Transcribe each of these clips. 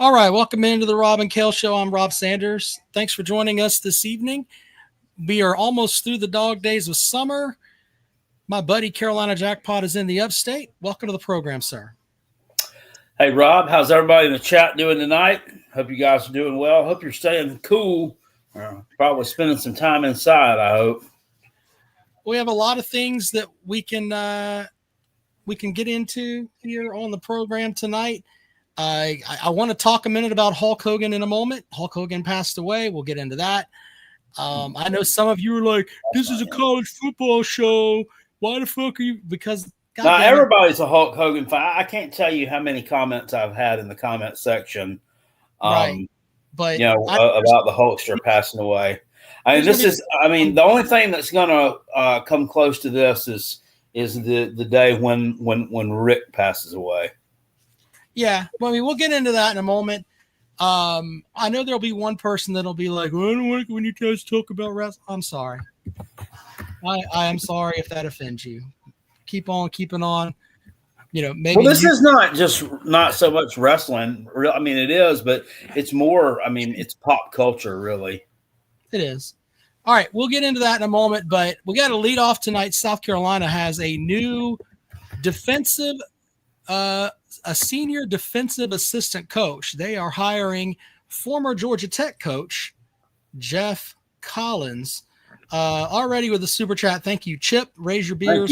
All right, welcome into the Rob and Kale Show. I'm Rob Sanders. Thanks for joining us this evening. We are almost through the dog days of summer. My buddy Carolina Jackpot is in the upstate. Welcome to the program, sir. Hey, Rob, how's everybody in the chat doing tonight? Hope you guys are doing well. Hope you're staying cool. Probably spending some time inside, I hope. We have a lot of things that we can get into here on the program tonight. I want to talk a minute about Hulk Hogan in a moment. Hulk Hogan passed away. We'll get into that. I know some of you are like, this is a college football show. Why the fuck are you? Because now everybody's a Hulk Hogan fan. I can't tell you how many comments I've had in the comment section. Right. But about the Hulkster passing away. The only thing that's gonna come close to this is the day when Rick passes away. Yeah, well, we'll get into that in a moment. I know there'll be one person that'll be like, well, I don't like when you guys talk about wrestling. I'm sorry. I am sorry if that offends you. Keep on keeping on. Maybe. Well, this is not so much wrestling. I mean, it is, but it's more. I mean, it's pop culture, really. It is. All right, we'll get into that in a moment, but we got to lead off tonight. South Carolina has a new a senior defensive assistant coach. They are hiring former Georgia Tech coach Jeff Collins. Already with the super chat. Thank you, Chip. Raise your beers.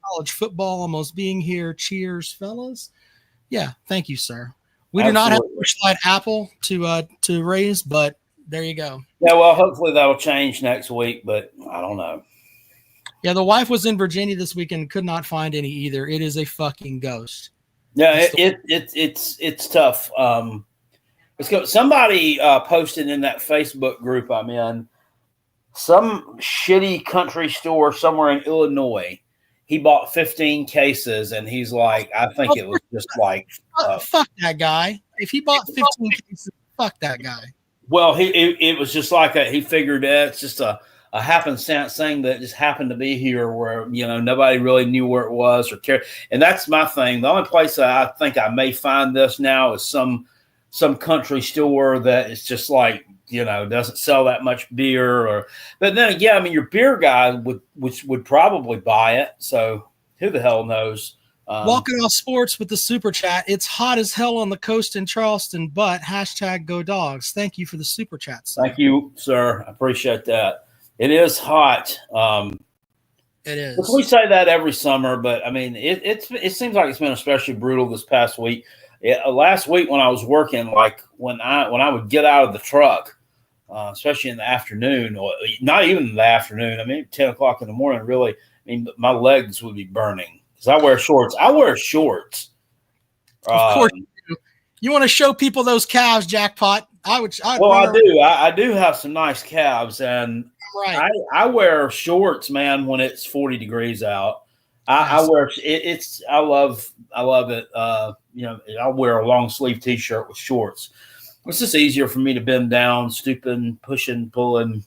College football almost being here. Cheers, fellas. Yeah, thank you, sir. We do not have a slide apple to raise, but there you go. Yeah, well, hopefully that will change next week, but I don't know. Yeah, the wife was in Virginia this weekend, could not find any either. It is a fucking ghost. Yeah, it's tough. Let's go. Somebody posted in that Facebook group I'm in, some shitty country store somewhere in Illinois. He bought 15 cases, and he's like, I think it was just like fuck that guy. If he bought 15 cases, fuck that guy. Well, it was just like he figured it's just a happenstance thing that just happened to be here where, nobody really knew where it was or cared. And that's my thing. The only place that I think I may find this now is some country store that is just like, doesn't sell that much beer but then again, I mean, your beer guy would probably buy it. So who the hell knows? Walking off sports with the super chat. It's hot as hell on the coast in Charleston, but #go dogs. Thank you for the super chat, sir. Thank you, sir. I appreciate that. It is hot. It is. We say that every summer, but I mean, it seems like it's been especially brutal this past week. Last week when I was working, like when I would get out of the truck, especially in the afternoon, or not even in the afternoon. I mean, 10 o'clock in the morning. Really, I mean, my legs would be burning because I wear shorts. Of course, you want to show people those calves, Jackpot. I do. I do have some nice calves, and right. I wear shorts, man, when it's 40 degrees out. I wear it's. I love it. I'll wear a long sleeve T-shirt with shorts. It's just easier for me to bend down, stooping, pushing, pulling.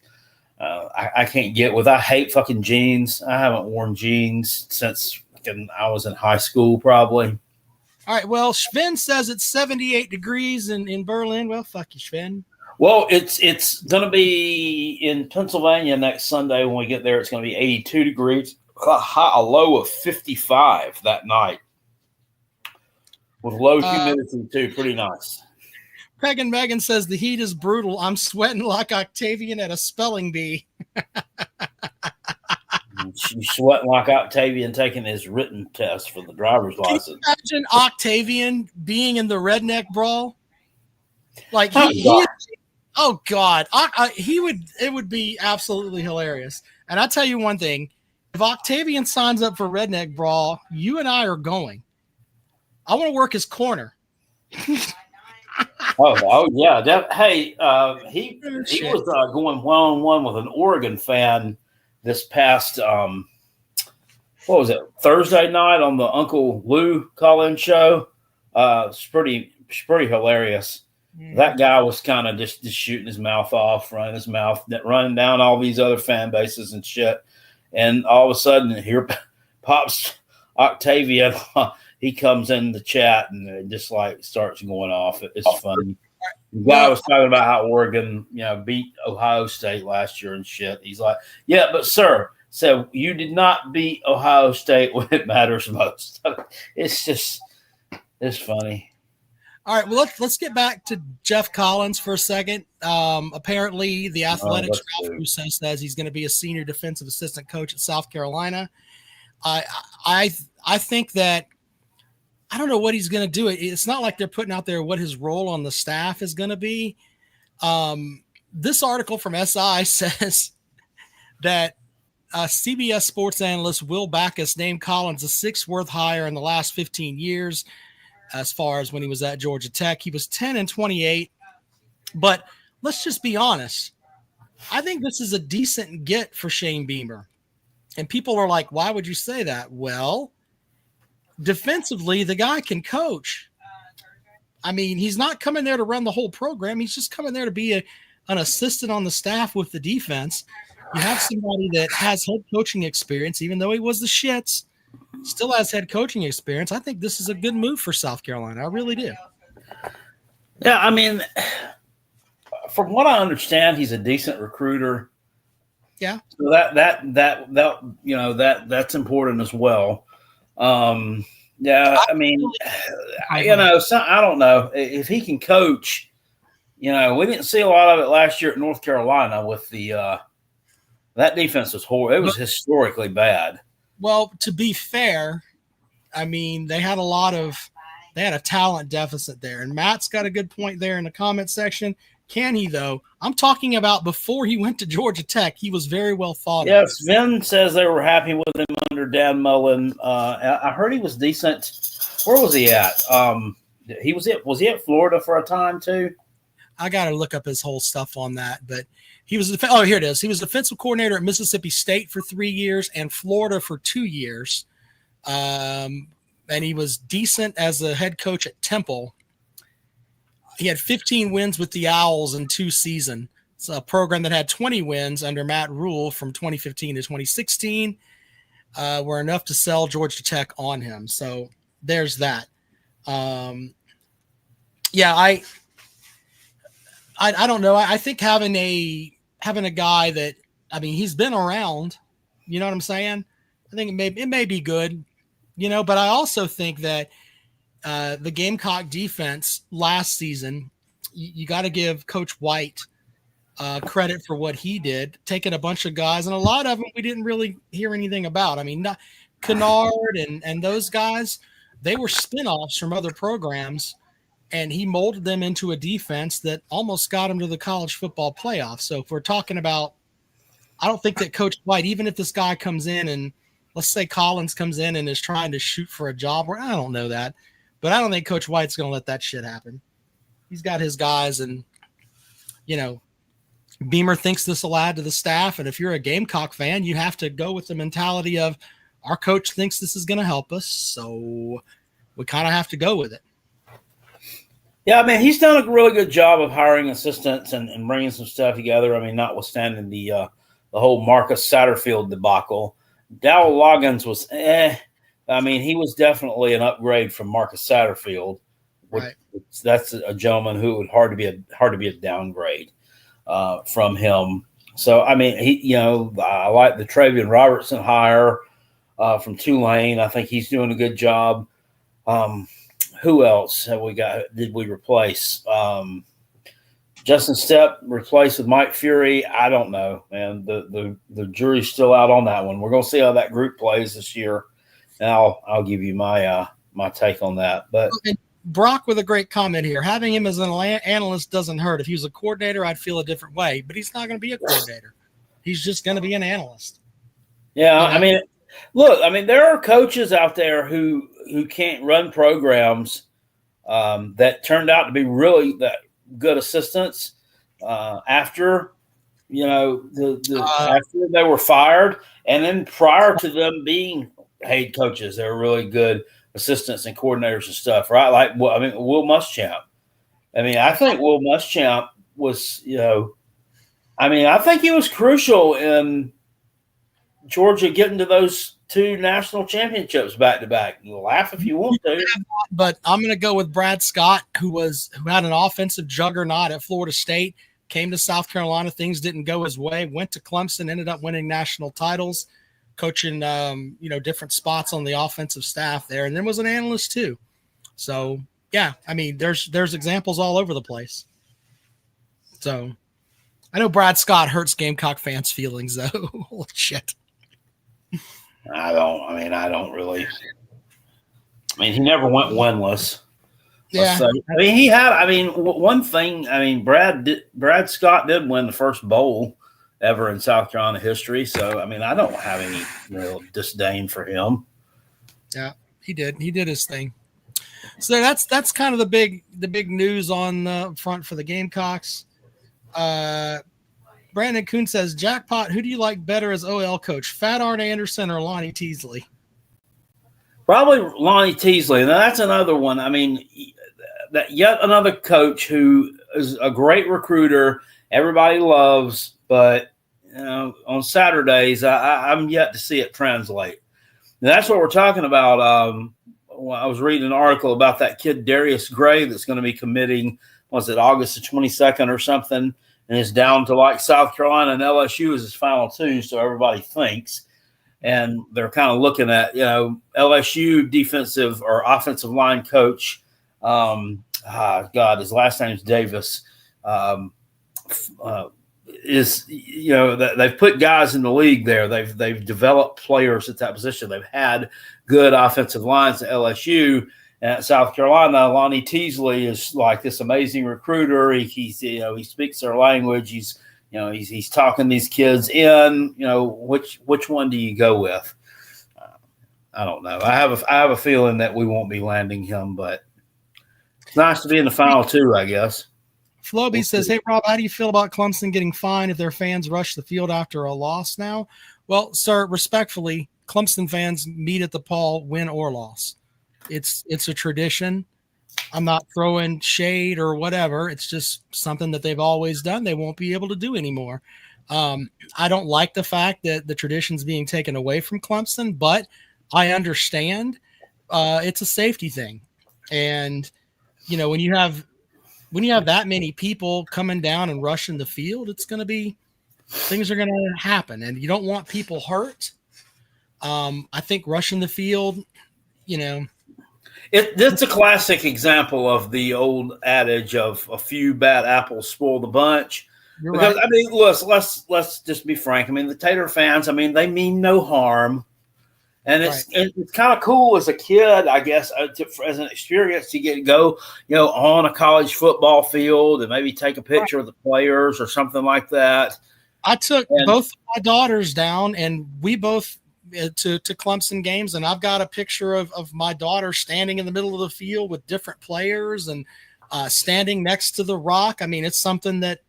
I can't get with. I hate fucking jeans. I haven't worn jeans since I was in high school, probably. All right. Well, Sven says it's 78 degrees in Berlin. Well, fuck you, Sven. Well, it's going to be in Pennsylvania next Sunday when we get there. It's going to be 82 degrees, a low of 55 that night, with low humidity too. Pretty nice. Megan Megan says the heat is brutal. I'm sweating like Octavian at a spelling bee. She's sweating like Octavian taking his written test for the driver's license. Can you imagine Octavian being in the redneck brawl? Like oh God, it would be absolutely hilarious. And I tell you one thing, if Octavian signs up for redneck brawl, you and I are going. I want to work his corner. Oh yeah. He was going one-on-one with an Oregon fan this past what was it, Thursday night on the Uncle Lou call-in show. It's pretty hilarious. That guy was kind of just shooting his mouth off, running down all these other fan bases and shit. And all of a sudden, here pops Octavian. He comes in the chat and just like starts going off. It's funny. The guy was talking about how Oregon, beat Ohio State last year and shit. He's like, yeah, but sir, so you did not beat Ohio State when it matters most. It's funny. All right, well let's get back to Jeff Collins for a second. Apparently, the Athletics who says he's going to be a senior defensive assistant coach at South Carolina. I think that I don't know what he's going to do. It's not like they're putting out there what his role on the staff is going to be. This article from SI says that CBS sports analyst Will Backus named Collins the sixth worst hire in the last 15 years. As far as when he was at Georgia Tech, he was 10-28. But let's just be honest. I think this is a decent get for Shane Beamer. And people are like, why would you say that? Well, defensively, the guy can coach. I mean, he's not coming there to run the whole program. He's just coming there to be an assistant on the staff with the defense. You have somebody that has head coaching experience, even though he was the shits, still has head coaching experience. I think this is a good move for South Carolina. I really do. Yeah, I mean, from what I understand, he's a decent recruiter. Yeah. So that's important as well. Yeah, I mean, I don't know if he can coach. We didn't see a lot of it last year at North Carolina with the that defense was horrible. It was historically bad. Well, to be fair, I mean, they had a talent deficit there. And Matt's got a good point there in the comment section. Can he, though? I'm talking about before he went to Georgia Tech. He was very well thought of. Yes, Sven says they were happy with him under Dan Mullen. I heard he was decent. Where was he at? Was he at Florida for a time, too? I got to look up his whole stuff on that, but he was here it is. He was defensive coordinator at Mississippi State for 3 years and Florida for 2 years. And he was decent as a head coach at Temple. He had 15 wins with the Owls in 2 seasons. It's a program that had 20 wins under Matt Rule from 2015 to 2016. Were enough to sell Georgia Tech on him. So there's that. I don't know. I think having a guy that, I mean, he's been around, you know what I'm saying? I think it may be good, but I also think that the Gamecock defense last season, you got to give Coach White credit for what he did, taking a bunch of guys, and a lot of them we didn't really hear anything about. I mean, Kennard and those guys, they were spinoffs from other programs. And he molded them into a defense that almost got him to the college football playoff. So if we're talking about, I don't think that Coach White, even if this guy comes in and let's say Collins comes in and is trying to shoot for a job, where I don't know that, but I don't think Coach White's going to let that shit happen. He's got his guys, and Beamer thinks this will add to the staff. And if you're a Gamecock fan, you have to go with the mentality of our coach thinks this is going to help us. So we kind of have to go with it. Yeah, I mean, he's done a really good job of hiring assistants and bringing some stuff together. I mean, notwithstanding the whole Marcus Satterfield debacle. Dowell Loggins was I mean, he was definitely an upgrade from Marcus Satterfield. Right. That's a gentleman who would hard to be a downgrade from him. So, I mean, I like the Travian Robertson hire from Tulane. I think he's doing a good job. Who else have we got? Did we replace? Justin Stepp replaced with Mike Fury. I don't know, man. The jury's still out on that one. We're going to see how that group plays this year, and I'll give you my take on that. But Brock with a great comment here. Having him as an analyst doesn't hurt. If he was a coordinator, I'd feel a different way. But he's not going to be a coordinator. He's just going to be an analyst. Yeah, I mean, look, I mean, there are coaches out there who can't run programs that turned out to be really that good assistants after after they were fired, and then prior to them being paid coaches, they were really good assistants and coordinators and stuff, right? Like, well, I mean, Will Muschamp. I mean, I think Will Muschamp was, I mean, I think he was crucial in Georgia getting to those two national championships back to back. You laugh if you want to, but I'm going to go with Brad Scott, who had an offensive juggernaut at Florida State, came to South Carolina. Things didn't go his way. Went to Clemson, ended up winning national titles, coaching different spots on the offensive staff there, and then was an analyst too. So yeah, I mean, there's examples all over the place. So I know Brad Scott hurts Gamecock fans' feelings though. Holy shit. I don't really. I mean, he never went winless. Yeah. One thing. Brad Scott did win the first bowl ever in South Carolina history. So, I don't have any real disdain for him. Yeah, he did. He did his thing. So that's kind of the big news on the front for the Gamecocks. Brandon Kuhn says, jackpot, who do you like better as OL coach, Fat Art Anderson or Lonnie Teasley? Probably Lonnie Teasley. Now, that's another one. That yet another coach who is a great recruiter, everybody loves, but on Saturdays, I'm yet to see it translate. Now, that's what we're talking about. I was reading an article about that kid Darius Gray that's going to be committing, was it August the 22nd or something, and it's down to like South Carolina and LSU as his final two, so everybody thinks. And they're kind of looking at, LSU defensive or offensive line coach. His last name's Davis. They've put guys in the league there. They've developed players at that position. They've had good offensive lines at LSU. And at South Carolina, Lonnie Teasley is like this amazing recruiter. He speaks their language. He's talking these kids in. Which one do you go with? I don't know. I have a feeling that we won't be landing him, but it's nice to be in the final two, I guess. Floby says, hey, Rob, how do you feel about Clemson getting fined if their fans rush the field after a loss now? Well, sir, respectfully, Clemson fans meet at the Paul, win or loss. It's a tradition. I'm not throwing shade or whatever. It's just something that they've always done. They won't be able to do anymore. I don't like the fact that the tradition's being taken away from Clemson, but I understand it's a safety thing. And, when you have that many people coming down and rushing the field, things are going to happen, and you don't want people hurt. I think rushing the field, It's a classic example of the old adage of a few bad apples spoil the bunch. You're because right. let's just be frank. the Tater fans, they mean no harm, and it's kind of cool as a kid, I guess, as an experience to go on a college football field and maybe take a picture of the players or something like that. I took both of my daughters down, and we both to Clemson games, and I've got a picture of my daughter standing in the middle of the field with different players and standing next to the rock. It's something that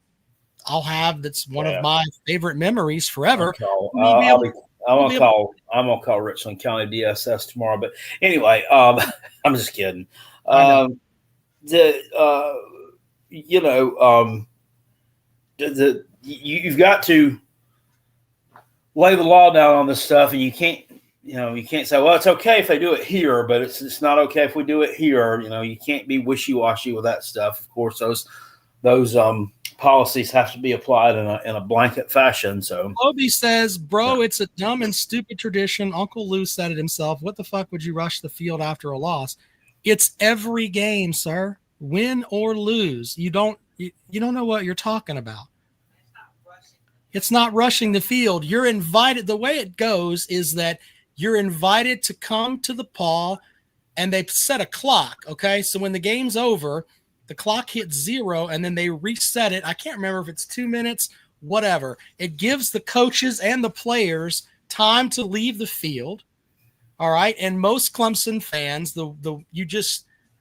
I'll have. That's one of my favorite memories forever. I'm gonna call Richland County DSS tomorrow, but anyway, I'm just kidding. You've got to lay the law down on this stuff, and you can't say, well, it's okay if they do it here, but it's not okay if we do it here. You can't be wishy-washy with that stuff. Of course, those policies have to be applied in a blanket fashion. So Obi says, bro, it's a dumb and stupid tradition. Uncle Lou said it himself. What the fuck would you rush the field after a loss? It's every game, sir. Win or lose. You don't know what you're talking about. It's not rushing the field. You're invited. The way it goes is that you're invited to come to the Paw, and they set a clock. Okay. So when the game's over, the clock hits 0 and then they reset it. I can't remember if it's 2 minutes, whatever. It gives the coaches and the players time to leave the field. All right. And most Clemson fans,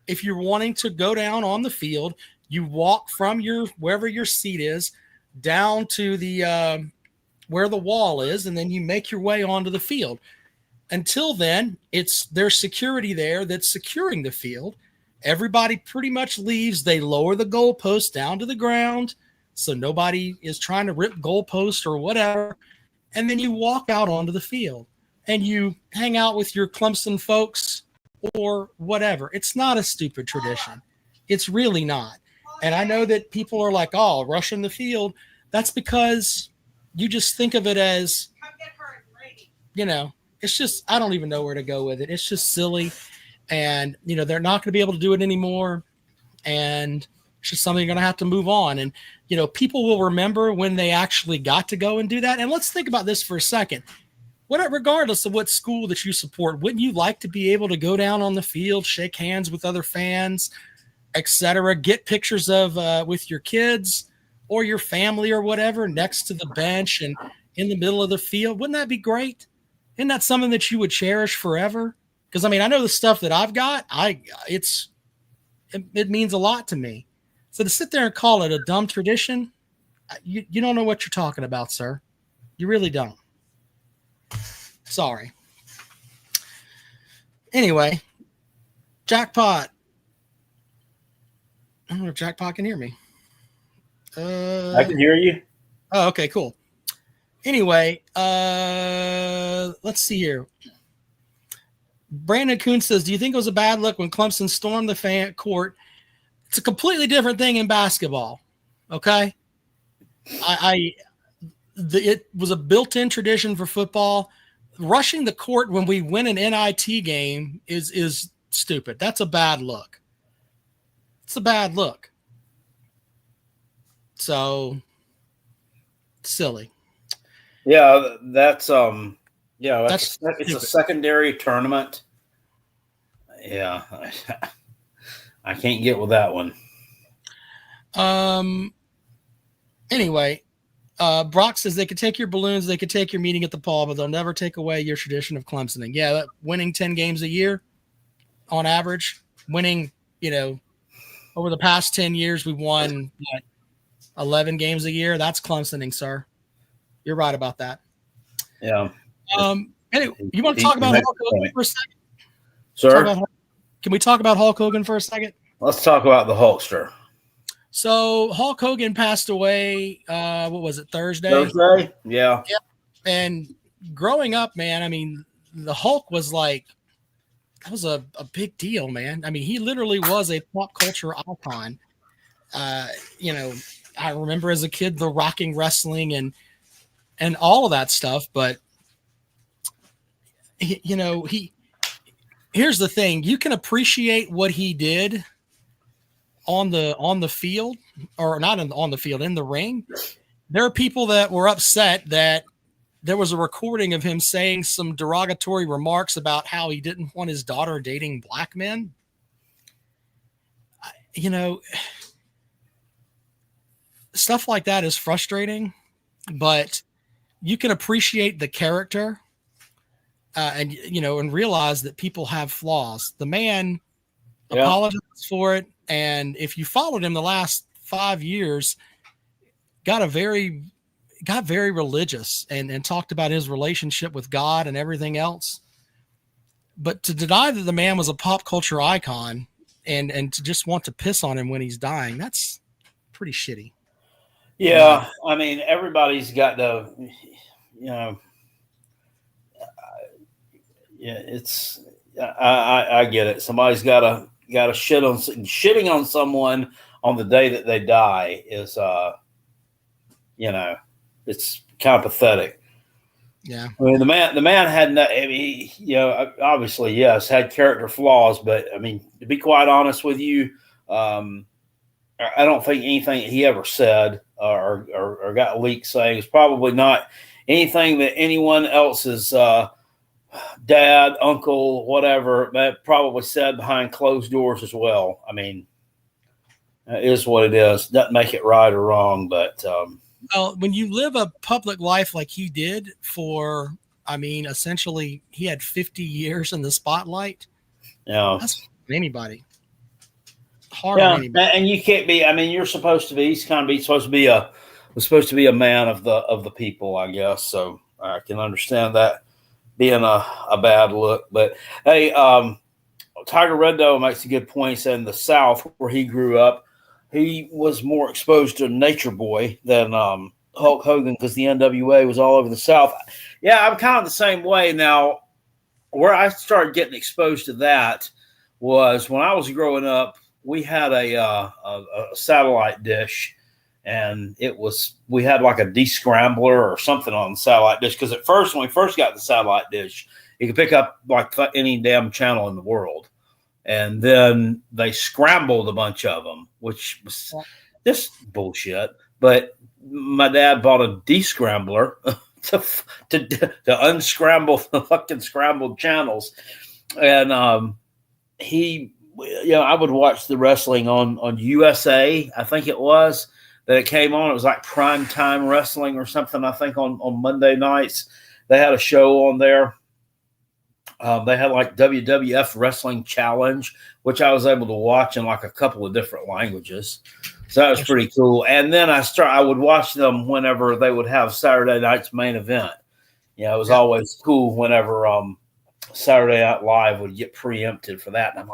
if you're wanting to go down on the field, you walk from wherever your seat is down to the where the wall is, and then you make your way onto the field. Until then, there's security there that's securing the field. Everybody pretty much leaves. They lower the goalpost down to the ground so nobody is trying to rip goalpost or whatever. And then you walk out onto the field. and you hang out with your Clemson folks or whatever. It's not a stupid tradition. It's really not. And I know that people are like, oh, rushing the field. That's because you just think of it as, it's just, I don't even know where to go with it. It's just silly. And, they're not going to be able to do it anymore. And it's just something you're going to have to move on. And, people will remember when they actually got to go and do that. And let's think about this for a second. Regardless of what school that you support, wouldn't you like to be able to go down on the field, shake hands with other fans, etc., get pictures of with your kids or your family or whatever next to the bench and in the middle of the field? Wouldn't that be great? Isn't that something that you would cherish forever? Because, I know the stuff that I've got, it means a lot to me. So to sit there and call it a dumb tradition, you don't know what you're talking about, sir. You really don't. Sorry. Anyway, Jackpot. I don't know if Jackpot can hear me. I can hear you. Oh, okay, cool. Anyway, let's see here. Brandon Kuhn says, do you think it was a bad look when Clemson stormed the fan court? It's a completely different thing in basketball. Okay. It was a built-in tradition for football. Rushing the court when we win an NIT game is stupid. That's a bad look. It's a bad look. So silly. Yeah, it's a secondary tournament. Yeah. I can't get with that one. Anyway, Brock says they could take your balloons, they could take your meeting at the Paul, but they'll never take away your tradition of Clemsoning. Yeah, winning 10 games a year on average, winning, over the past 10 years, we won 11 games a year. That's Clemsoning, sir. You're right about that. Yeah. Anyway, you want to talk about Hulk Hogan for a second? Sir? Can we talk about Hulk Hogan for a second? Let's talk about the Hulkster. So Hulk Hogan passed away, what was it, Thursday? Yeah. And growing up, man, the Hulk was like, that was a big deal, man. He literally was a pop culture icon. I remember as a kid, the rocking wrestling and all of that stuff. But, here's the thing. You can appreciate what he did on the field, or not on the field, in the ring. There are people that were upset that there was a recording of him saying some derogatory remarks about how he didn't want his daughter dating black men. Stuff like that is frustrating, but you can appreciate the character and realize that people have flaws. The man apologized for it. And if you followed him the last 5 years, got very religious and talked about his relationship with God and everything else. But to deny that the man was a pop culture icon and to just want to piss on him when he's dying, that's pretty shitty. Yeah. Everybody's got to, it's, I get it. Somebody's got to shitting on someone on the day that they die is, it's kind of pathetic. Yeah. The man had, obviously, yes, had character flaws, but to be quite honest with you, I don't think anything he ever said or got leaked saying is probably not anything that anyone else's dad, uncle, whatever, that probably said behind closed doors as well. It is what it is. Doesn't make it right or wrong, but well, when you live a public life like he did for, essentially he had 50 years in the spotlight. Yeah, that's anybody. Hard on anybody. And you can't be. You're supposed to be. He's supposed to be a man of the people, I guess. So I can understand that being a bad look. But hey, Tiger Red Doe makes a good point. He said in the South where he grew up, he was more exposed to Nature Boy than Hulk Hogan because the NWA was all over the South. Yeah, I'm kind of the same way now. Where I started getting exposed to that was when I was growing up. We had a satellite dish, and we had like a descrambler or something on the satellite dish because at first, when we first got the satellite dish, you could pick up like any damn channel in the world, and then they scrambled a bunch of them, which was just bullshit. But my dad bought a descrambler to unscramble the fucking scrambled channels, and I would watch the wrestling on USA. I think it was that it came on. It was like prime time wrestling or something. I think on Monday nights they had a show on there. They had like WWF Wrestling Challenge, which I was able to watch in like a couple of different languages. So that was pretty cool. And then I would watch them whenever they would have Saturday night's main event. It was always cool whenever Saturday Night Live would get preempted for that. And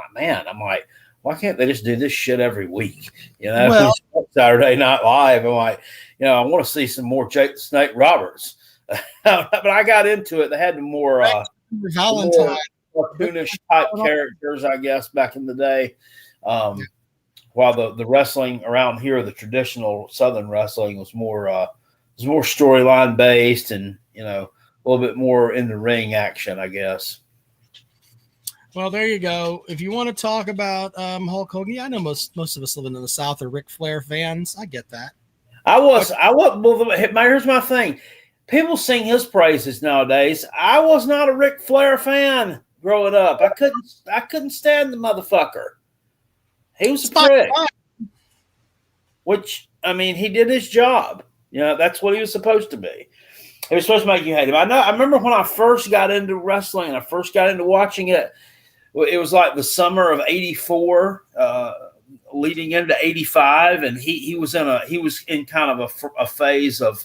I'm like, why can't they just do this shit every week? Saturday Night Live. I'm like, I want to see some more Jake the Snake Roberts. But I got into it. They had more Valentine cartoonish type characters, I guess, back in the day. While the wrestling around here, the traditional Southern wrestling was more storyline based and a little bit more in the ring action, I guess. Well, there you go. If you want to talk about Hulk Hogan, I know most of us living in the South are Ric Flair fans. I get that. Here's my thing. People sing his praises nowadays. I was not a Ric Flair fan growing up. I couldn't stand the motherfucker. He was a prick. Which, he did his job. That's what he was supposed to be. He was supposed to make you hate him. I remember when I first got into wrestling and I first got into watching it, it was like the summer of '84, leading into '85, and he was in kind of a phase of,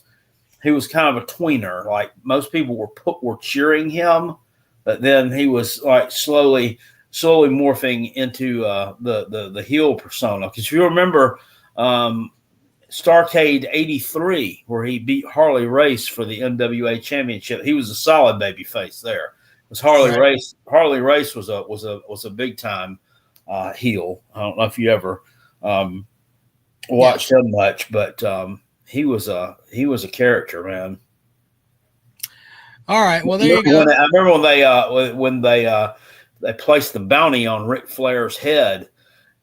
he was kind of a tweener. Like most people were cheering him, but then he was like slowly morphing into the heel persona. Because if you remember Starrcade '83, where he beat Harley Race for the NWA Championship, he was a solid baby face there. It was Harley Race. Harley Race was a big time heel. I don't know if you ever watched him much, but he was a character, man. All right, well there you go. I remember when they placed the bounty on Ric Flair's head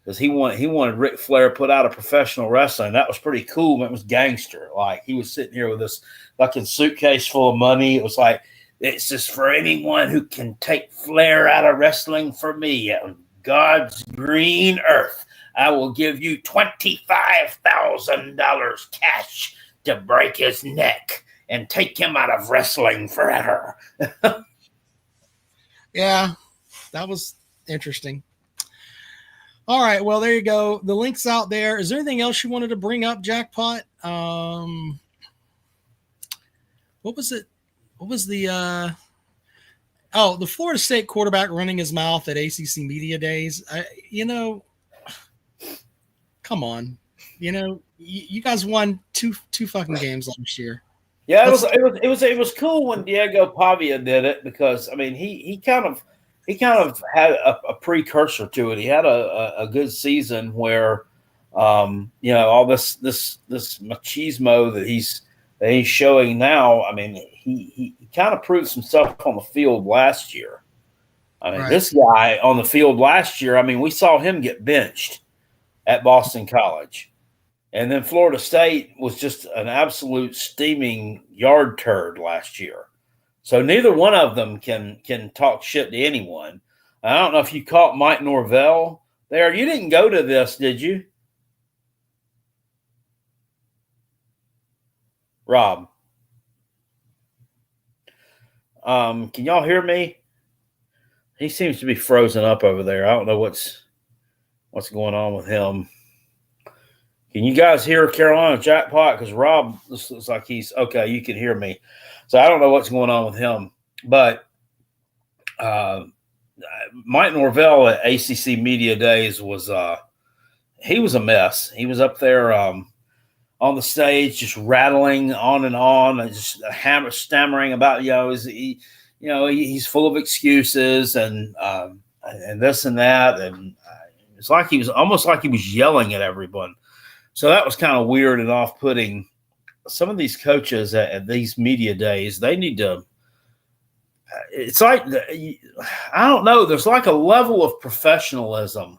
because he wanted Ric Flair put out of professional wrestling. That was pretty cool. It was gangster. Like he was sitting here with this fucking suitcase full of money. It was like, it's just for anyone who can take Flair out of wrestling for me on God's green earth. I will give you $25,000 cash to break his neck and take him out of wrestling forever. Yeah, that was interesting. All right, well, there you go. The link's out there. Is there anything else you wanted to bring up, Jackpot? What was it? What was the the Florida State quarterback running his mouth at ACC Media Days? Come on. You guys won two fucking games last year. Yeah, it was cool when Diego Pavia did it because he kind of had a precursor to it. He had a good season where all this machismo that he's showing now. He kind of proved some stuff on the field last year. This guy on the field last year, we saw him get benched at Boston College. And then Florida State was just an absolute steaming yard turd last year. So neither one of them can talk shit to anyone. I don't know if you caught Mike Norvell there. You didn't go to this, did you? Rob. Can y'all hear me? He seems to be frozen up over there. I don't know what's going on with him. Can you guys hear Carolina Jackpot? Because Rob looks like he's okay. You can hear me. So I don't know what's going on with him. But Mike Norvell at ACC Media Days was he was a mess. He was up there. on the stage, just rattling on and just stammering about, he's full of excuses and this and that. And it's like he was almost like he was yelling at everyone. So that was kind of weird and off-putting. Some of these coaches at these media days, they need to, it's like, I don't know, there's like a level of professionalism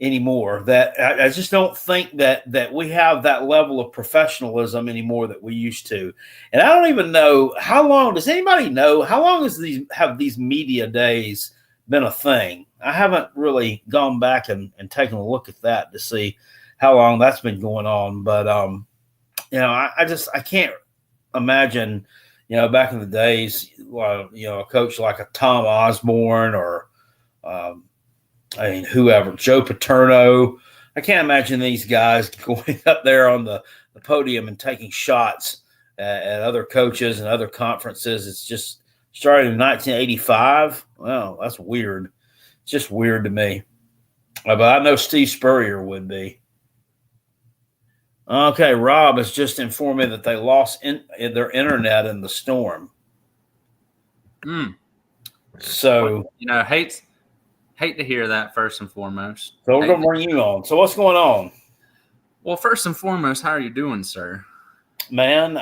anymore that I just don't think that we have that level of professionalism anymore that we used to. And I don't even know how long, does anybody know how long have these media days been a thing? I haven't really gone back and taken a look at that to see how long that's been going on. But, I can't imagine, back in the days, a coach like a Tom Osborne or, whoever, Joe Paterno. I can't imagine these guys going up there on the podium and taking shots at other coaches and other conferences. It's just started in 1985. Well, that's weird. It's just weird to me. But I know Steve Spurrier would be. Okay, Rob has just informed me that they lost their internet in the storm. So, hate to hear that, first and foremost. So we're going to bring you on. So what's going on? Well, first and foremost, how are you doing, sir? Man,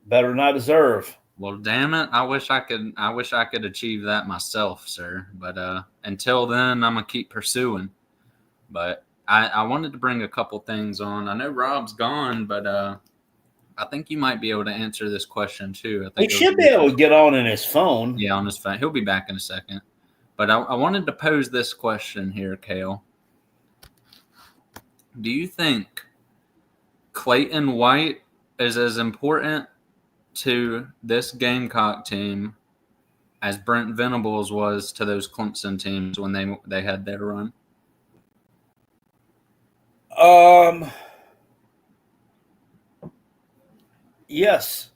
better than I deserve. Well, damn it. I wish I could achieve that myself, sir. But until then, I'm going to keep pursuing. But I wanted to bring a couple things on. I know Rob's gone, but I think you might be able to answer this question too. I think he should be able to get on in his phone. Yeah, on his phone. He'll be back in a second. But I wanted to pose this question here, Cale. Do you think Clayton White is as important to this Gamecock team as Brent Venables was to those Clemson teams when they had their run? Yes.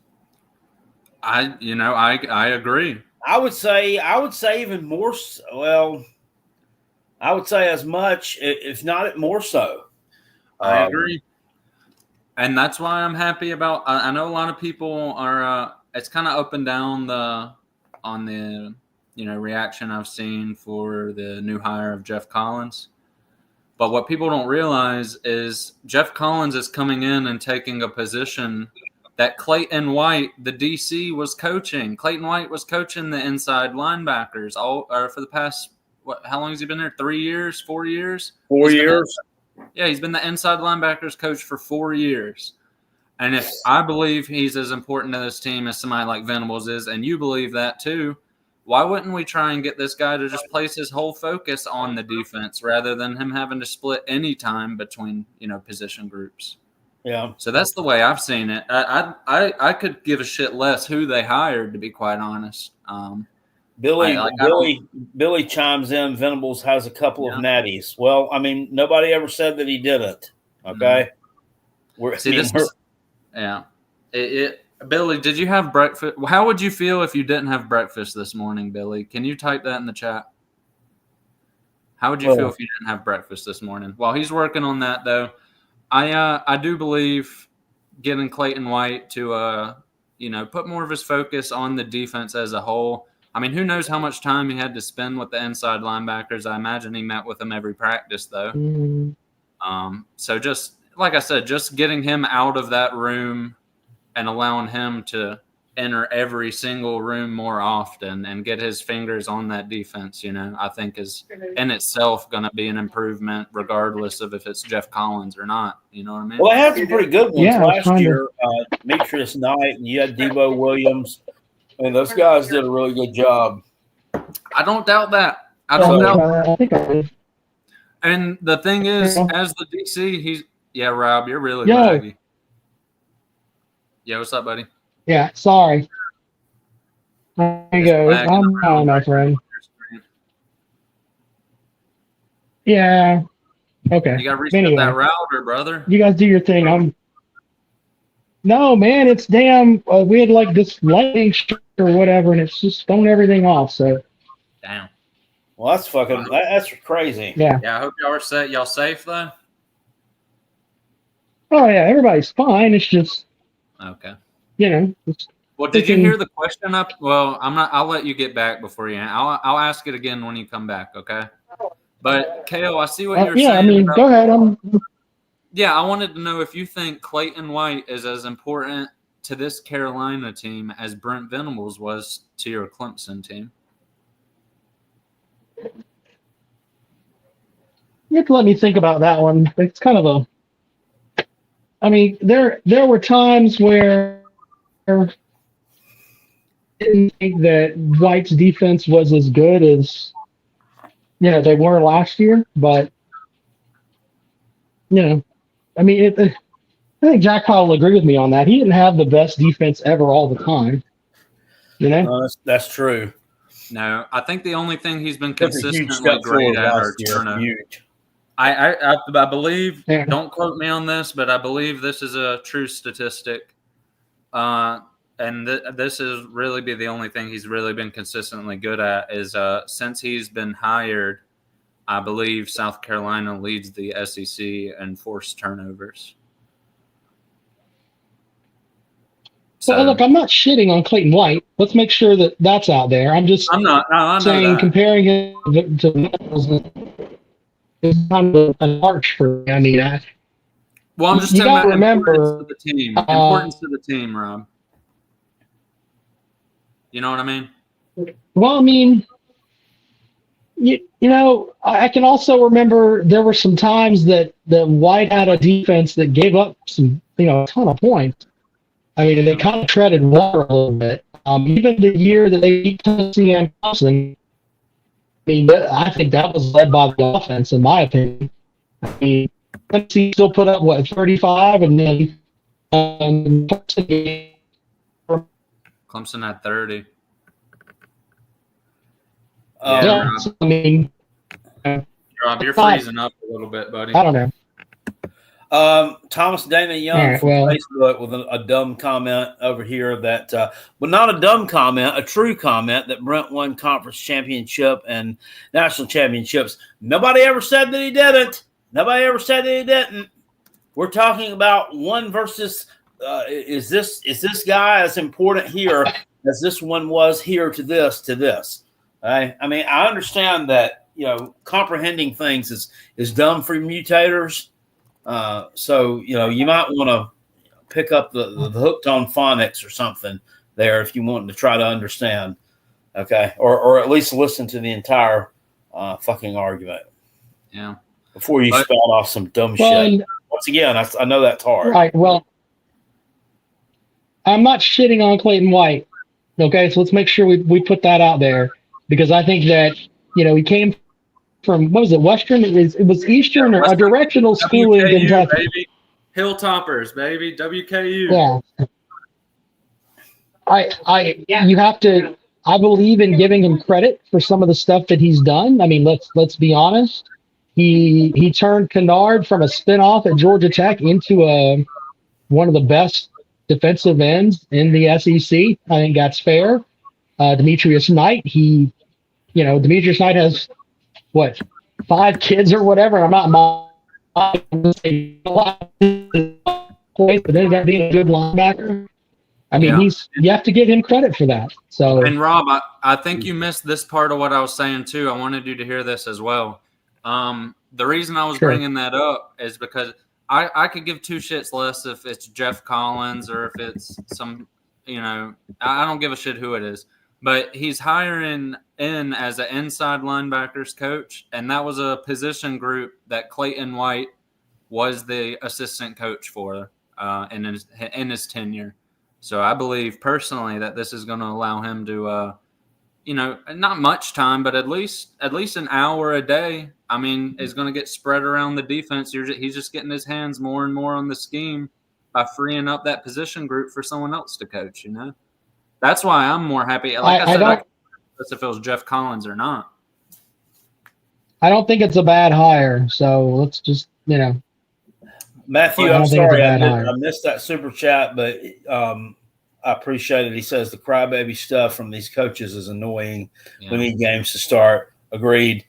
I agree. I would say even more. Well, I would say as much, if not more so. I agree, and that's why I'm happy about. I know a lot of people are. It's kind of up and down on the reaction I've seen for the new hire of Jeff Collins. But what people don't realize is Jeff Collins is coming in and taking a position that Clayton White, the DC, was coaching. Clayton White was coaching the inside linebackers for the past, how long has he been there? 3 years? 4 years? 4 years. He's been the inside linebackers coach for 4 years. And if I believe he's as important to this team as somebody like Venables is, and you believe that too, why wouldn't we try and get this guy to just place his whole focus on the defense rather than him having to split any time between, position groups? Yeah. So that's the way I've seen it. I could give a shit less who they hired, to be quite honest. Billy chimes in. Venables has a couple of natties. Well, I mean, nobody ever said that he didn't. Okay. Billy, did you have breakfast? How would you feel if you didn't have breakfast this morning, Billy? Can you type that in the chat? How would you feel if you didn't have breakfast this morning? While he's working on that, though, I do believe getting Clayton White to put more of his focus on the defense as a whole. I mean, who knows how much time he had to spend with the inside linebackers. I imagine he met with them every practice, though. Mm-hmm. So just like I said, just getting him out of that room and allowing him to enter every single room more often and get his fingers on that defense, I think is in itself going to be an improvement regardless of if it's Jeff Collins or not. You know what I mean? Well, I had some pretty good ones last year. Demetrius Knight, and you had Debo Williams. And those guys did a really good job. I don't doubt that. I don't doubt that. And the thing is, as the DC, Rob, you're really laggy. Yeah, what's up, buddy? Yeah, sorry. There you go. I'm on, my friend. Yeah. Okay. You got to reset that router, brother. You guys do your thing. No, man, it's damn. We had this lightning or whatever, and it's just thrown everything off. So. Damn. Well, that's that's crazy. Yeah. Yeah. I hope y'all are set. Y'all safe though. Oh yeah, everybody's fine. It's just Okay. It's Well, did you hear the question up? Well, I'm not. I'll let you get back before you. I'll ask it again when you come back. Okay. But KO, I see what you're saying. I mean, go ahead. Yeah, I wanted to know if you think Clayton White is as important to this Carolina team as Brent Venables was to your Clemson team. You have to let me think about that one. It's kind of I mean, there were times where I didn't think that White's defense was as good as they were last year, but I mean, I think Jack Powell will agree with me on that. He didn't have the best defense ever all the time. That's true. No, I think the only thing he's been consistently great at are turnovers. I believe, don't quote me on this, but I believe this is a true statistic. And this is really be the only thing he's really been consistently good at is since he's been hired, I believe South Carolina leads the SEC in forced turnovers. So look, I'm not shitting on Clayton White. Let's make sure that that's out there. I'm not saying comparing him to Venables is kind of an arch for me. I mean, I'm just talking about importance to the team. Importance to the team, Rob. You know what I mean? Well, I mean, I can also remember there were some times that White had a defense that gave up a ton of points. I mean, they kind of treaded water a little bit. Even the year that they beat Tennessee and Clemson, I mean, I think that was led by the offense, in my opinion. I mean, Tennessee still put up 35, and then Clemson had 30. Yeah, I mean, Rob, you're freezing up a little bit, buddy. I don't know. Thomas Dana Young from Facebook with a dumb comment over here that, well, not a dumb comment, a true comment that Brent won conference championship and national championships. Nobody ever said that he didn't. Nobody ever said that he didn't. We're talking about one versus. Is this guy as important here as this one was here to this? I mean, I understand that comprehending things is dumb for mutators. So you might want to pick up the hooked on phonics or something there if you want to try to understand, okay, or at least listen to the entire fucking argument. Yeah. Before you spout off some dumb shit. Once again, I know that's hard. Right. Well, I'm not shitting on Clayton White. Okay, so let's make sure we put that out there because I think that he came from, what was it, Western? It was Eastern or a directional school in Kentucky. Baby. Hilltoppers, baby. WKU. Yeah. You have to. I believe in giving him credit for some of the stuff that he's done. I mean, let's be honest. He turned Kennard from a spinoff at Georgia Tech into one of the best defensive ends in the SEC. I think that's fair. Demetrius Knight. Demetrius Knight has 5 kids or whatever. I'm not saying a lot, but then that being a good linebacker. I mean, you have to give him credit for that. So, and Rob, I think you missed this part of what I was saying too. I wanted you to hear this as well. The reason I was bringing that up is because I could give two shits less if it's Jeff Collins or if it's some, I don't give a shit who it is. But he's hiring in as an inside linebackers coach, and that was a position group that Clayton White was the assistant coach for in his tenure. So I believe personally that this is going to allow him to, not much time, but at least an hour a day. I mean, is going to get spread around the defense. He's just getting his hands more and more on the scheme by freeing up that position group for someone else to coach. That's why I'm more happy. Like I said, I don't know if it was Jeff Collins or not. I don't think it's a bad hire. So let's just, Matthew, I'm sorry I missed that super chat, but I appreciate it. He says the crybaby stuff from these coaches is annoying. Yeah. We need games to start. Agreed.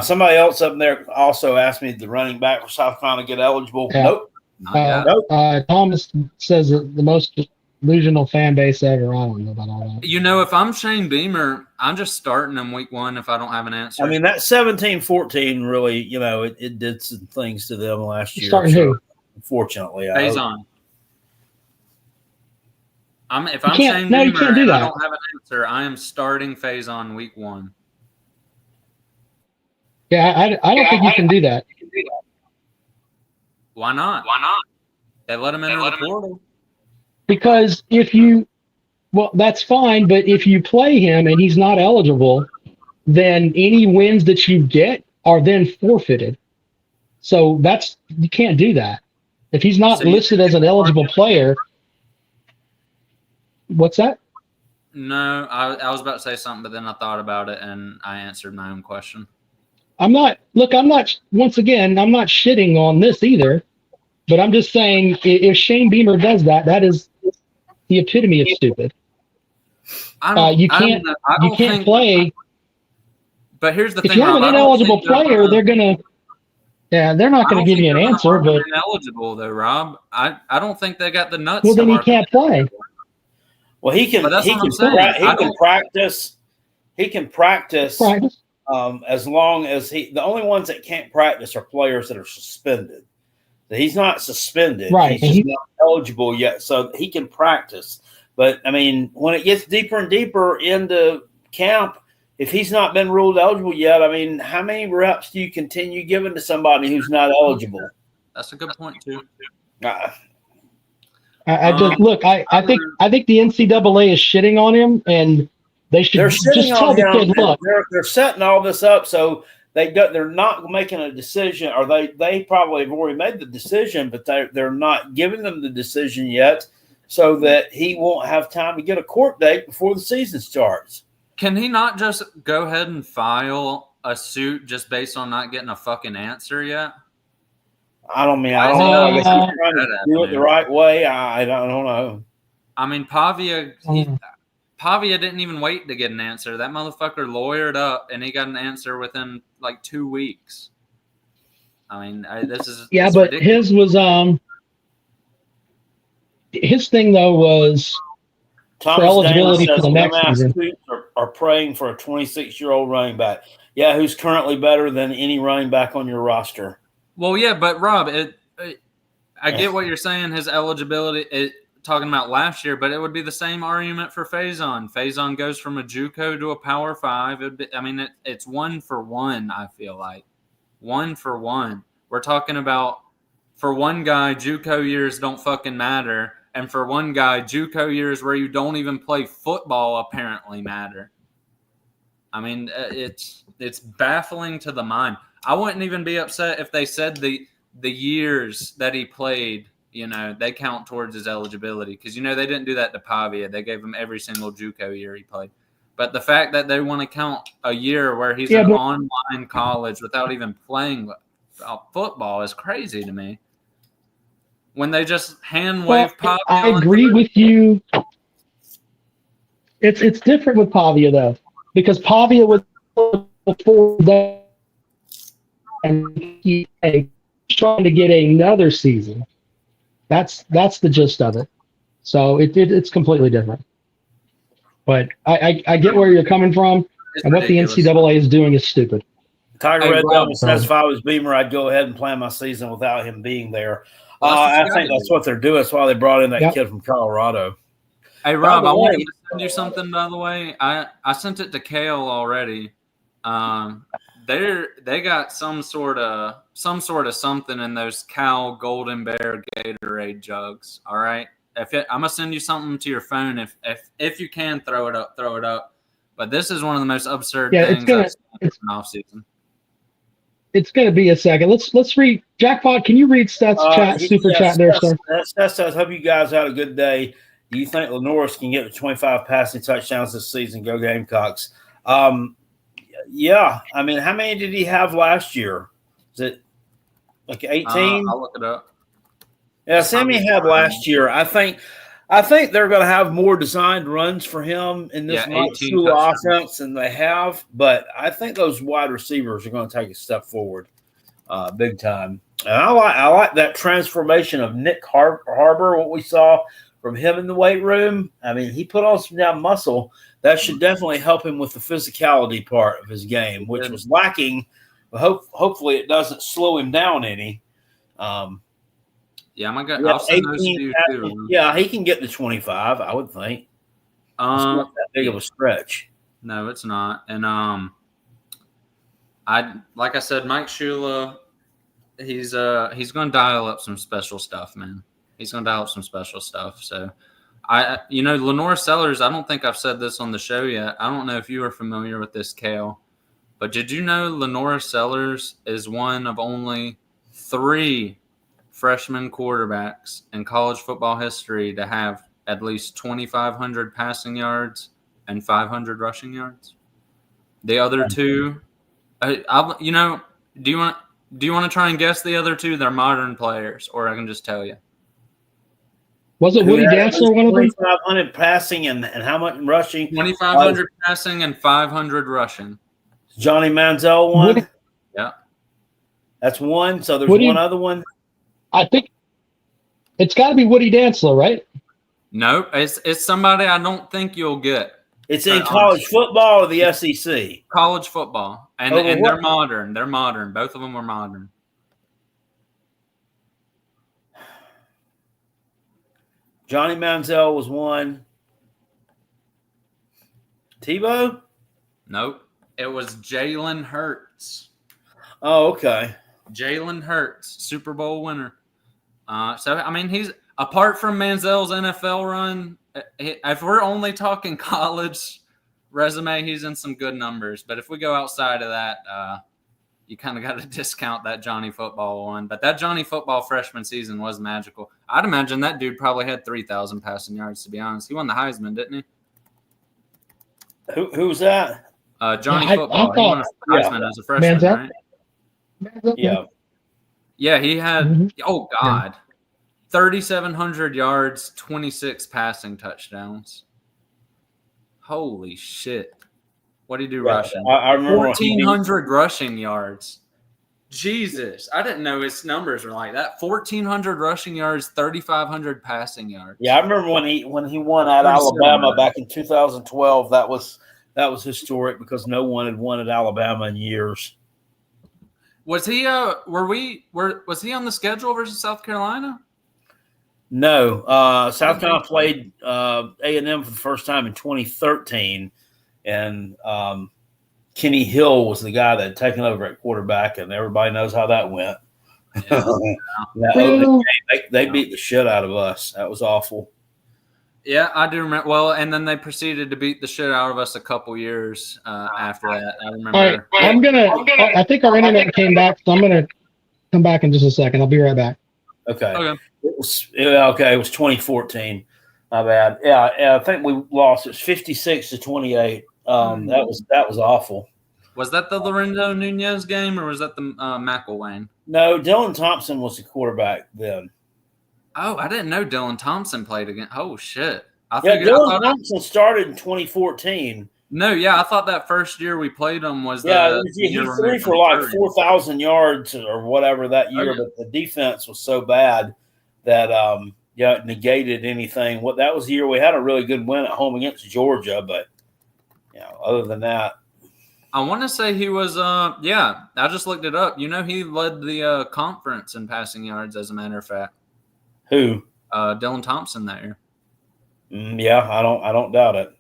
Somebody else up there also asked me, did the running back for South Carolina get eligible? Yeah. Thomas says that the most delusional fan base ever. I don't know about all that. If I'm Shane Beamer, I'm just starting him week 1 if I don't have an answer. I mean, that 17-14 really, it did some things to them last year. Starting who? Unfortunately. Faison. If I'm Shane Beamer you can't do and that. I don't have an answer, I am starting Faison week 1. Yeah, I don't think you can do that. Why not? They let him enter the portal. Because that's fine, but if you play him and he's not eligible, then any wins that you get are then forfeited. So you can't do that. If he's not listed as an eligible player, what's that? No, I was about to say something, but then I thought about it and I answered my own question. I'm not shitting on this either, but I'm just saying if Shane Beamer does that, that is the epitome of stupid. You can't play. But here's the thing: if you have an ineligible player, they're not going to give you an answer. But ineligible though, Rob, I don't think they got the nuts. Well, then he can't play. Well, he can practice. He can practice. As long as the only ones that can't practice are players that are suspended. He's not suspended. Right. He's just not eligible yet, so he can practice. But, I mean, when it gets deeper and deeper into camp, if he's not been ruled eligible yet, I mean, how many reps do you continue giving to somebody who's not eligible? That's a good point, too. I think the NCAA is shitting on him, and they should just tell the kid, look. They're setting all this up so they're not making a decision, or they probably have already made the decision, but they're not giving them the decision yet so that he won't have time to get a court date before the season starts. Can he not just go ahead and file a suit just based on not getting a fucking answer yet? I don't know. I guess he's trying to do it the right way. I don't know. I mean, Pavia didn't even wait to get an answer. That motherfucker lawyered up, and he got an answer within like 2 weeks. I mean, this is but ridiculous. His was his thing though was Thomas for eligibility for the next season. Are praying for a 26-year-old running back. Yeah, who's currently better than any running back on your roster. Well, yeah, but Rob, I get what you're saying. His eligibility, talking about last year, but it would be the same argument for Faison. Faison goes from a JUCO to a Power 5. It's 1 for 1. I feel like 1 for 1. We're talking about for one guy, JUCO years don't fucking matter, and for one guy, JUCO years where you don't even play football apparently matter. I mean, it's baffling to the mind. I wouldn't even be upset if they said the years that he played, they count towards his eligibility. Because, they didn't do that to Pavia. They gave him every single JUCO year he played. But the fact that they want to count a year where he's online college without even playing football is crazy to me. When they just hand-wave Pavia. I agree with you. It's different with Pavia, though. Because Pavia was before that. And he's trying to get another season. That's the gist of it. So it's completely different. But I get where you're coming from, and what the NCAA is doing is stupid. Tiger Red Devil says if I was Beamer, I'd go ahead and plan my season without him being there. I think that's what they're doing. That's why they brought in that kid from Colorado. Hey, Rob, I wanted to send you something, by the way. I sent it to Kale already. They got some sort of something in those Cal Golden Bear Gatorade jugs. All right, I'm gonna send you something to your phone if you can throw it up. But this is one of the most absurd things I've seen in off season. It's gonna be a second. Let's read. Jackpot, can you read Seth's super chat there, sir? Seth says, "Hope you guys had a good day. Do you think Lenoris can get to 25 passing touchdowns this season? Go Gamecocks." Yeah, I mean, how many did he have last year? Is it like 18? I'll look it up. Yeah, Sammy had last year. I think they're going to have more designed runs for him in this school offense than they have. But I think those wide receivers are going to take a step forward, big time. And I like that transformation of Nick Harbor, what we saw from him in the weight room. I mean, he put on some damn muscle. That should definitely help him with the physicality part of his game, which was lacking. But hopefully it doesn't slow him down any. Yeah, I'll send those to you too. Yeah, he can get to 25, I would think. It's not that big of a stretch. No, it's not. And like I said, Mike Shula, he's going to dial up some special stuff, man. He's going to dial up some special stuff. So, Lenore Sellers, I don't think I've said this on the show yet. I don't know if you are familiar with this, Kale, but did you know Lenore Sellers is one of only 3 freshman quarterbacks in college football history to have at least 2,500 passing yards and 500 rushing yards? The other 2, do you want to try and guess the other 2? They're modern players, or I can just tell you. Was it Woody Dantzler, one of them? 2,500 passing and how much rushing? 2,500 passing and 500 rushing. Johnny Manziel one? Yeah. That's one. So there's one other one? I think it's got to be Woody Dantzler, right? No, it's somebody I don't think you'll get. It's in college football or the SEC? College football. And they're modern. They're modern. Both of them are modern. Johnny Manziel was one. Tebow? Nope. It was Jalen Hurts. Oh, okay. Jalen Hurts, Super Bowl winner. He's apart from Manziel's NFL run. If we're only talking college resume, he's in some good numbers. But if we go outside of that, you kind of got to discount that Johnny Football one. But that Johnny Football freshman season was magical. I'd imagine that dude probably had 3,000 passing yards, to be honest. He won the Heisman, didn't he? Who's that? Johnny Football. He won a Heisman as a freshman, right? Yeah. Yeah, he had, oh, God, 3,700 yards, 26 passing touchdowns. Holy shit. What did he do rushing? I remember 1,400 rushing yards. Jesus. I didn't know his numbers were like that. 1,400 rushing yards, 3,500 passing yards. Yeah, I remember when he won at Alabama back in 2012. That was historic because no one had won at Alabama in years. Was he was he on the schedule versus South Carolina? No. South Carolina played A&M for the first time in 2013, and Kenny Hill was the guy that had taken over at quarterback, and everybody knows how that went. Yeah. They beat the shit out of us. That was awful. Yeah, I do remember. Well, and then they proceeded to beat the shit out of us a couple years after that. I remember. All right, I think our internet came back, so I'm going to come back in just a second. I'll be right back. Okay. It was 2014. My bad. Yeah, I think we lost. It was 56-28. That was awful. Was that the Lorenzo Nunez game, or was that the McElwain? No, Dylan Thompson was the quarterback then. Oh, I didn't know Dylan Thompson played again. Oh, shit. Dylan Thompson started in 2014. No, I thought that first year we played him was he threw for like 4,000 yards or whatever that year, but the defense was so bad that it negated anything. That was the year we had a really good win at home against Georgia, but other than that. I want to say he was I just looked it up. He led the conference in passing yards, as a matter of fact. Who? Dylan Thompson that year. I don't doubt it.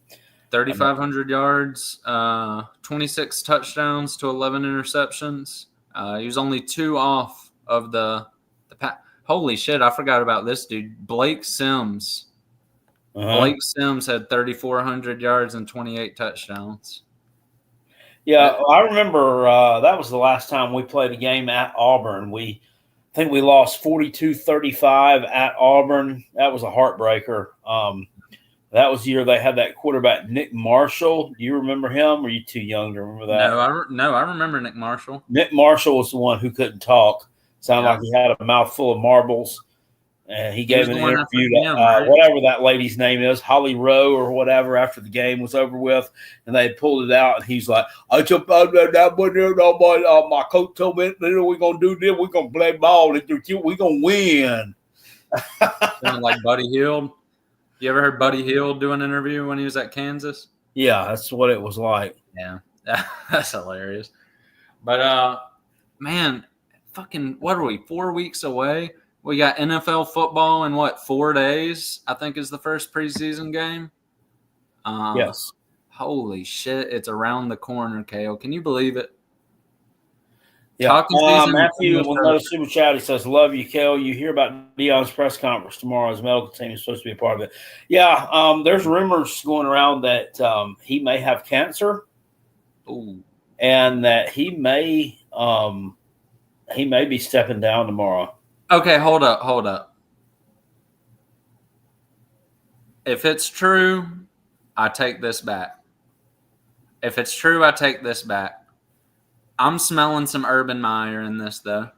3,500 yards, 26 touchdowns to 11 interceptions. He was only 2 off of the holy shit, I forgot about this dude. Blake Sims. Blake Sims had 3,400 yards and 28 touchdowns. Yeah, I remember that was the last time we played a game at Auburn. I think we lost 42-35 at Auburn. That was a heartbreaker. That was the year they had that quarterback, Nick Marshall. Do you remember him? Or are you too young to remember that? No, I remember Nick Marshall. Nick Marshall was the one who couldn't talk. Sounded like he had a mouthful of marbles. And he gave an interview to right? whatever that lady's name is, Holly Rowe or whatever, after the game was over with, and they pulled it out, and he's like, "I jumped out that one. My coach told me we're gonna do this. We're gonna play ball. We're gonna win." Sounded like Buddy Hield. You ever heard Buddy Hield do an interview when he was at Kansas? Yeah, that's what it was like. Yeah, that's hilarious. But man, fucking, what are we? 4 weeks away. We got NFL football in 4 days? I think is the first preseason game. Yes. Holy shit! It's around the corner, Kale. Can you believe it? Yeah. Matthew with another super chat. He says, "Love you, Kale. You hear about Deion's press conference tomorrow? His medical team is supposed to be a part of it." Yeah. There's rumors going around that he may have cancer. Ooh. And that he may be stepping down tomorrow. Okay, hold up. If it's true, I take this back. I'm smelling some Urban Meyer in this, though.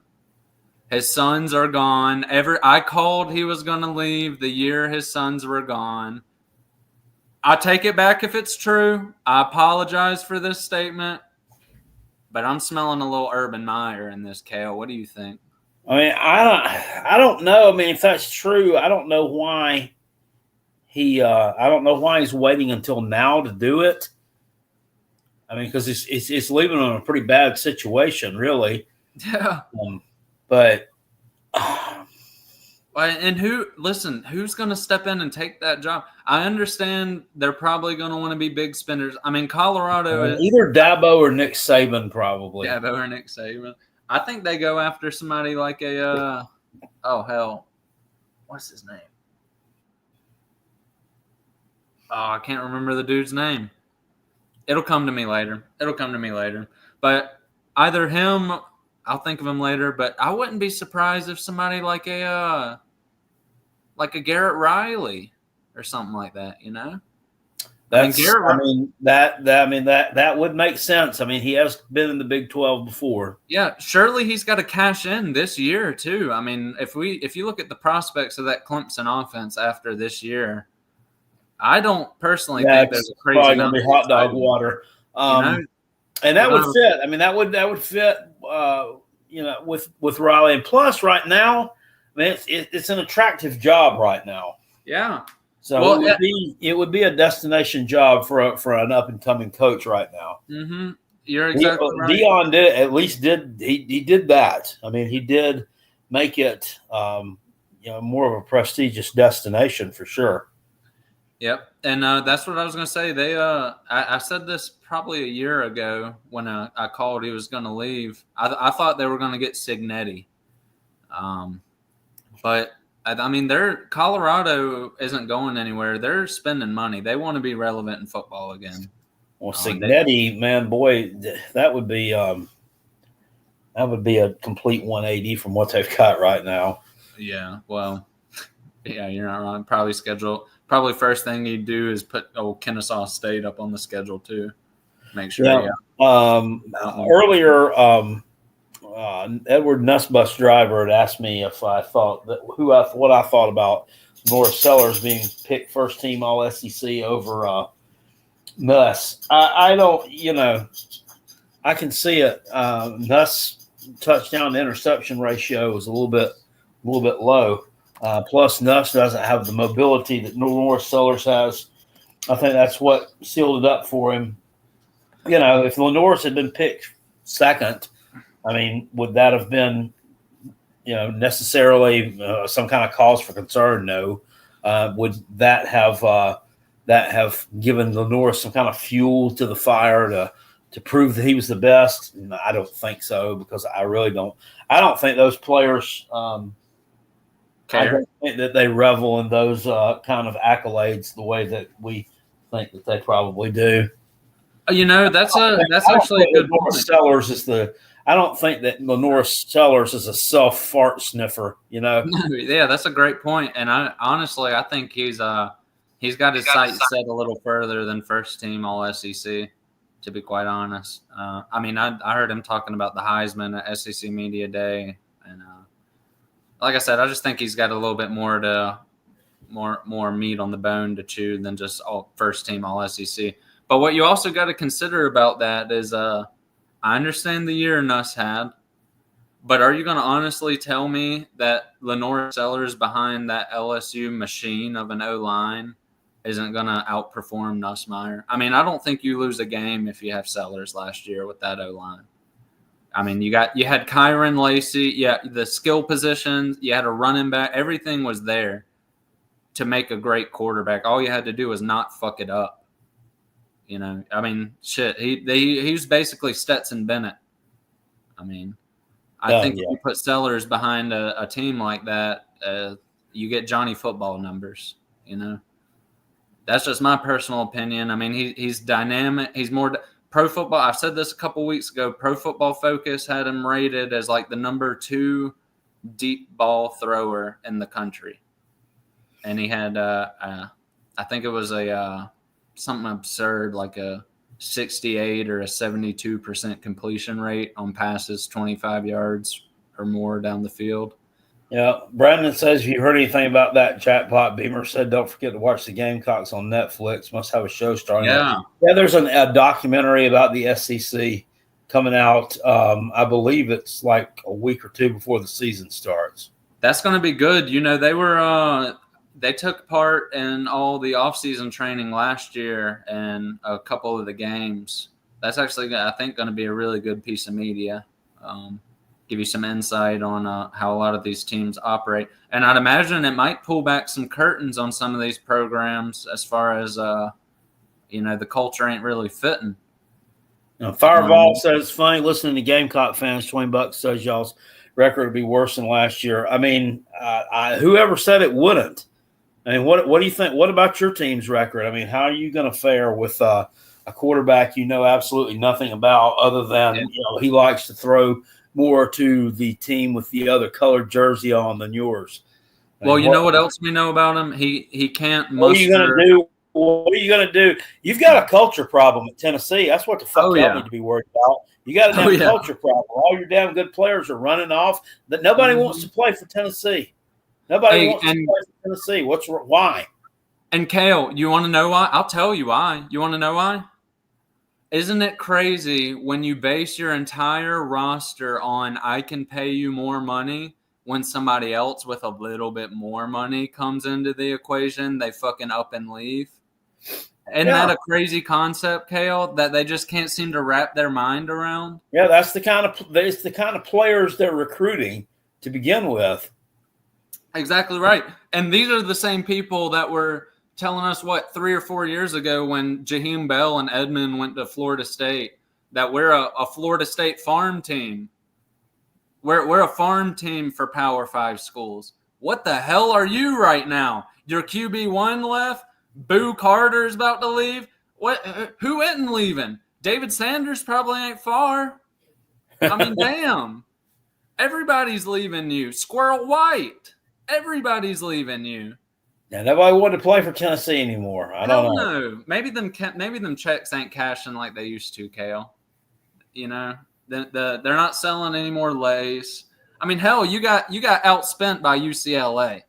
His sons are gone. I called he was going to leave the year his sons were gone. I take it back if it's true. I apologize for this statement. But I'm smelling a little Urban Meyer in this, Kale. What do you think? I mean, I don't know. I mean, if that's true, I don't know why he's waiting until now to do it. I mean, because it's leaving him in a pretty bad situation, really. Yeah. But and who's going to step in and take that job? I understand they're probably going to want to be big spenders. I mean, Colorado is either Dabo or Nick Saban, probably. Dabo or Nick Saban. I think they go after somebody like what's his name? Oh, I can't remember the dude's name. It'll come to me later. But either him, I'll think of him later. But I wouldn't be surprised if somebody like a Garrett Riley or something like that, you know. That would make sense. I mean, he has been in the Big 12 before. Yeah, surely he's got to cash in this year too. I mean, if you look at the prospects of that Clemson offense after this year, I don't personally think there's a crazy probably going to be hot dog water. And that would fit. I mean, that would fit. With Riley, and plus, right now, I mean, it's an attractive job right now. Yeah. So it would be a destination job for an up and coming coach right now. Mm-hmm. You're exactly right. Deion he did that. I mean, he did make it more of a prestigious destination for sure. Yep, and that's what I was going to say. They I said this probably a year ago when I called he was going to leave. I thought they were going to get Cignetti, but. I mean, Colorado isn't going anywhere. They're spending money. They want to be relevant in football again. Well, Cignetti, man, boy, that would be a complete 180 from what they've got right now. Yeah, well, yeah, you're not wrong. Probably first thing you do is put Kennesaw State up on the schedule too. Make sure. Yeah. Earlier. Edward Nussbus Driver had asked me if I thought what I thought about Norris Sellers being picked first team All SEC over Nuss. I don't, I can see it. Nuss touchdown to interception ratio is a little bit low. Plus, Nuss doesn't have the mobility that Norris Sellers has. I think that's what sealed it up for him. If Norris had been picked second. I mean, would that have been, necessarily some kind of cause for concern? No. Would that have given Norris some kind of fuel to the fire to prove that he was the best? No, I don't think so, because I really don't. I don't think those players. I don't think that they revel in those kind of accolades the way that we think that they probably do. That's actually a good point. Sellers is I don't think that Norris Sellers is a self-fart sniffer, Yeah, that's a great point. And I think he's got his sights set a little further than first team All SEC, to be quite honest. I heard him talking about the Heisman at SEC Media Day, and like I said, I just think he's got a little bit more meat on the bone to chew than just all first team all SEC. But what you also got to consider about that is, I understand the year Nuss had, but are you going to honestly tell me that Lenore Sellers behind that LSU machine of an O-line isn't going to outperform Nussmeier? I mean, I don't think you lose a game if you have Sellers last year with that O-line. I mean, you had Kyron Lacey, the skill positions, you had a running back, everything was there to make a great quarterback. All you had to do was not fuck it up. I mean, shit, he was basically Stetson Bennett. I mean, I think if you put Sellers behind a team like that, you get Johnny football numbers, That's just my personal opinion. I mean, he's dynamic. He's more Pro Football. I've said this a couple weeks ago. Pro Football Focus had him rated as like the number 2 deep ball thrower in the country. And he had, I think it was something absurd, like a 68 or a 72% completion rate on passes 25 yards or more down the field. Yeah, Brandon says, if you heard anything about that chatbot, Beamer said, don't forget to watch the Gamecocks on Netflix. Must have a show starting. Yeah. Yeah, there's a documentary about the SEC coming out. I believe it's like a week or two before the season starts. That's going to be good. They took part in all the off-season training last year and a couple of the games. That's actually, I think, going to be a really good piece of media. Give you some insight on how a lot of these teams operate. And I'd imagine it might pull back some curtains on some of these programs as far as, the culture ain't really fitting. Fireball says, it's funny listening to Gamecock fans, $20 says y'all's record would be worse than last year. I mean, whoever said it wouldn't. I mean, what do you think? What about your team's record? I mean, how are you going to fare with a quarterback you know absolutely nothing about other than, he likes to throw more to the team with the other colored jersey on than yours? Well, you know what else we know about him? He can't muster. What are you going to do? What are you going to do? You've got a culture problem at Tennessee. That's what the fuck y'all need to be worried about. You got a damn culture problem. All your damn good players are running off. That nobody wants to play for Tennessee. Nobody wants to play for Tennessee. Why? And Kale, you want to know why? I'll tell you why. You want to know why? Isn't it crazy when you base your entire roster on I can pay you more money when somebody else with a little bit more money comes into the equation, they fucking up and leave? Isn't that a crazy concept, Kale, that they just can't seem to wrap their mind around? Yeah, that's the kind of players they're recruiting to begin with. Exactly right. And these are the same people that were telling us 3 or 4 years ago when Jaheim Bell and Edmond went to Florida State that we're a Florida State farm team. We're a farm team for Power 5 schools. What the hell are you right now? Your QB1 left? Boo Carter's about to leave? What? Who isn't leaving? David Sanders probably ain't far. I mean, damn. Everybody's leaving you. Squirrel White. Everybody's leaving you. Yeah, nobody wanted to play for Tennessee anymore. I don't know. Maybe them checks ain't cashing like they used to, Kale. They're not selling any more Lays. I mean, hell, you got outspent by UCLA.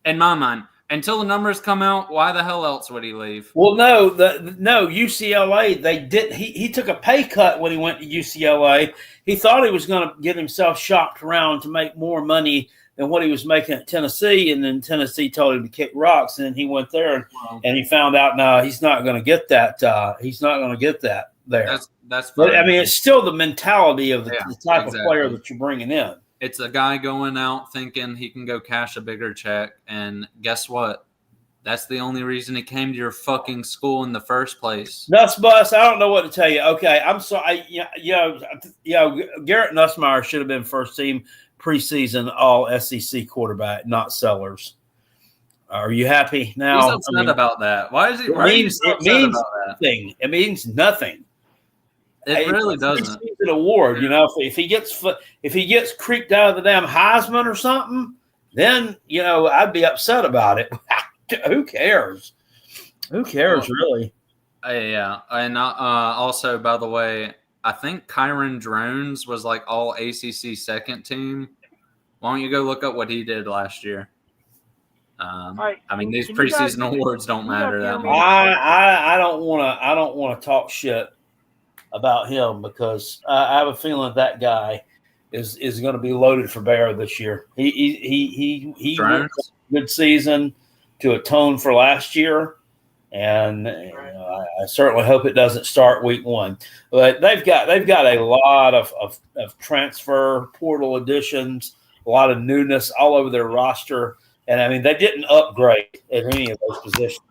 In my mind, until the numbers come out, why the hell else would he leave? Well, no, UCLA. They did. He took a pay cut when he went to UCLA. He thought he was going to get himself shopped around to make more money than what he was making at Tennessee, and then Tennessee told him to kick rocks, and then he went there and he found out no, he's not going to get that. He's not going to get that there. That's. But I mean, it's still the mentality of the type of player that you're bringing in. It's a guy going out thinking he can go cash a bigger check, and guess what? That's the only reason he came to your fucking school in the first place. Nussbus, I don't know what to tell you. Okay, I'm sorry. Garrett Nussmeier should have been first team preseason all SEC quarterback, not Sellers. Are you happy now? He's upset about that. Why is he? It means nothing. It means nothing. It really doesn't. It's an award, if he gets creeped out of the damn Heisman or something, then I'd be upset about it. Who cares? Who cares, really? Yeah, and also, by the way, I think Kyron Drones was like all ACC second team, Why don't you go look up what he did last year? right, I mean, these can you guys- preseason awards don't can you guys matter hear that me? much. I don't want to talk shit about him because I have a feeling that guy is going to be loaded for bear this year. He went Drones? a good season to atone for last year, and I certainly hope it doesn't start week 1. But they've got a lot of transfer portal additions, a lot of newness all over their roster, and I mean they didn't upgrade at any of those positions.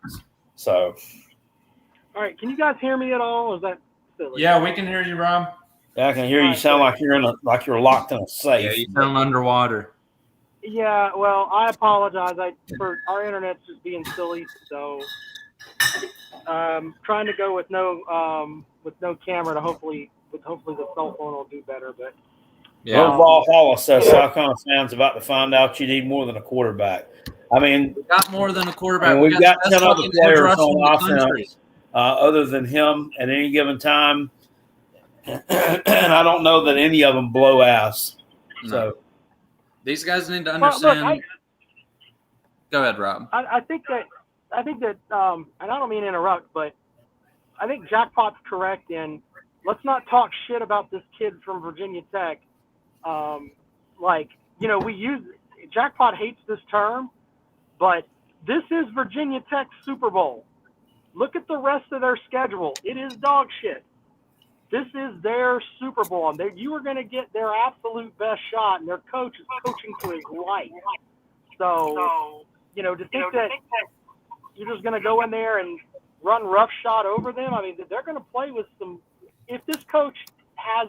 So, All right, can you guys hear me at all? Or is that silly? Yeah, we can hear you, Rob. yeah, I can hear you sound like you're locked in a safe. Yeah, you sound underwater. Yeah, well, I apologize. For our internet's just being silly, so trying to go with no camera to hopefully the cell phone will do better. But Yeah. Roll Hollis says South Carolina fans about to find out you need more than a quarterback. I mean, We got more than a quarterback. we've got the 10 best other fucking players edge rusher in on the country. offense other than him at any given time, and I don't know that any of them blow ass. No. So These guys need to Well, understand. look, Go ahead, Rob. I think that, and I don't mean to interrupt, but I think Jackpot's correct in let's not talk shit about this kid from Virginia Tech. Jackpot hates this term, but this is Virginia Tech's Super Bowl. Look at the rest of their schedule. It is dog shit. This is their Super Bowl. And you are going to get their absolute best shot, and their coach is coaching to his life. So, to think that you're just going to go in there and run roughshod over them, I mean, they're going to play with some – if this coach has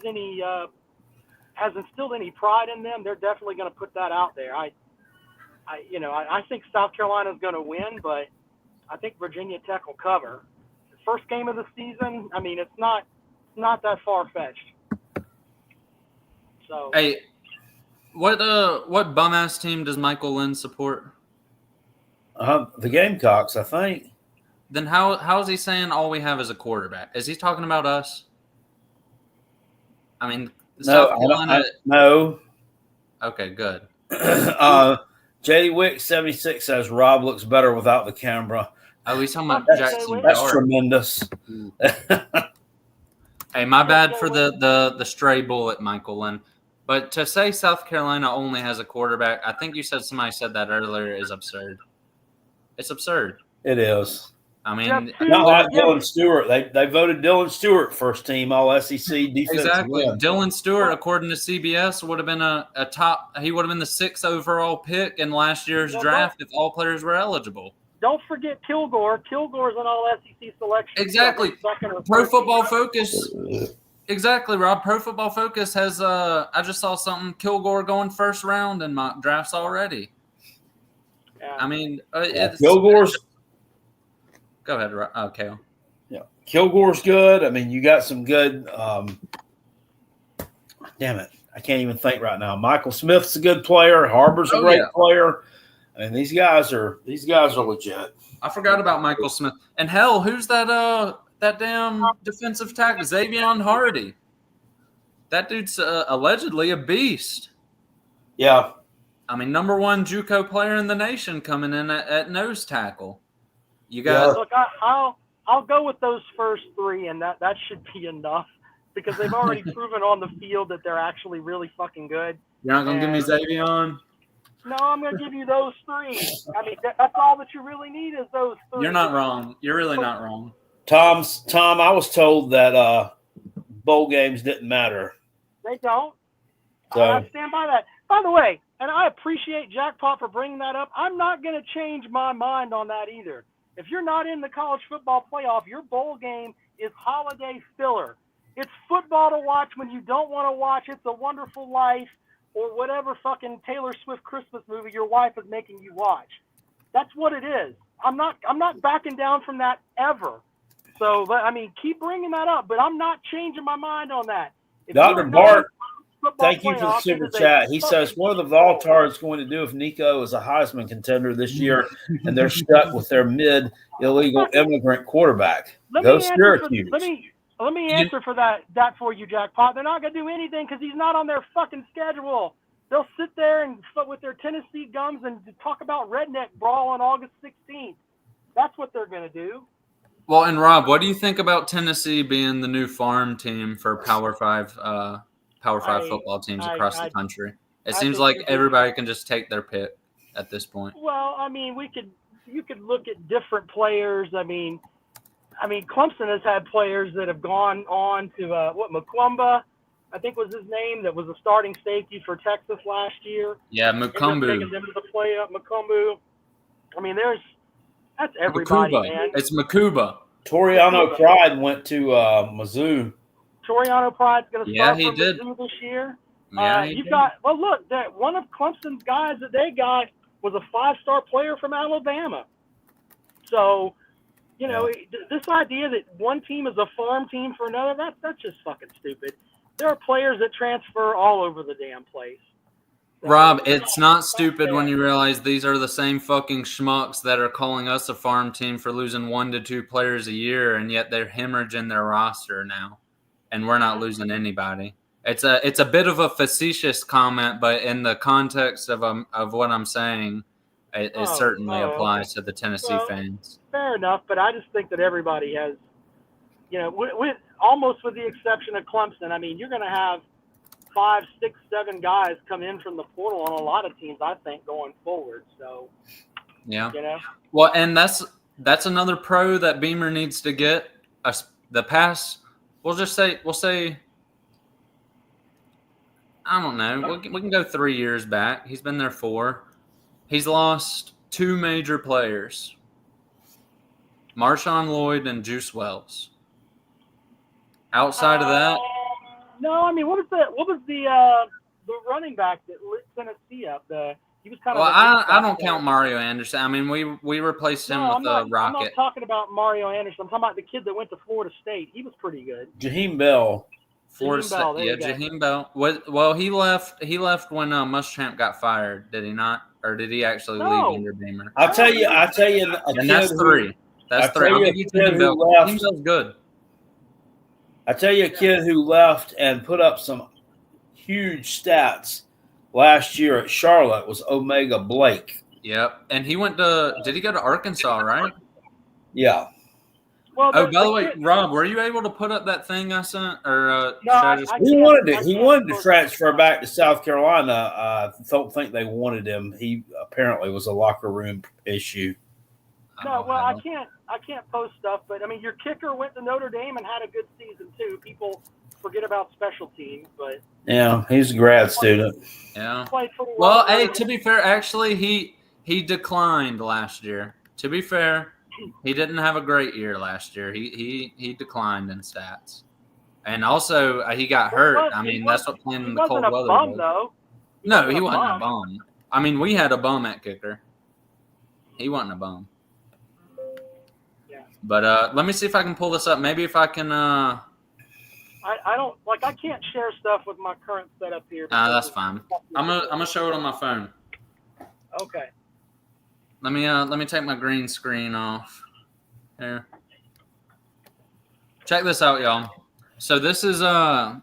instilled any pride in them, they're definitely going to put that out there. I think South Carolina's going to win, but I think Virginia Tech will cover. The first game of the season, I mean, it's not that far-fetched. So Hey, what bum ass team does Michael Lynn support? the Gamecocks, I think. Then how is he saying all we have is a quarterback? Is he talking about us? I mean, No, South Carolina. no. Okay, good. JD Wick 76 says Rob looks better without the camera. Oh, he's talking about That's- Jackson That's Dart. tremendous. Hey, my bad for the stray bullet, Michael Lynn. But to say South Carolina only has a quarterback, I think somebody said that earlier, is absurd. It's absurd. It is. I mean, Not like Dylan Stewart. They voted Dylan Stewart first team All SEC defense. exactly. Win. Dylan Stewart, according to CBS, would have been a top. He would have been the 6th overall pick in last year's draft if all players were eligible. don't forget Kilgore. Kilgore's an all SEC selection. Exactly. Second or Pro third Football team. Focus. Exactly, Rob. Pro Football Focus has. I just saw something. Kilgore going first round in mock drafts already. Yeah. I mean, it's Kilgore's. Go ahead, Kale. Yeah, Kilgore's good. I mean, you got some good. Damn it, I can't even think right now. Michael Smith's a good player. Harbor's a great player. I mean, these guys are legit. I forgot about Michael Smith. And hell, who's that damn defensive tackle? Xavier Hardy. That dude's allegedly a beast. Yeah. I mean, number 1 JUCO player in the nation coming in at nose tackle. You got Look, I'll go with those first 3, and that should be enough because they've already proven on the field that they're actually really fucking good. You're not gonna give me Xavier? No, I'm going to give you those 3. I mean, that's all that you really need is those 3. You're not wrong. You're really not wrong. Tom, I was told that bowl games didn't matter. They don't. So I stand by that. By the way, and I appreciate Jackpot for bringing that up. I'm not going to change my mind on that either. If you're not in the college football playoff, your bowl game is holiday filler. It's football to watch when you don't want to watch It's a Wonderful Life or whatever fucking Taylor Swift Christmas movie your wife is making you watch. That's what it is. I'm not backing down from that ever. So, I mean, keep bringing that up, but I'm not changing my mind on that. If Dr. you're not Bart, in football thank you for the playoff, super it is a chat. He says, fucking what are the Voltards going to do if Nico is a Heisman contender this year and they're stuck with their illegal immigrant quarterback? Go Syracuse. Let me answer for that for you, Jackpot. They're not going to do anything because he's not on their fucking schedule. they'll sit there and with their Tennessee gums and talk about redneck brawl on August 16th. That's what they're going to do. Well, and Rob, what do you think about Tennessee being the new farm team for Power 5 football teams across the country? It seems like everybody can just take their pick at this point. Well, I mean, you could look at different players. I mean, Clemson has had players that have gone on to Mukumba, I think was his name, that was a starting safety for Texas last year. Yeah, Mukumbu. Taking them to the play up, Mukumbu. I mean, that's everybody, Makuba. man. It's Makuba. Toriano Pride went to Mizzou. Toriano Pride's going to start for did. Mizzou this year. Yeah, Look, that one of Clemson's guys that they got was a 5-star player from Alabama. So, this idea that one team is a farm team for another, that's just fucking stupid. There are players that transfer all over the damn place. So, Rob, it's not stupid when you realize these are the same fucking schmucks that are calling us a farm team for losing 1 to 2 players a year, and yet they're hemorrhaging their roster now, and we're not losing anybody. It's a bit of a facetious comment, but in the context of what I'm saying, it certainly applies to the Tennessee fans. Fair enough, but I just think that everybody has, with almost with the exception of Clemson, I mean, you're going to have 5, 6, 7 guys come in from the portal on a lot of teams, I think, going forward. So, yeah. Well, and that's another pro that Beamer needs to get. The past, we'll say. I don't know. We can go 3 years back. He's been there 4. He's lost 2 major players, Marshawn Lloyd and Juice Wells. Outside of that, no. I mean, what was the running back that lit Tennessee up? He was kind of. Well, I don't count Mario Anderson. I mean, we replaced him with a rocket. I'm not talking about Mario Anderson. I'm talking about the kid that went to Florida State. He was pretty good. Jaheim Bell. Jaheim Bell. Well, he left when Muschamp got fired. Did he not, or did he actually leave under Beamer? I'll tell you. And that's 3. That's 3. I'll give you Jaheim Bell. Jaheim Bell's good. I tell you, a kid who left and put up some huge stats last year at Charlotte was Omega Blake. Yep, and he went to. Did he go to Arkansas? Right? Yeah. Well, by the way, Rob, were you able to put up that thing I sent? Or no, he wanted to transfer back to South Carolina. I don't think they wanted him. He apparently was a locker room issue. No, well, I can't post stuff, but I mean, your kicker went to Notre Dame and had a good season too. People forget about special teams, but yeah, he's a grad student. Yeah. Well, hey, to be fair, actually, he declined last year. To be fair. He didn't have a great year last year. He declined in stats, and also he got hurt. I mean, that's what playing in the cold weather was. No, he wasn't a bum. I mean, we had a bum at kicker. He wasn't a bum. Yeah. But let me see if I can pull this up. Maybe if I can. I don't I can't share stuff with my current setup here. That's fine. I'm gonna show it on my phone. Okay. Let me take my green screen off. Here. Check this out, y'all. So this is a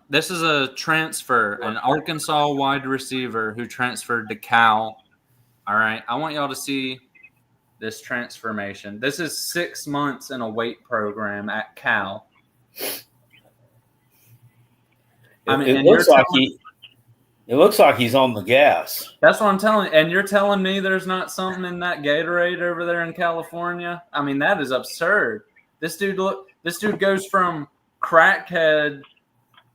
transfer, an Arkansas wide receiver who transferred to Cal. All right, I want y'all to see this transformation. This is 6 months in a weight program at Cal. It looks like he's on the gas. That's what I'm telling you. And you're telling me there's not something in that Gatorade over there in California? I mean, that is absurd. This dude goes from crackhead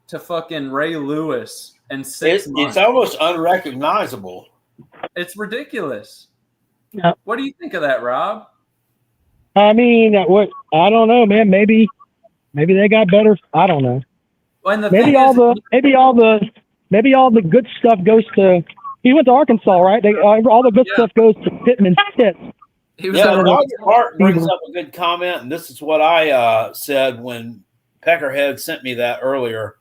to fucking Ray Lewis in 6 months. It's almost unrecognizable. It's ridiculous. Yeah. What do you think of that, Rob? I mean, I don't know, man. Maybe they got better. I don't know. Well, maybe all the good stuff goes to. He went to Arkansas, right? All the good stuff goes to Pittman's tits. Roger Hart brings up a good comment, and this is what I said when Peckerhead sent me that earlier.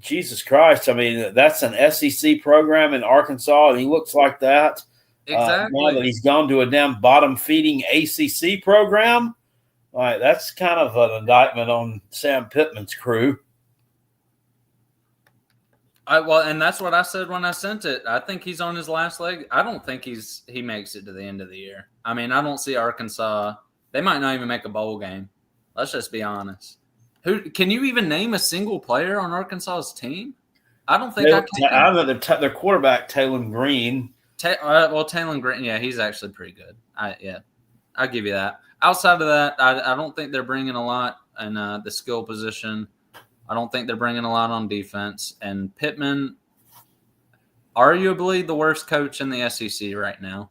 Jesus Christ! I mean, that's an SEC program in Arkansas, and he looks like that. Exactly. Now that he's gone to a damn bottom-feeding ACC program, that's kind of an indictment on Sam Pittman's crew. And that's what I said when I sent it. I think he's on his last leg. I don't think he makes it to the end of the year. I mean, I don't see Arkansas. They might not even make a bowl game. Let's just be honest. Who can you even name a single player on Arkansas's team? I don't think I can. I know their quarterback, Taylor Green. Taylor Green, yeah, he's actually pretty good. I'll give you that. Outside of that, I don't think they're bringing a lot in the skill position. I don't think they're bringing a lot on defense. And Pittman, arguably the worst coach in the SEC right now.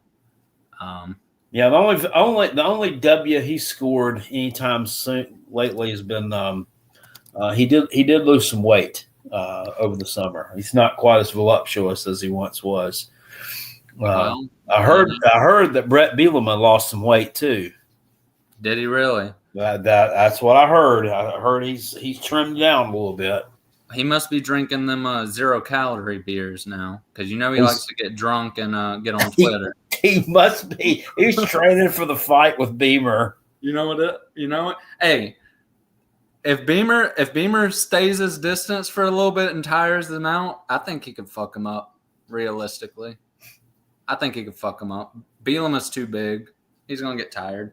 Yeah, the only W he scored anytime soon lately has been he did lose some weight over the summer. He's not quite as voluptuous as he once was. I heard that Brett Bielema lost some weight too. Did he really? That's what I heard. I heard he's trimmed down a little bit. He must be drinking them 0-calorie beers now, because he likes to get drunk and get on Twitter. He must be. He's training for the fight with Beamer. You know what? Hey, if Beamer stays his distance for a little bit and tires them out, I think he could fuck him up. Realistically, I think he could fuck him up. Bielema's too big. He's gonna get tired.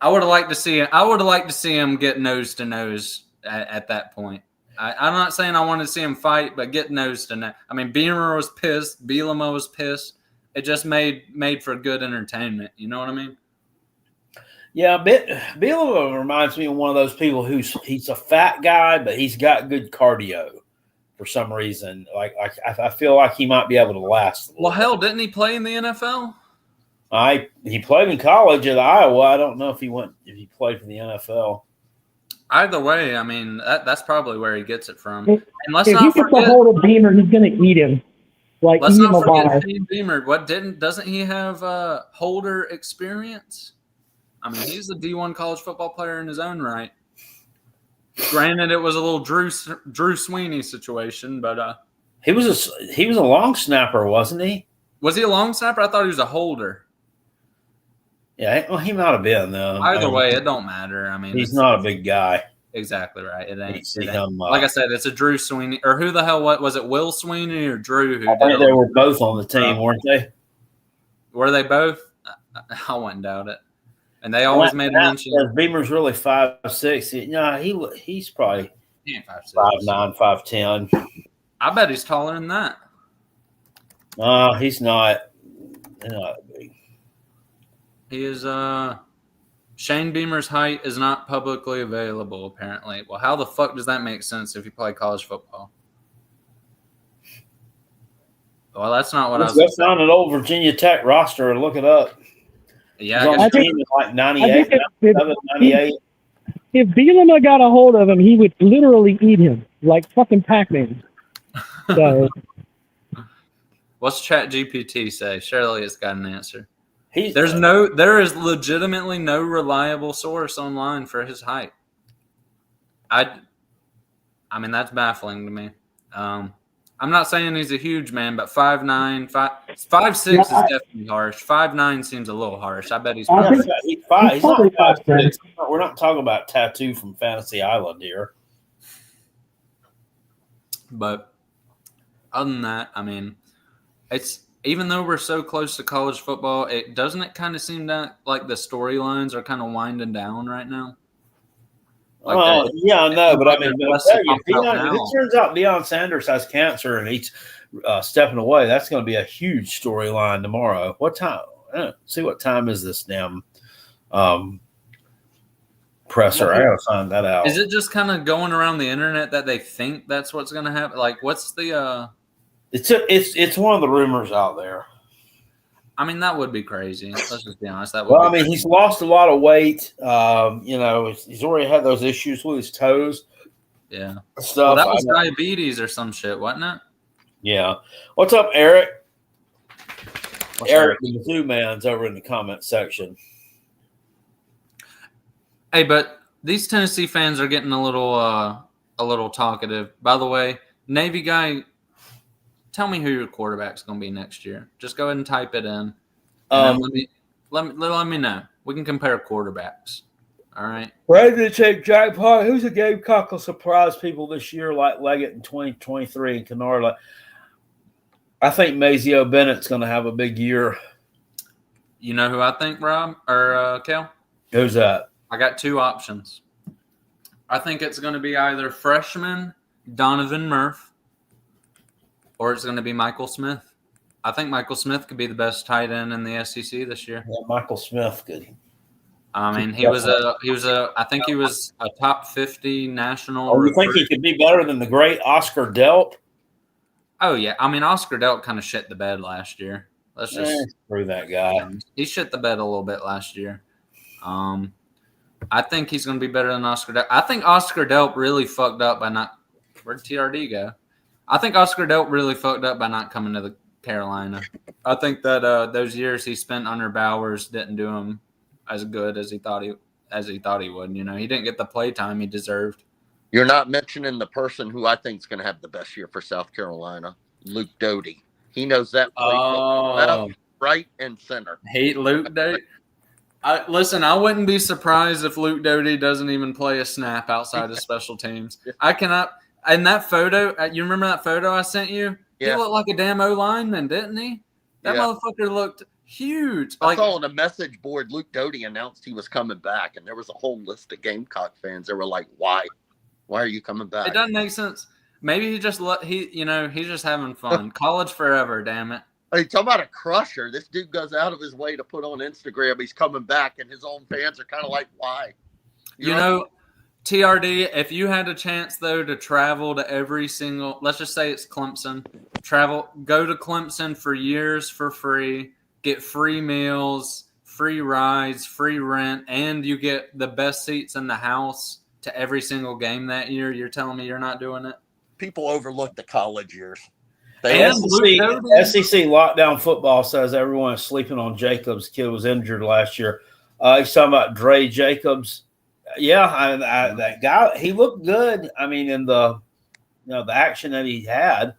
I would have liked to see him get nose to nose at that point. I'm not saying I wanted to see him fight, but get nose to nose. I mean, Beamer was pissed. Bielema was pissed. It just made for good entertainment. You know what I mean? Yeah, Bielema reminds me of one of those people he's a fat guy, but he's got good cardio for some reason. Like I feel like he might be able to last. Well, hell, didn't he play in the NFL? He played in college at Iowa. I don't know if he played for the NFL. Either way, I mean that's probably where he gets it from. If he gets a hold of Beamer, he's going to eat him. Let's not forget Shane Beamer. Doesn't he have Holder experience? I mean, he's a D1 college football player in his own right. Granted, it was a little Drew Sweeney situation, but he was a long snapper, wasn't he? Was he a long snapper? I thought he was a holder. Yeah, well, he might have been though. Either way, it don't matter. I mean, he's not a big guy. Exactly right. It ain't. Like I said, it's a Drew Sweeney, or who the hell was it? Will Sweeney or Drew? I think they were both on the team, weren't they? Were they both? I wouldn't doubt it. And they always made a mention. Beamer's really 5'6". He's probably 5'9", 5'10". I bet he's taller than that. He's not. Not big. He is. Shane Beamer's height is not publicly available, apparently. Well, how the fuck does that make sense if you play college football? Well, that's not what I was. Let's go find an old Virginia Tech roster and look it up. Yeah, I think like 98, 98. If Bielema got a hold of him, he would literally eat him like fucking Pac-Man. So, what's ChatGPT say? Surely it's got an answer. There is legitimately no reliable source online for his height. I mean, that's baffling to me. I'm not saying he's a huge man, but 5'9", 5'6" is definitely harsh. 5'9" seems a little harsh. I bet he's probably he's not 5'6". We're not talking about Tattoo from Fantasy Island here. But other than that, I mean, it's even though we're so close to college football, it kind of seem that like the storylines are kind of winding down right now. Yeah, I know, but I mean, if it turns out Deion Sanders has cancer and he's stepping away, that's going to be a huge storyline tomorrow. What time? See what time is this damn presser? I got to find that out. Is it just kind of going around the internet that they think that's what's going to happen? Like, what's the? It's one of the rumors out there. I mean, that would be crazy. Let's just be honest. He's lost a lot of weight. He's already had those issues with his toes. Yeah. Stuff. Well, that was diabetes or some shit, wasn't it? Yeah. What's up, Eric? Eric, the Zoo Man's over in the comment section. Hey, but these Tennessee fans are getting a little talkative. By the way, Navy guy, tell me who your quarterback's going to be next year. Just go ahead and type it in. Let me know. We can compare quarterbacks. All right. Ready to take Jackpot. Who's a Gamecock will surprise people this year like Leggett in 2023 and Kennard? I think Mazio Bennett's going to have a big year. You know who I think, Rob or Kel? Who's that? I got two options. I think it's going to be either freshman Donovan Murph or it's going to be Michael Smith. I think Michael Smith could be the best tight end in the SEC this year. Yeah, Michael Smith could. I mean, I think he was a top 50 national. Oh, you think he could be better than the great Oscar Delp? Oh, yeah. I mean, Oscar Delp kind of shit the bed last year. Let's just screw that guy. He shit the bed a little bit last year. I think he's going to be better than Oscar Delp. I think Oscar Delp really fucked up by not – where'd TRD go? I think Oscar Delp really fucked up by not coming to the Carolina. I think that those years he spent under Bowers didn't do him as good as he thought he would. You know, he didn't get the play time he deserved. You're not mentioning the person who I think is going to have the best year for South Carolina, Luke Doty. He knows that play left, right, and center. Hate Luke Doty. Listen, I wouldn't be surprised if Luke Doty doesn't even play a snap outside of special teams. I cannot. And that photo, you remember that photo I sent you? Yeah. He looked like a damn O-lineman, didn't he? That motherfucker looked huge. I saw on a message board, Luke Doty announced he was coming back, and there was a whole list of Gamecock fans that were like, "Why? Why are you coming back?" It doesn't make sense. Maybe he's just having fun. College forever, damn it. Hey, talk about a crusher. This dude goes out of his way to put on Instagram he's coming back, and his own fans are kind of like, "Why?" You know, TRD, if you had a chance, though, to travel to every single – let's just say it's Clemson. Go to Clemson for years for free, get free meals, free rides, free rent, and you get the best seats in the house to every single game that year. You're telling me you're not doing it? People overlook the college years. SEC lockdown football says everyone is sleeping on Jacobs. Kid was injured last year. He's talking about Dre Jacobs. Yeah, that guy, he looked good. I mean, in the action that he had.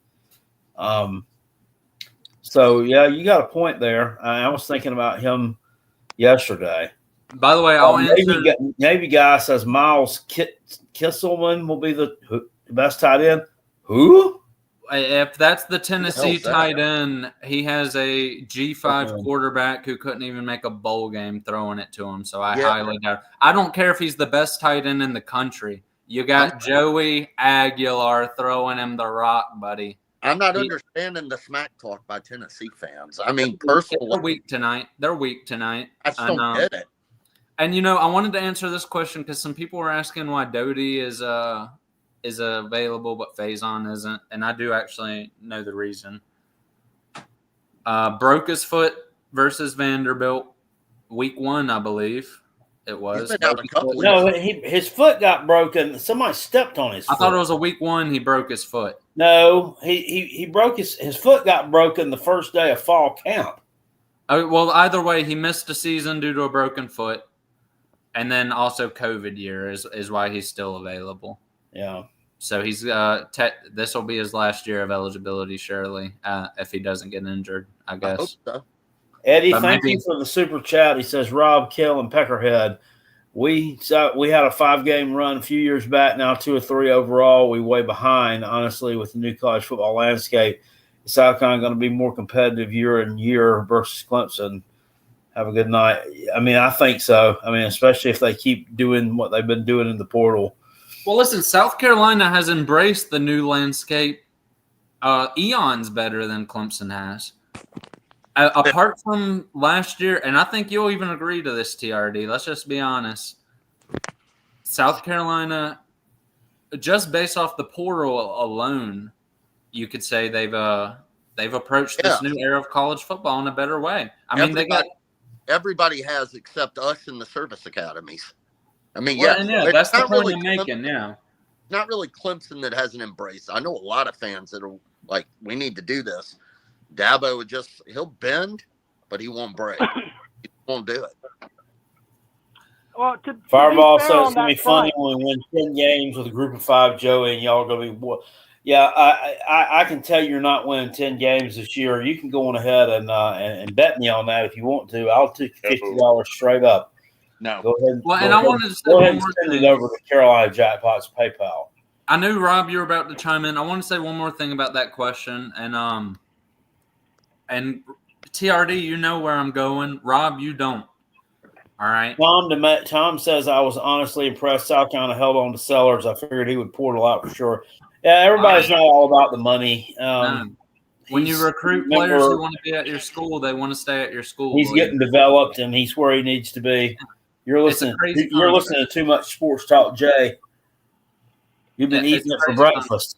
So yeah, you got a point there. I was thinking about him yesterday. By the way, I'll answer. Navy guy says Miles Kisselman will be the best tight end. Who? If that's the Tennessee tight end, he has a G5 quarterback who couldn't even make a bowl game throwing it to him. So I highly doubt. I don't care if he's the best tight end in the country. You got Joey Aguilar throwing him the rock, buddy. I'm not understanding the smack talk by Tennessee fans. I mean, personally, they're weak tonight. I just don't get it. And I wanted to answer this question because some people were asking why Doty is available, but Faison isn't. And I do actually know the reason. Broke his foot versus Vanderbilt week 1, I believe it was. No, his foot got broken. Somebody stepped on his foot. I thought it was a week 1 he broke his foot. No, he broke his foot got broken the first day of fall camp. Oh, well, either way, he missed a season due to a broken foot. And then also COVID year is why he's still available. Yeah. So he's this will be his last year of eligibility, surely, if he doesn't get injured, I guess. I hope so. Eddie, thank you for the super chat. He says, Rob, Kell, and Peckerhead. We had a 5-game run a few years back, now 2 or 3 overall. We way behind, honestly, with the new college football landscape. Is South Carolina going to be more competitive year and year versus Clemson? Have a good night. I mean, I think so. I mean, especially if they keep doing what they've been doing in the portal. Well, listen, South Carolina has embraced the new landscape eons better than Clemson has. Apart from last year, and I think you'll even agree to this, TRD, let's just be honest. South Carolina, just based off the portal alone, you could say they've approached this new era of college football in a better way. I mean, everybody has except us in the service academies. I mean, that's the point I'm making. Yeah, not really Clemson that hasn't embraced. I know a lot of fans that are like, "We need to do this." Dabo he'll bend, but he won't break. He won't do it. Well, Fireball says it's gonna be funny when we win 10 games with a group of 5, Joey, and y'all are gonna be. Yeah, I can tell you're not winning 10 games this year. You can go on ahead and bet me on that if you want to. I'll take $50 straight up. No. Go ahead. Well, go and I ahead- wanted to say go one ahead and more send thing. it over to Carolina Jackpot's PayPal. I knew, Rob, you were about to chime in. I want to say one more thing about that question. And TRD, you know where I'm going. Rob, you don't. All right. Tom says, I was honestly impressed. South Carolina held on to Sellers. I figured he would portal out for sure. Yeah, everybody's not all about the money. No. When you recruit players who want to be at your school, they want to stay at your school. He's getting developed, and he's where he needs to be. You're listening. You're listening to too much sports talk, Jay. You've been eating it for breakfast.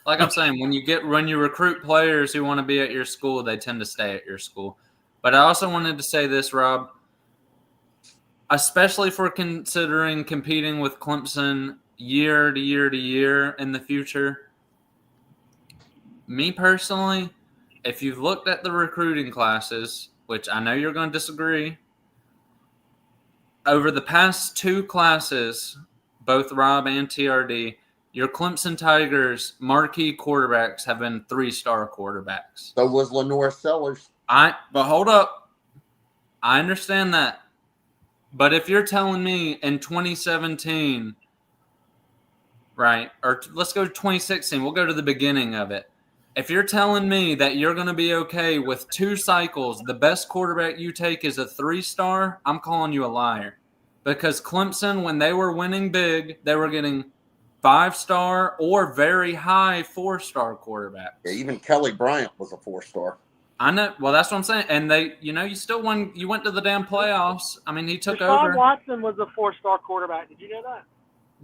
Like I'm saying, when you recruit players who want to be at your school, they tend to stay at your school. But I also wanted to say this, Rob, especially for considering competing with Clemson year to year to year in the future. Me personally, if you've looked at the recruiting classes, which I know you're going to disagree, over the past two classes, both Rob and TRD, your Clemson Tigers marquee quarterbacks have been 3-star quarterbacks. So was Lenore Sellers. But hold up. I understand that. But if you're telling me in 2017, right, or let's go to 2016, we'll go to the beginning of it. If you're telling me that you're going to be okay with 2 cycles, the best quarterback you take is a 3-star, I'm calling you a liar. Because Clemson, when they were winning big, they were getting 5-star or very high 4-star quarterbacks. Yeah, even Kelly Bryant was a 4-star. I know. Well, that's what I'm saying. And they, you still won. You went to the damn playoffs. I mean, he took over. Deshaun Watson was a 4-star quarterback. Did you know that?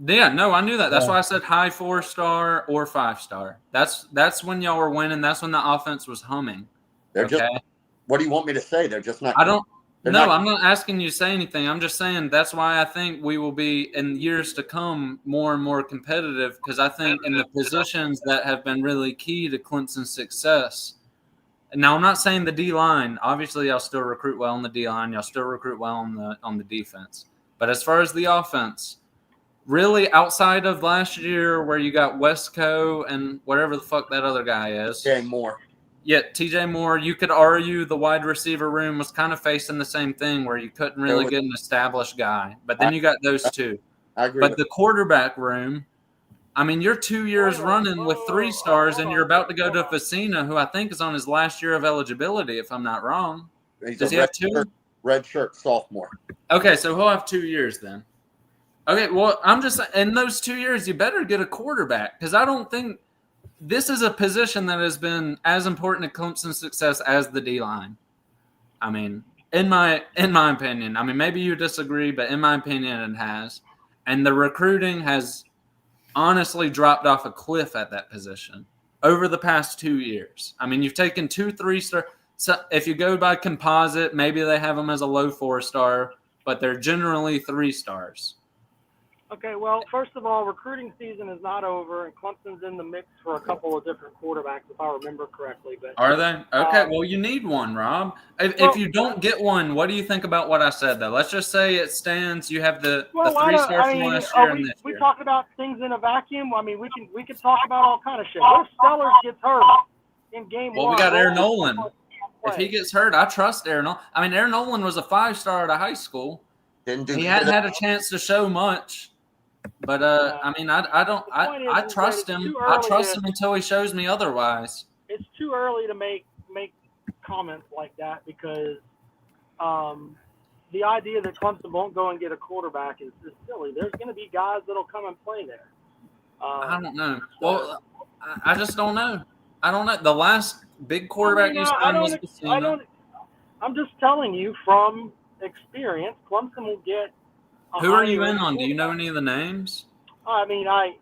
Yeah, no, I knew that. That's why I said high 4-star or 5-star. That's when y'all were winning. That's when the offense was humming. They're just. What do you want me to say? They're just not. I don't. No, I'm not asking you to say anything. I'm just saying that's why I think we will be in years to come more and more competitive, because I think in the positions that have been really key to Clemson's success. Now, I'm not saying the D-line. Obviously, y'all still recruit well on the D-line. Y'all still recruit well on the defense. But as far as the offense, really outside of last year where you got Westco and whatever the fuck that other guy is. TJ Moore. Yeah, TJ Moore, you could argue the wide receiver room was kind of facing the same thing where you couldn't really get an established guy. But then you got those two. I agree. But the quarterback room, I mean, you're 2 years running with 3-stars, and you're about to go to Facina, who I think is on his last year of eligibility, if I'm not wrong. Does he have 2? Red shirt sophomore. Okay, so he'll have 2 years then. Okay, well, I'm just – in those 2 years, you better get a quarterback, because I don't think – this is a position that has been as important to Clemson's success as the D-line. I mean, in my opinion. I mean, maybe you disagree, but in my opinion, it has. And the recruiting has honestly dropped off a cliff at that position over the past 2 years. I mean, you've taken 2 3-star. So if you go by composite, maybe they have them as a low 4-star, but they're generally 3-stars. Okay, well, first of all, recruiting season is not over, and Clemson's in the mix for a couple of different quarterbacks, if I remember correctly. But are they? Okay, well, you need one, Rob. If you don't get one, what do you think about what I said, though? Let's just say it stands. You have the 3-star from last year and this year. We talk about things in a vacuum. I mean, we can talk about all kind of shit. What if Sellers gets hurt in game 1? Well, we got Aaron Nolan. If he gets hurt, I trust Aaron Nolan. I mean, Aaron Nolan was a 5-star out of high school. He hadn't had a chance to show much. But I mean, I trust him. I trust him until he shows me otherwise. It's too early to make comments like that, because the idea that Clemson won't go and get a quarterback is silly. There's going to be guys that'll come and play there. I don't know. Well, I just don't know. I don't know. The last big quarterback you signed was Facina. I'm just telling you from experience, Clemson will get. Who are you in on? Do you know any of the names? I mean, I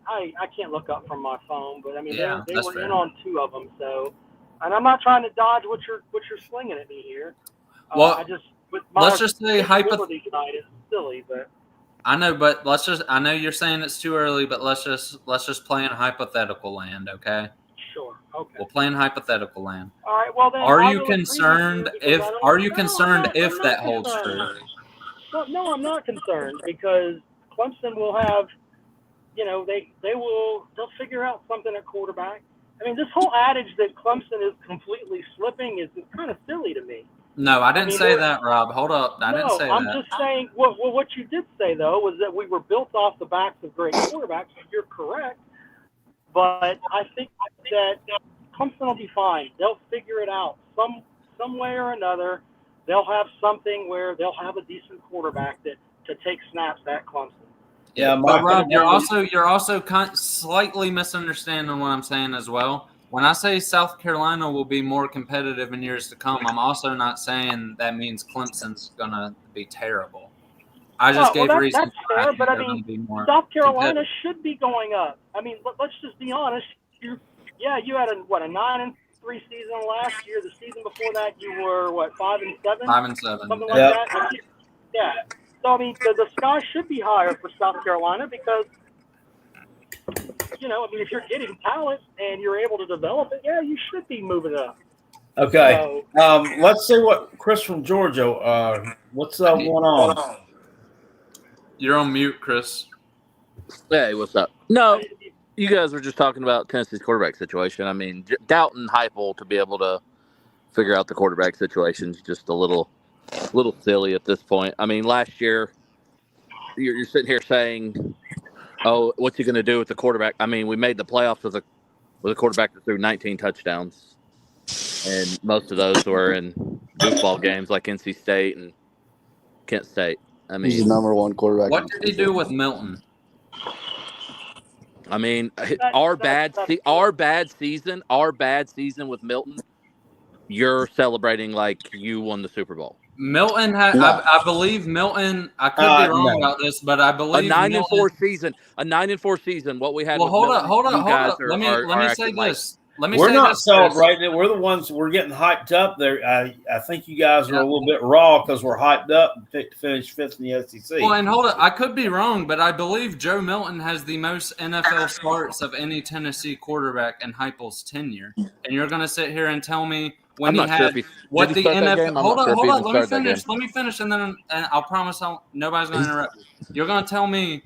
can't look up from my phone, but I mean, they were fair. In on 2 of them. So, and I'm not trying to dodge what you're slinging at me here. Well, let's just say hypothetically tonight is silly, but I know. But I know you're saying it's too early, but let's just play in hypothetical land, okay? Sure. Okay. We'll play in hypothetical land. All right. Well, then, are you concerned if that holds true? Well, no, I'm not concerned, because Clemson will have, they'll figure out something at quarterback. I mean, this whole adage that Clemson is completely slipping is kind of silly to me. No, I didn't say that, Rob. Hold up. I didn't say I'm that. just saying what you did say, though, was that we were built off the backs of great quarterbacks. You're correct. But I think that Clemson will be fine. They'll figure it out. Some way or another, they'll have something where they'll have a decent quarterback to take snaps at Clemson. Yeah, But Rob, you're also slightly misunderstanding what I'm saying as well. When I say South Carolina will be more competitive in years to come, I'm also not saying that means Clemson's gonna be terrible. I just gave reasons. That's fair, but I mean, South Carolina should be going up. I mean, let's just be honest. You had a 9-3 season last year. The season before that, you were 5-7. 5-7, something like that. Yeah. So I mean, the sky should be higher for South Carolina because, if you're getting talent and you're able to develop it, you should be moving up. Okay. So, let's see what Chris from Georgia. What's going on? You're on mute, Chris. Hey, what's up? No, you guys were just talking about Tennessee's quarterback situation. I mean, doubting Heupel to be able to figure out the quarterback situation is just a little silly at this point. I mean, last year you're sitting here saying, "Oh, what's he going to do with the quarterback?" I mean, we made the playoffs with a quarterback that threw 19 touchdowns, and most of those were in goofball games like NC State and Kent State. I mean, he's the number one quarterback. What did he do with Milton? I mean, our bad season with Milton, you're celebrating like you won the Super Bowl. Milton had, I believe Milton. I could be wrong about this, but I believe a 9-4 season. A 9-4 season. What we had. Well, hold up. Let me say this. We're not celebrating it. We're the ones. We're getting hyped up there. I think you guys are a little bit raw because we're hyped up to finish fifth in the SEC. Well, and hold up. I could be wrong, but I believe Joe Milton has the most NFL starts of any Tennessee quarterback in Heupel's tenure. And you're going to sit here and tell me when he had what the NFL. Hold on. Let me finish, and then I'll promise nobody's going to interrupt. You're going to tell me.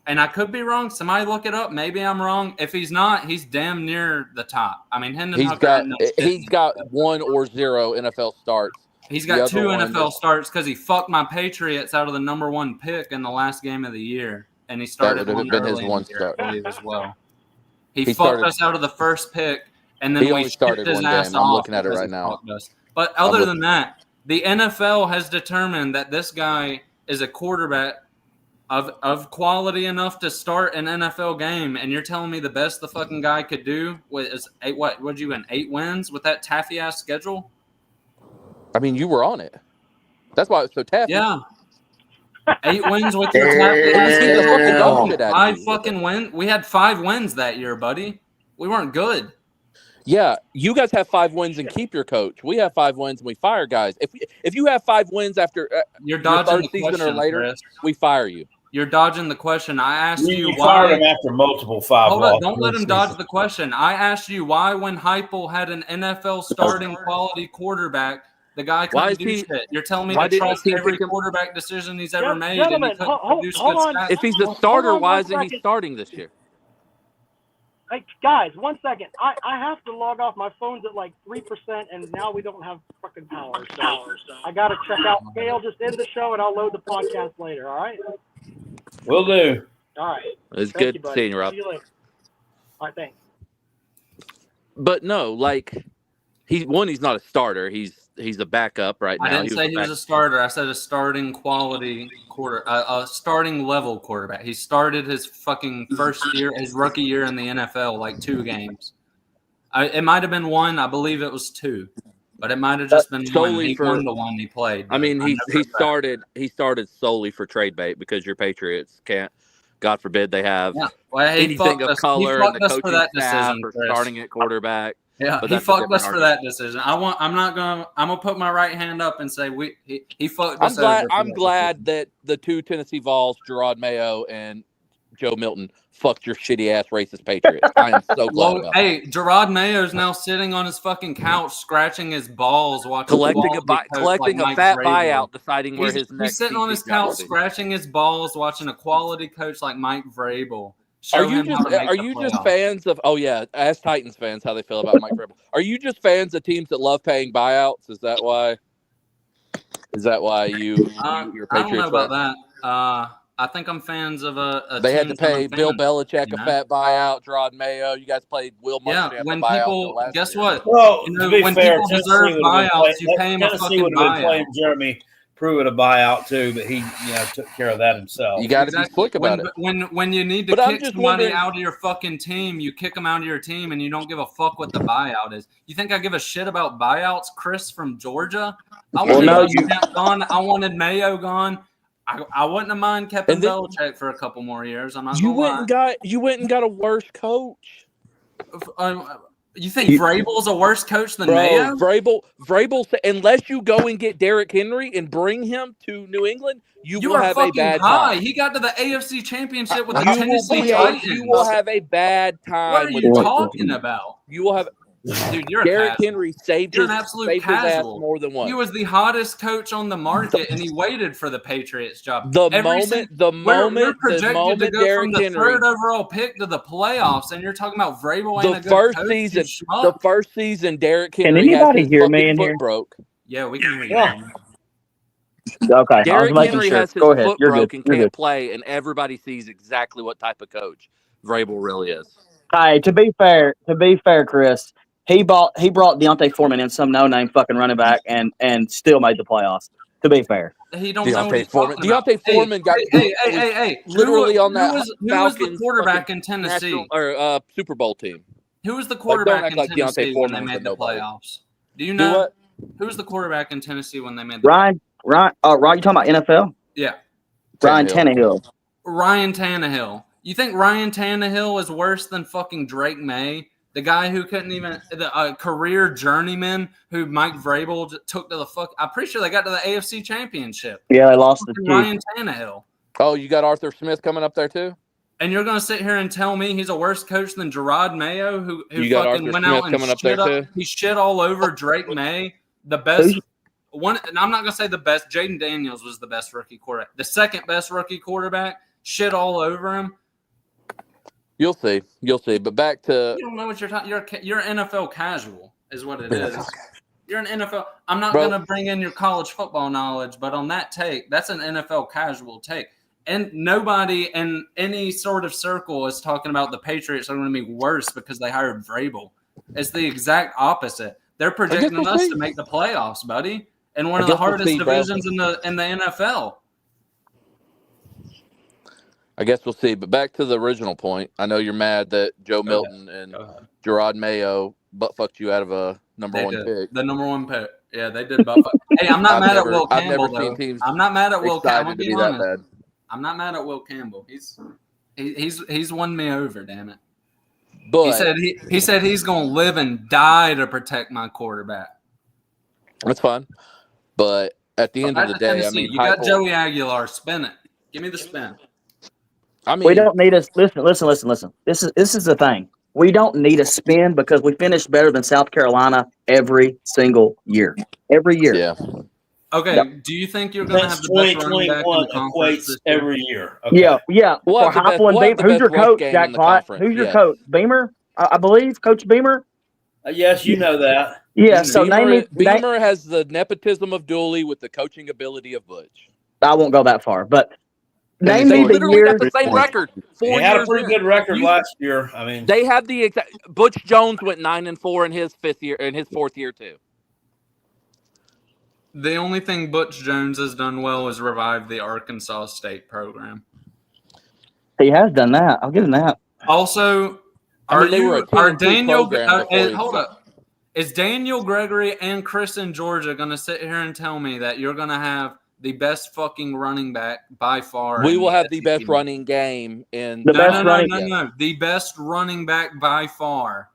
And I could be wrong. Somebody look it up. Maybe I'm wrong. If he's not, he's damn near the top. I mean, he's got 1 or 0 NFL starts. He's got 2 NFL starts because he fucked my Patriots out of the number 1 pick in the last game of the year, and he started his one start, I believe, as well. He fucked us out of the first pick, and then we started his ass off. I'm looking at it right now. But other than that, the NFL has determined that this guy is a quarterback of quality enough to start an NFL game, and you're telling me the best the fucking guy could do is 8 wins with that taffy ass schedule? I mean, you were on it. That's why it's so taffy. Yeah. 8 wins with your taffy ass. 5 fucking wins. We had 5 wins that year, buddy. We weren't good. Yeah, you guys have 5 wins and keep your coach. We have 5 wins and we fire guys. If you have 5 wins after you're dodging your third season or later, Chris, we fire you. You're dodging the question. I asked you why. Fired him after multiple 5 Hold on, don't let him dodge the question. I asked you why, when Heupel had an NFL starting quality quarterback, the guy couldn't do shit. You're telling me to trust every quarterback decision he's ever made, gentlemen, and he couldn't produce good stats? If he's the starter, why isn't he starting this year? Hey, guys, 1 second. I have to log off. My phone's at like 3%, and now we don't have fucking power. So I got to check out. Okay, I'll just end the show, and I'll load the podcast later, all right? Will do. All right. It's good seeing you, Rob. See you later. All right, thanks. But no, like he's not a starter. He's a backup right now. I didn't say he was a starter. I said a starting quality a starting level quarterback. He started his fucking first year, his rookie year in the NFL, like 2 games. It might have been 1. I believe it was 2. But it might have just been one. He won the one he played. I mean, he started solely for trade bait because your Patriots can't. God forbid they have anything of color in the coaching staff or starting at quarterback. Yeah, he fucked us for that decision. I'm gonna put my right hand up and say he fucked us over. I'm glad that the 2 Tennessee Vols, Gerard Mayo and Joe Milton, fucked your shitty ass racist Patriots. I am so glad about Hey, Gerard Mayo's now sitting on his fucking couch, scratching his balls, watching collecting a fat buyout, deciding where his next. He's sitting on his couch, scratching his balls, watching a quality coach like Mike Vrabel. Are you just fans of? Oh yeah, ask Titans fans how they feel about Mike Vrabel. Are you just fans of teams that love paying buyouts? Is that why? Is that why you're I Patriots? don't know about that. I think I'm fans of a They had team to pay that I'm Bill fan of, Belichick you a know? fat buyout, Gerard Mayo. You guys played Will Muschamp Yeah, a when buyout people last guess year. what? Well, You know, to be when fair, people Tennessee deserve would have been buyouts, you pay them a Tennessee fucking would have been buyout. playing Jeremy Pruitt a buyout too, but he took care of that himself. You got to be Exactly. slick about it. When you need to But I'm kick just somebody wondering- out of your fucking team, you kick them out of your team, and you don't give a fuck what the buyout is. You think I give a shit about buyouts, Chris from Georgia? I Well, wanted no, Muschamp gone. I wanted Mayo gone. I wouldn't have mind keeping And then- Belichick for a couple more years. I'm not You gonna went lie. and got a worse coach. You think Vrabel's a worse coach than Bro, Mayo? Vrabel said, unless you go and get Derrick Henry and bring him to New England, you will are have a fucking bad high. time. He got to the AFC Championship with the You Tennessee Titans. will have a bad time. What are with you Vrabel. talking about? You will have. Dude, you're a Derrick casual. Henry saved You're his an absolute saved his ass casual. more than once. He was the hottest coach on the market, and he waited for the Patriots job. The Every moment single- Derrick to go Henry, from the third overall pick to the playoffs, and you're talking about Vrabel ain't a the good first coach, season, you schmuck. the first season, Derrick Can Henry has anybody his hear me fucking in foot here? broke. Yeah, we can hear you. Yeah. man. Okay, I was Derrick making Henry sure. has his Go ahead. foot You're broke good. and You're can't good. play, and everybody sees exactly what type of coach Vrabel really is. Hey, to be fair, Chris, he brought Deontay Foreman in, some no-name fucking running back, and still made the playoffs. To be fair, He don't know what he's Foreman. talking about. Deontay Foreman got Hey. literally on that Who was the Falcons quarterback in fucking Tennessee? Super Bowl team. Who was the don't quarterback act in like Deontay Tennessee when they Foreman was made a the nobody. playoffs? Do you Do know? what? Who was the quarterback in Tennessee when they made the Ryan, you talking about NFL? Yeah. Ryan Tannehill. Ryan Tannehill. You think Ryan Tannehill is worse than fucking Drake May? The guy who couldn't even a career journeyman who Mike Vrabel took to the fuck. I'm pretty sure they got to the AFC Championship. Yeah, they lost the Ryan Chiefs. Tannehill. Oh, you got Arthur Smith coming up there too? And you're gonna sit here and tell me he's a worse coach than Gerard Mayo, who You got fucking Arthur went Smith out and coming up there too? He shit all over Drake May, the best one. And I'm not gonna say the best. Jaden Daniels was the best rookie quarterback. The second best rookie quarterback shit all over him. You'll see. But back to You don't know what you're talking. You're an NFL casual, is what it is. You're an NFL. I'm not Bro. gonna bring in your college football knowledge, but on that take, that's an NFL casual take. And nobody in any sort of circle is talking about the Patriots are going to be worse because they hired Vrabel. It's the exact opposite. They're projecting we'll us see. to make the playoffs, buddy, in one I of the guess we'll hardest see, bro. divisions in the NFL. I guess we'll see. But back to the original point. I know you're mad that Joe Milton and Gerard Mayo butt fucked you out of a number one pick. The number one pick. Yeah, they did. Hey, I'm not mad at Will Campbell. I've never seen teams I'm not mad at Will Campbell. excited to be that bad. I'm not mad at Will Campbell. He's won me over. Damn it. But he said he's gonna live and die to protect my quarterback. that's fine. But at the end of the day, I mean, you got Joey Aguilar. Spin it. Give me the spin. I mean, We don't need us. Listen. This is the thing. We don't need a spin because we finish better than South Carolina every single year. Every year. yeah. Okay. Yep. Do you think you're gonna have That's the best running back in 2021 the conference equates this year? every year. Okay. Yeah. We'll have For the best- Heupel and we'll have Beamer. the Who's your best rush coach, game Jack in the Plott? conference, Who's your yeah. coach? Beamer? I believe Coach Beamer. Yes, you know that. Yeah. So Beamer has the nepotism of Dooley with the coaching ability of Butch. I won't go that far, but name They me the literally year. got the same record. He 4 had a years pretty in. good record last year. I mean, They have the exact. Butch Jones went 9-4 in his fourth year too. The only thing Butch Jones has done well is revive the Arkansas State program. He has done that. I'll give him that. Also, they were a 10-2 program before he- hold up. Is Daniel Gregory and Chris in Georgia going to sit here and tell me that you're going to have the best fucking running back by far? We in will have the SEC? best running game in The best running- No. The best running back by far.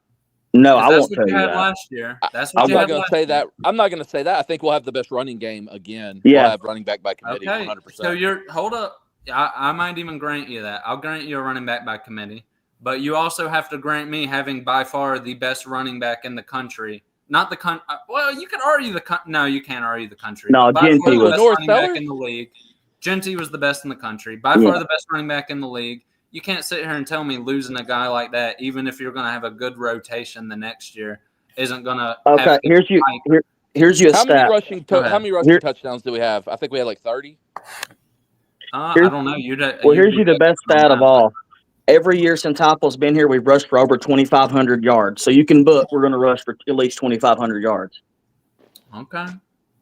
No, I That's won't what tell you you had that. last year. That's what I'm you not had going to last say year. that. I'm not going to say that. I think we'll have the best running game again. Yeah. We'll have running back by committee, Okay. 100%. So hold up. I might even grant you that. I'll grant you a running back by committee. But you also have to grant me having by far the best running back in the country. Not the country. Well, you can argue no, you can't argue the country. No, By Genty far the was- best North running back Sellers? in the league. Genty was the best in the country. By Yeah. far the best running back in the league. You can't sit here and tell me losing a guy like that, even if you're going to have a good rotation the next year, isn't going to. Okay, Here's your How stat. many rushing Here- touchdowns do we have? I think we had like 30. I don't know. Here's you the best stat of all. Every year since Heupel's been here, we've rushed for over 2,500 yards. So you can book we're going to rush for at least 2,500 yards. Okay.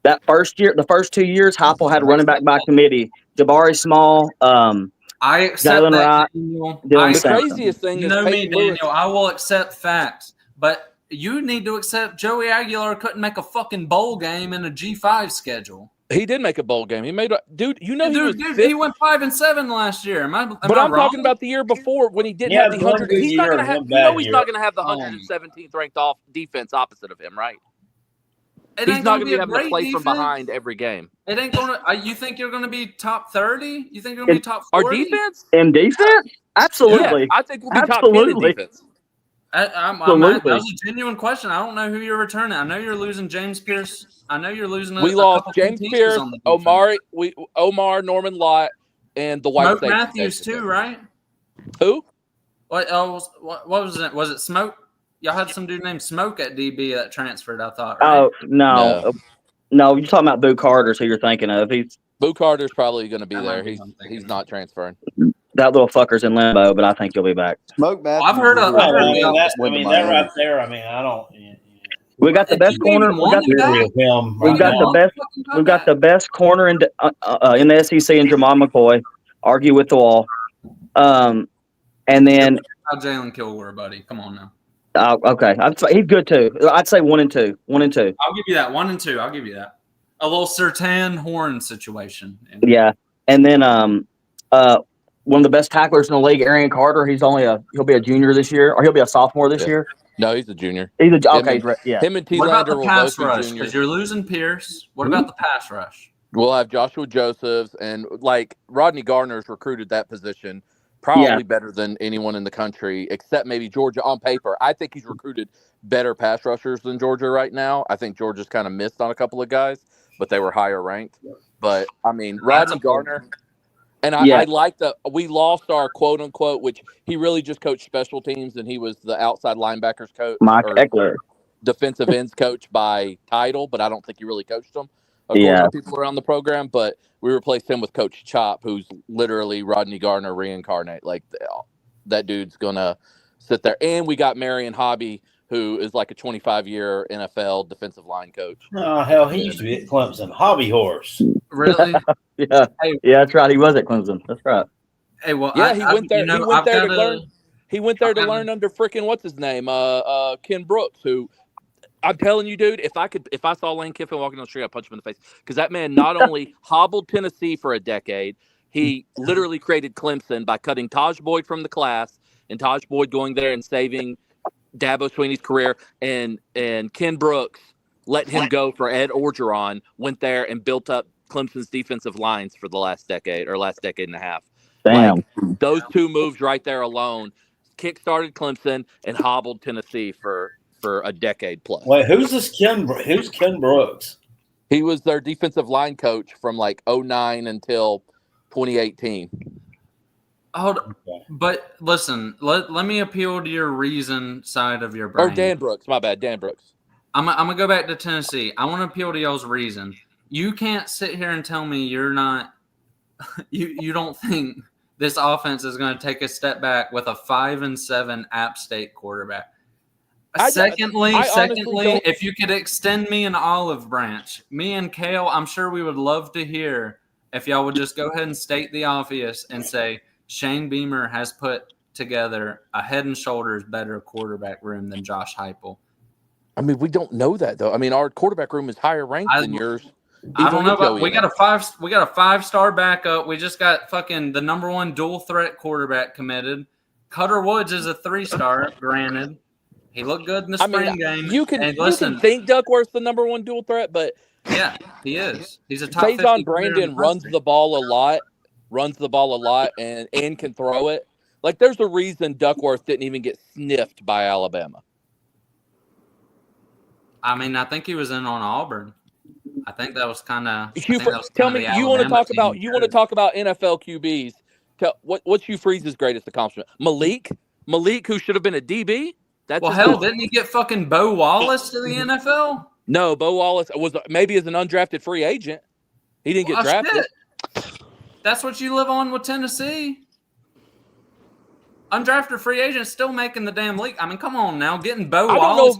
That first year, the first 2 years, Heupel had a running back by committee. Jabari Small, I accept Jalen that, Wright, Daniel. Dylan The Sampson. craziest thing You is know me, Peyton Lewis. Daniel. I will accept facts, but you need to accept Joey Aguilar couldn't make a fucking bowl game in a G5 schedule. He did make a bowl game. He made a dude. You know, Dude, he went 5-7 last year. Am but I I'm wrong? talking about the year before when he didn't Yeah, have the one 100. good He's not year going to and have. one You know, bad he's year. not going to have the 117th ranked off defense opposite of him, right? It He's ain't not gonna going to be be a having to great play from defense. behind every game. It ain't gonna. You think you're gonna be top 30? You think you're gonna be top Our 40? defense? In defense? Absolutely. Yeah, I think we'll be top 10 in Absolutely. defense. That Absolutely. was a genuine question. I don't know who you're returning. I know you're losing James Pierce. I know you're losing. We a lost couple James key pieces Pierce, on the defense. Omar, Norman Lott, and the white Smoke safety. Matthews too, right? Who? What was it? Was it Smoke? Y'all had some dude named Smoke at DB that transferred. I thought. Right? Oh, no, you're talking about Boo Carter's who you're thinking of. Boo Carter's probably going to be That there. might be something. He's not transferring. That little fucker's in limbo, but I think he'll be back. Smoke Matthews. I've heard of- Well, I've heard that right there. I mean, I don't. We got the best Did you corner. even want him back? With him We've right got now. the best. We've got the best corner in the SEC in Jamal McCoy. Argue with the wall. And then Jalen Kilgore, buddy. Come on now. okay, he's good too. I'd say 1 and 2. 1 and 2. I'll give you that. 1 and 2. I'll give you that. A little Sertan Horn situation. Yeah, and then one of the best tacklers in the league, Arian Carter. He'll be a junior this year, or he'll be a sophomore this year. No, he's a junior. Him and T. What about Lander the will pass both be rush? juniors. Because you're losing Pierce. What about the pass rush? We'll have Joshua Josephs and Rodney Garner's recruited that position probably better than anyone in the country, except maybe Georgia on paper. I think he's recruited better pass rushers than Georgia right now. I think Georgia's kind of missed on a couple of guys, but they were higher ranked. But I mean, Rodney Garner, and I like we lost our quote unquote, which he really just coached special teams, and he was the outside linebackers coach, Mike Eckler, defensive ends coach by title, but I don't think he really coached them. According to people around the program, but we replaced him with Coach Chop, who's literally Rodney Garner reincarnate. Like that dude's gonna sit there, and we got Marion Hobby, who is like a 25-year NFL defensive line coach. Oh hell, he used to be at Clemson. Hobby horse. Really? yeah, that's right. He was at Clemson. That's right. Hey, well, yeah, he went there. He went there to learn. He went there to learn under freaking what's his name, Ken Brooks, who. I'm telling you, dude, if I saw Lane Kiffin walking down the street, I'd punch him in the face. Because that man not only hobbled Tennessee for a decade, he literally created Clemson by cutting Taj Boyd from the class and Taj Boyd going there and saving Dabo Swinney's career. And Ken Brooks let him go for Ed Orgeron, went there and built up Clemson's defensive lines for the last decade and a half. Damn. Like, those two moves right there alone kick-started Clemson and hobbled Tennessee for a decade plus. Wait, who's this Ken? Who's Ken Brooks? He was their defensive line coach from like 2009 until 2018. But listen, let me appeal to your reason side of your brain. Or Dan Brooks, my bad, Dan Brooks. I'm gonna go back to Tennessee. I want to appeal to y'all's reason. You can't sit here and tell me you're not. You don't think this offense is going to take a step back with a 5-7 App State quarterback. Secondly, if you could extend me an olive branch, me and Kale, I'm sure we would love to hear if y'all would just go ahead and state the obvious and say Shane Beamer has put together a head and shoulders better quarterback room than Josh Heupel. I mean, we don't know that though. I mean, our quarterback room is higher ranked than yours. I don't know, but we got a 5-star backup. We just got fucking the number 1 dual threat quarterback committed. Cutter Woods is a 3-star, granted. He looked good in the spring game. You can think Duckworth's the number 1 dual threat, but yeah, he is. He's a top 50 Faison Brandon runs the ball a lot, and can throw it. Like, there's a reason Duckworth didn't even get sniffed by Alabama. I mean, I think he was in on Auburn. I think that was kind of. Tell me, you want to talk about NFL QBs? What's Hugh Freeze's greatest accomplishment? Malik, who should have been a DB. Didn't he get fucking Bo Wallace to the NFL? No, Bo Wallace was maybe as an undrafted free agent. He didn't get drafted. Shit. That's what you live on with Tennessee. Undrafted free agent still making the damn league. I mean, come on now, getting Bo Wallace. I don't know if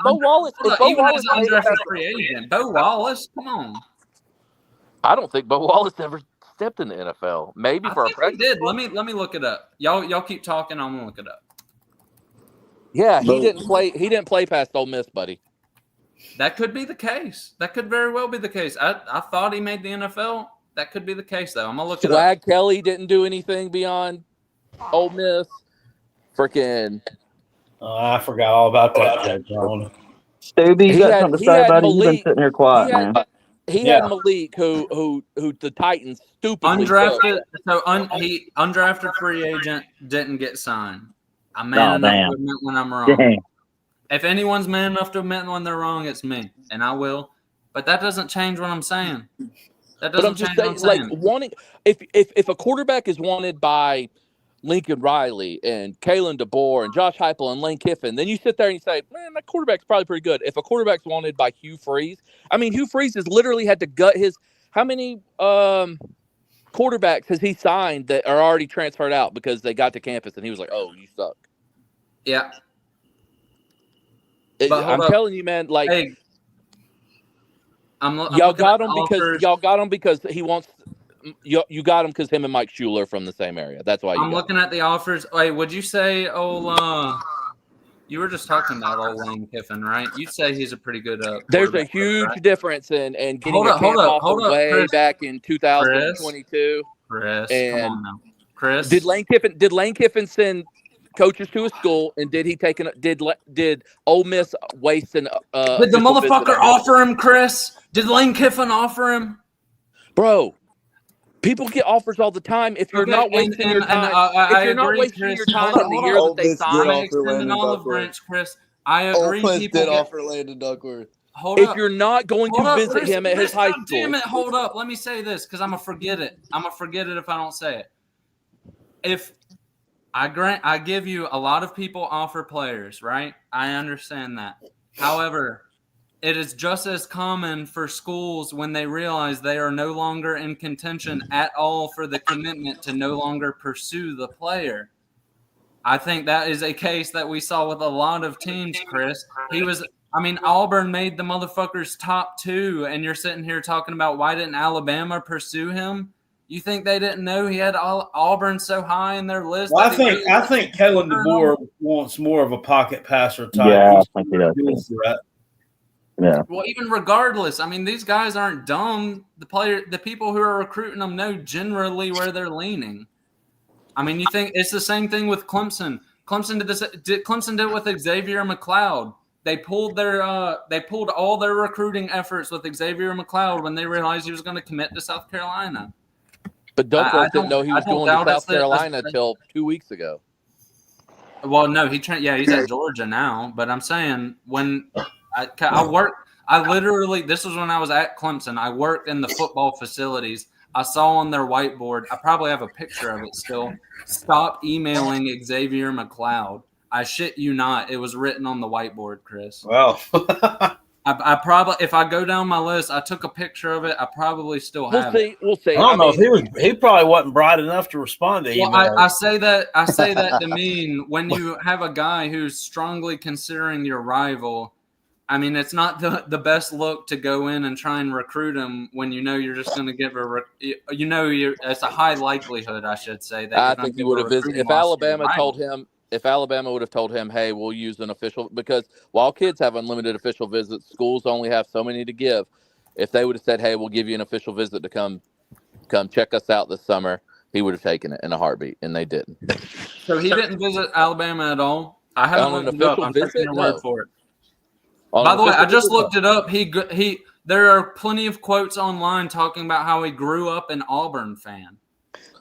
Bo Wallace. Even as an undrafted free agent, Bo Wallace. Come on. I don't think Bo Wallace ever stepped in the NFL. Maybe for a practice. He did. Let me look it up. Y'all keep talking. I'm gonna look it up. Yeah, he didn't play. He didn't play past Ole Miss, buddy. That could be the case. That could very well be the case. I thought he made the NFL. That could be the case, though. I'm gonna look it up. Swag Kelly didn't do anything beyond Ole Miss. Freaking. I forgot all about that. Stubby, you got something to say about it? You've been sitting here quiet, man. He had Malik, who the Titans stupidly undrafted. He undrafted free agent didn't get signed. I'm man enough to admit when I'm wrong. Dang. If anyone's man enough to admit when they're wrong, it's me, and I will. But that doesn't change what I'm saying. That doesn't change what I'm saying. Like wanting, if a quarterback is wanted by Lincoln Riley and Kalen DeBoer and Josh Heupel and Lane Kiffin, then you sit there and you say, man, that quarterback's probably pretty good. If a quarterback's wanted by Hugh Freeze, I mean, Hugh Freeze has literally had to gut his – how many quarterbacks has he signed that are already transferred out because they got to campus and he was like, oh, you suck. Yeah. I'm telling you, man, like hey, y'all got him because he wants – you got him because him and Mike Schuler from the same area. That's why I'm looking at the offers. Wait, would you say, you were just talking about old Lane Kiffin, right? You'd say he's a pretty good there's a huge difference in getting a camp offer way back in 2022. Chris, and come on now. Chris. Did Lane Kiffin send coaches to a school, and did Ole Miss waste an did the motherfucker offer him, Chris? Did Lane Kiffin offer him? Bro, people get offers all the time. If you're not wasting your time, if you're not wasting your time in the year that they sign, extend an olive branch, Chris. I agree. Ole Miss did offer Landon Duckworth. If you're not going to visit him at his high school, damn it, hold up. Let me say this because I'm gonna forget it. I'm gonna forget it if I don't say it. If I give you a lot of people offer players, right? I understand that. However, it is just as common for schools when they realize they are no longer in contention at all for the commitment to no longer pursue the player. I think that is a case that we saw with a lot of teams, Chris. Auburn made the motherfuckers top 2, and you're sitting here talking about why didn't Alabama pursue him? You think they didn't know he had Auburn so high in their list? Well, I think Kalen DeBoer wants more of a pocket passer type. Yeah, I think he does. Yeah. Well, even regardless, I mean, these guys aren't dumb. The people who are recruiting them know generally where they're leaning. I mean, you think it's the same thing with Clemson. Clemson did it with Xavier McLeod. They pulled all their recruiting efforts with Xavier McLeod when they realized he was going to commit to South Carolina. But Duckworth didn't know he was going to South Carolina until 2 weeks ago. Well, no, he's at Georgia now. But I'm saying when I literally, this was when I was at Clemson. I worked in the football facilities. I saw on their whiteboard, I probably have a picture of it still, stop emailing Xavier McLeod. I shit you not. It was written on the whiteboard, Chris. Well, I probably, if I go down my list, I took a picture of it. I probably still have it. We'll see. I don't know if he probably wasn't bright enough to respond to email. I say that to mean when you have a guy who's strongly considering your rival. I mean, it's not the best look to go in and try and recruit him when you know you're just going to give it's a high likelihood, I should say. That I think he would have visited if Alabama told him. If Alabama would have told him, hey, we'll use an official – because while kids have unlimited official visits, schools only have so many to give. If they would have said, hey, we'll give you an official visit to come check us out this summer, he would have taken it in a heartbeat, and they didn't. So he didn't visit Alabama at all? I haven't looked it up. I'm taking your word for it. By the way, I just looked it up. There are plenty of quotes online talking about how he grew up an Auburn fan.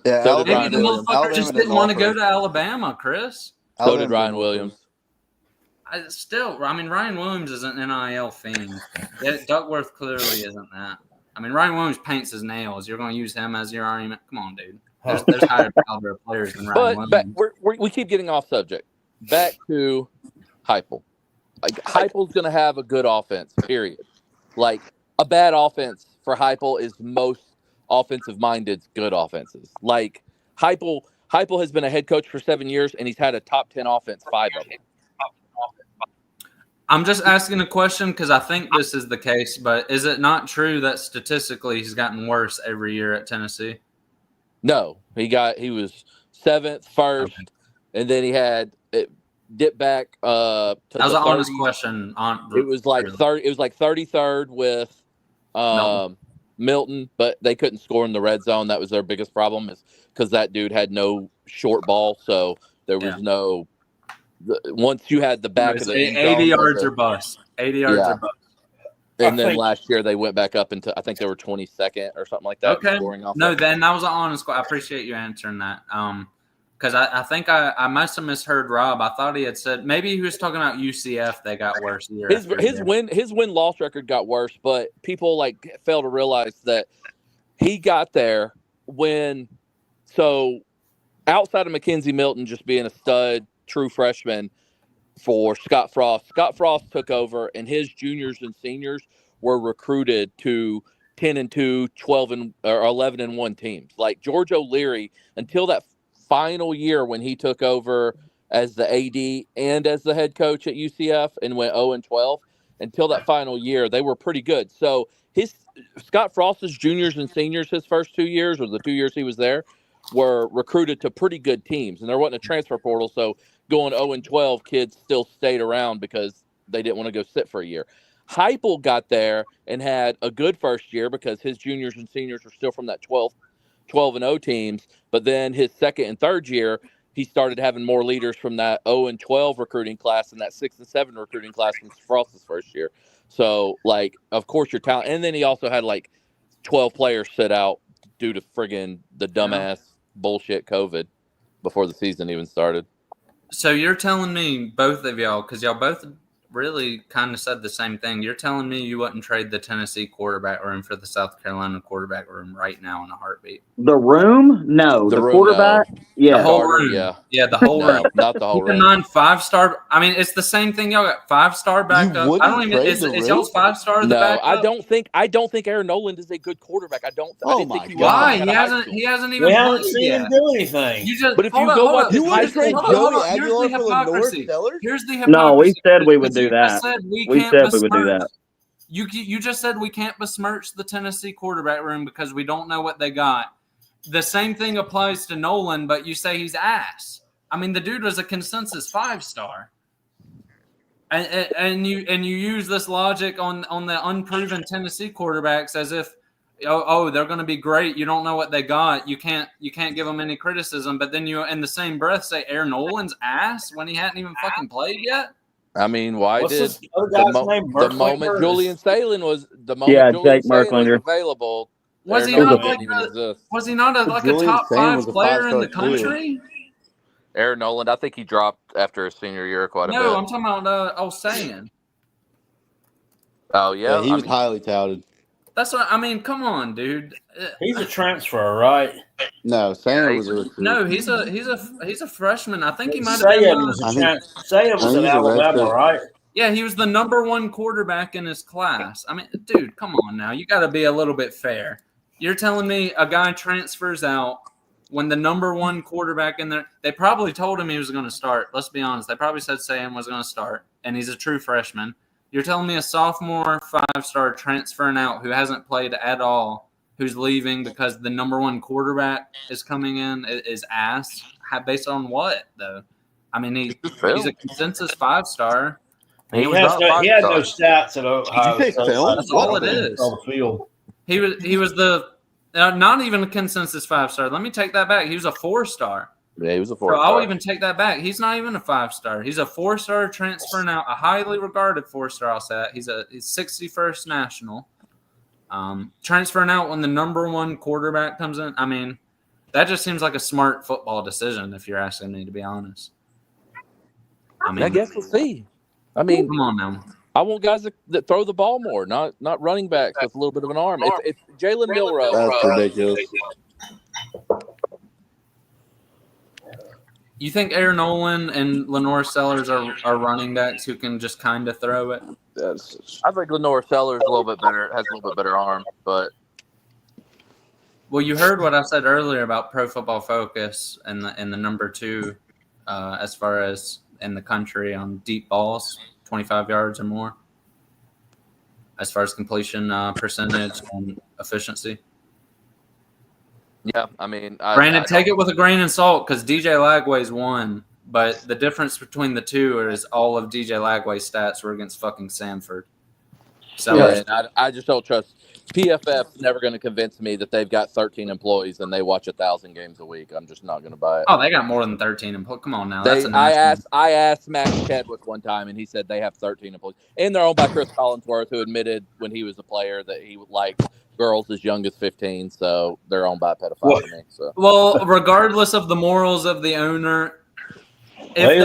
Yeah, so maybe the motherfucker just didn't want to go to Alabama, Chris. So did Ryan Williams. Ryan Williams isn't an NIL fiend. Duckworth clearly isn't that. I mean, Ryan Williams paints his nails. You're going to use him as your argument? Come on, dude. There's higher caliber players than Ryan Williams. But we keep getting off subject. Back to Heupel. Like Heupel's going to have a good offense, period. Like a bad offense for Heupel is most offensive-minded good offenses. Like Heupel has been a head coach for 7 years, and he's had a top 10 offense 5 of them. I'm just asking a question because I think this is the case, but is it not true that statistically he's gotten worse every year at Tennessee? No, he was 7th, 1st, and then he had it dip back to that was the an honest 30s. question. It was like 30. It was like 33rd with Milton, but they couldn't score in the red zone. That was their biggest problem, is because that dude had no short ball, so there was no. Once you had the back of the 80 yards or bust. 80 yards or bust. And then last year they went back up into, I think they were 22nd or something like that. Okay. Scoring off no, then that was an honest question. I appreciate you answering that. Because I think I must have misheard Rob. I thought he had said maybe he was talking about UCF. They got worse year. His win loss record got worse, but people fail to realize that he got there when outside of Mackenzie Milton just being a stud true freshman for Scott Frost. Scott Frost took over, and his juniors and seniors were recruited to 10-2, 11-1 teams. Like George O'Leary, until that final year when he took over as the AD and as the head coach at UCF and went 0-12, until that final year, they were pretty good. So Scott Frost's juniors and seniors, his first 2 years, or the 2 years he was there, were recruited to pretty good teams, and there wasn't a transfer portal, so going 0-12, kids still stayed around because they didn't want to go sit for a year. Heupel got there and had a good first year because his juniors and seniors were still from that 12-0 teams, but then his second and third year, he started having more leaders from that 0-12 recruiting class and that 6-7 recruiting class from Frost's first year. So, of course, your talent. And then he also had 12 players sit out due to friggin' the dumbass bullshit COVID before the season even started. So you're telling me, both of y'all, because y'all both really kind of said the same thing. You're telling me you wouldn't trade the Tennessee quarterback room for the South Carolina quarterback room right now in a heartbeat? The room? No. The room, quarterback? no. Yeah. The whole Starter, room. yeah. Yeah, the whole room. Not the whole Keep in room. mind, 5-star. I mean, it's the same thing. Y'all got 5-star backup. I don't even. Is y'all's 5-star the backup? I don't think Aaron Noland is a good quarterback. I didn't think he was. Why? He hasn't even. We haven't seen him do anything. But if you go watch his high trade school, Joey Aguilar for the North Stellars? Here's the hypocrisy. No, we said we would do You that. said we said we would do that. You just said we can't besmirch the Tennessee quarterback room because we don't know what they got. The same thing applies to Nolan, but you say he's ass. I mean, the dude was a consensus 5-star. And you use this logic on the unproven Tennessee quarterbacks as if they're going to be great. You don't know what they got. You can't give them any criticism. But then you, in the same breath, say Aaron Nolan's ass when he hadn't even fucking played yet. I mean, why What's did this other guy's name? the moment Julian Salen was Jake Merklinger available? Was he Aaron not Nolan didn't even exist. Was he not a Julian top Sane 5 was a player in the 5-star too. country? Aaron Noland, I think he dropped after his senior year quite a bit. No, I'm talking about Sane. Oh yeah, He was highly touted. That's what I mean. Come on, dude. He's a transfer, right? No, Sanders was a recruit. No, he's a freshman. I think he might have Sayah been. was I a think- transfer. Sayah was I at think he's a Alabama, redshirt. right? Yeah, he was the number 1 quarterback in his class. I mean, dude, come on now. You got to be a little bit fair. You're telling me a guy transfers out when the number 1 quarterback in there, they probably told him he was going to start. Let's be honest. They probably said Sam was going to start, and he's a true freshman. You're telling me a sophomore 5-star transferring out who hasn't played at all, who's leaving because the number 1 quarterback is coming in, is ass? Based on what, though? I mean, he's a consensus 5-star. He had no stats at Ohio Did you say State. Phil? That's all it is. On the field. He was the not even a consensus 5-star. Let me take that back. He was a 4-star. Yeah, he was a 4-star. So I'll even take that back. He's not even a 5-star. He's a 4-star transferring out, a highly regarded 4-star. I'll say that. He's 61st national. Transferring out when the number 1 quarterback comes in. I mean, that just seems like a smart football decision, if you're asking me, to be honest. I guess we'll see. I mean, come on now. I want guys that throw the ball more, not running backs with a little bit of an arm. It's Jalen Milrow. That's ridiculous. You think Aaron Nolan and Lenore Sellers are running backs who can just kind of throw it? I think Lenore Sellers a little bit better, has a little bit better arm, but well, you heard what I said earlier about Pro Football Focus and the number 2 as far as in the country on deep balls, 25 yards or more, as far as completion percentage and efficiency. Yeah, I mean, Granted, take it with a grain of salt because DJ Lagway's won, but the difference between the two is all of DJ Lagway's stats were against fucking Sanford. So yeah, I just don't trust. PFF's never going to convince me that they've got 13 employees and they watch 1,000 games a week. I'm just not going to buy it. Oh, they got more than 13 employees. Come on now. I asked Max Chadwick one time, and he said they have 13 employees. And they're owned by Chris Collinsworth, who admitted when he was a player that he liked girls as young as 15. So they're owned by a pedophile to me. So. Well, regardless of the morals of the owner, if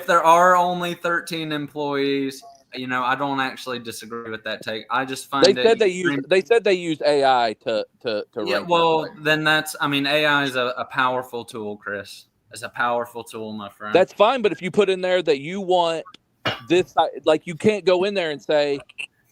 there are only 13 employees, I don't actually disagree with that take. I just find they said they use AI to rank. Well, then AI is a powerful tool, Chris. It's a powerful tool, my friend. That's fine, but if you put in there that you want this, like you can't go in there and say,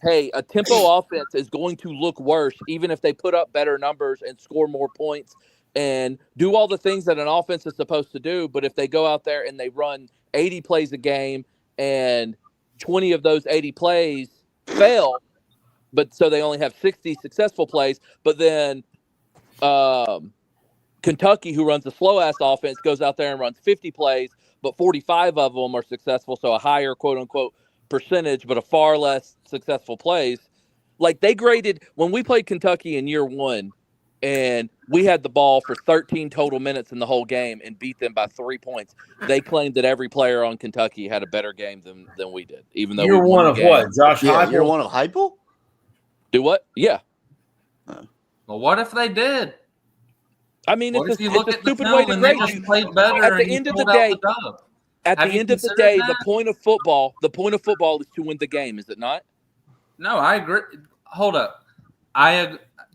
hey, a tempo offense is going to look worse even if they put up better numbers and score more points and do all the things that an offense is supposed to do. But if they go out there and they run 80 plays a game and 20 of those 80 plays fail, but so they only have 60 successful plays, but then Kentucky, who runs a slow-ass offense, goes out there and runs 50 plays, but 45 of them are successful, so a higher quote-unquote percentage, but a far less successful plays. Like they graded when we played Kentucky in year 1, and we had the ball for 13 total minutes in the whole game and beat them by 3 points. They claimed that every player on Kentucky had a better game than we did, even though year one of what? Josh Heupel? Year one of Heupel? Do what? Yeah. Well, what if they did? I mean, it's a stupid way to grade. You played better at the end of the day. The point of football is to win the game, is it not? No, I agree. Hold up.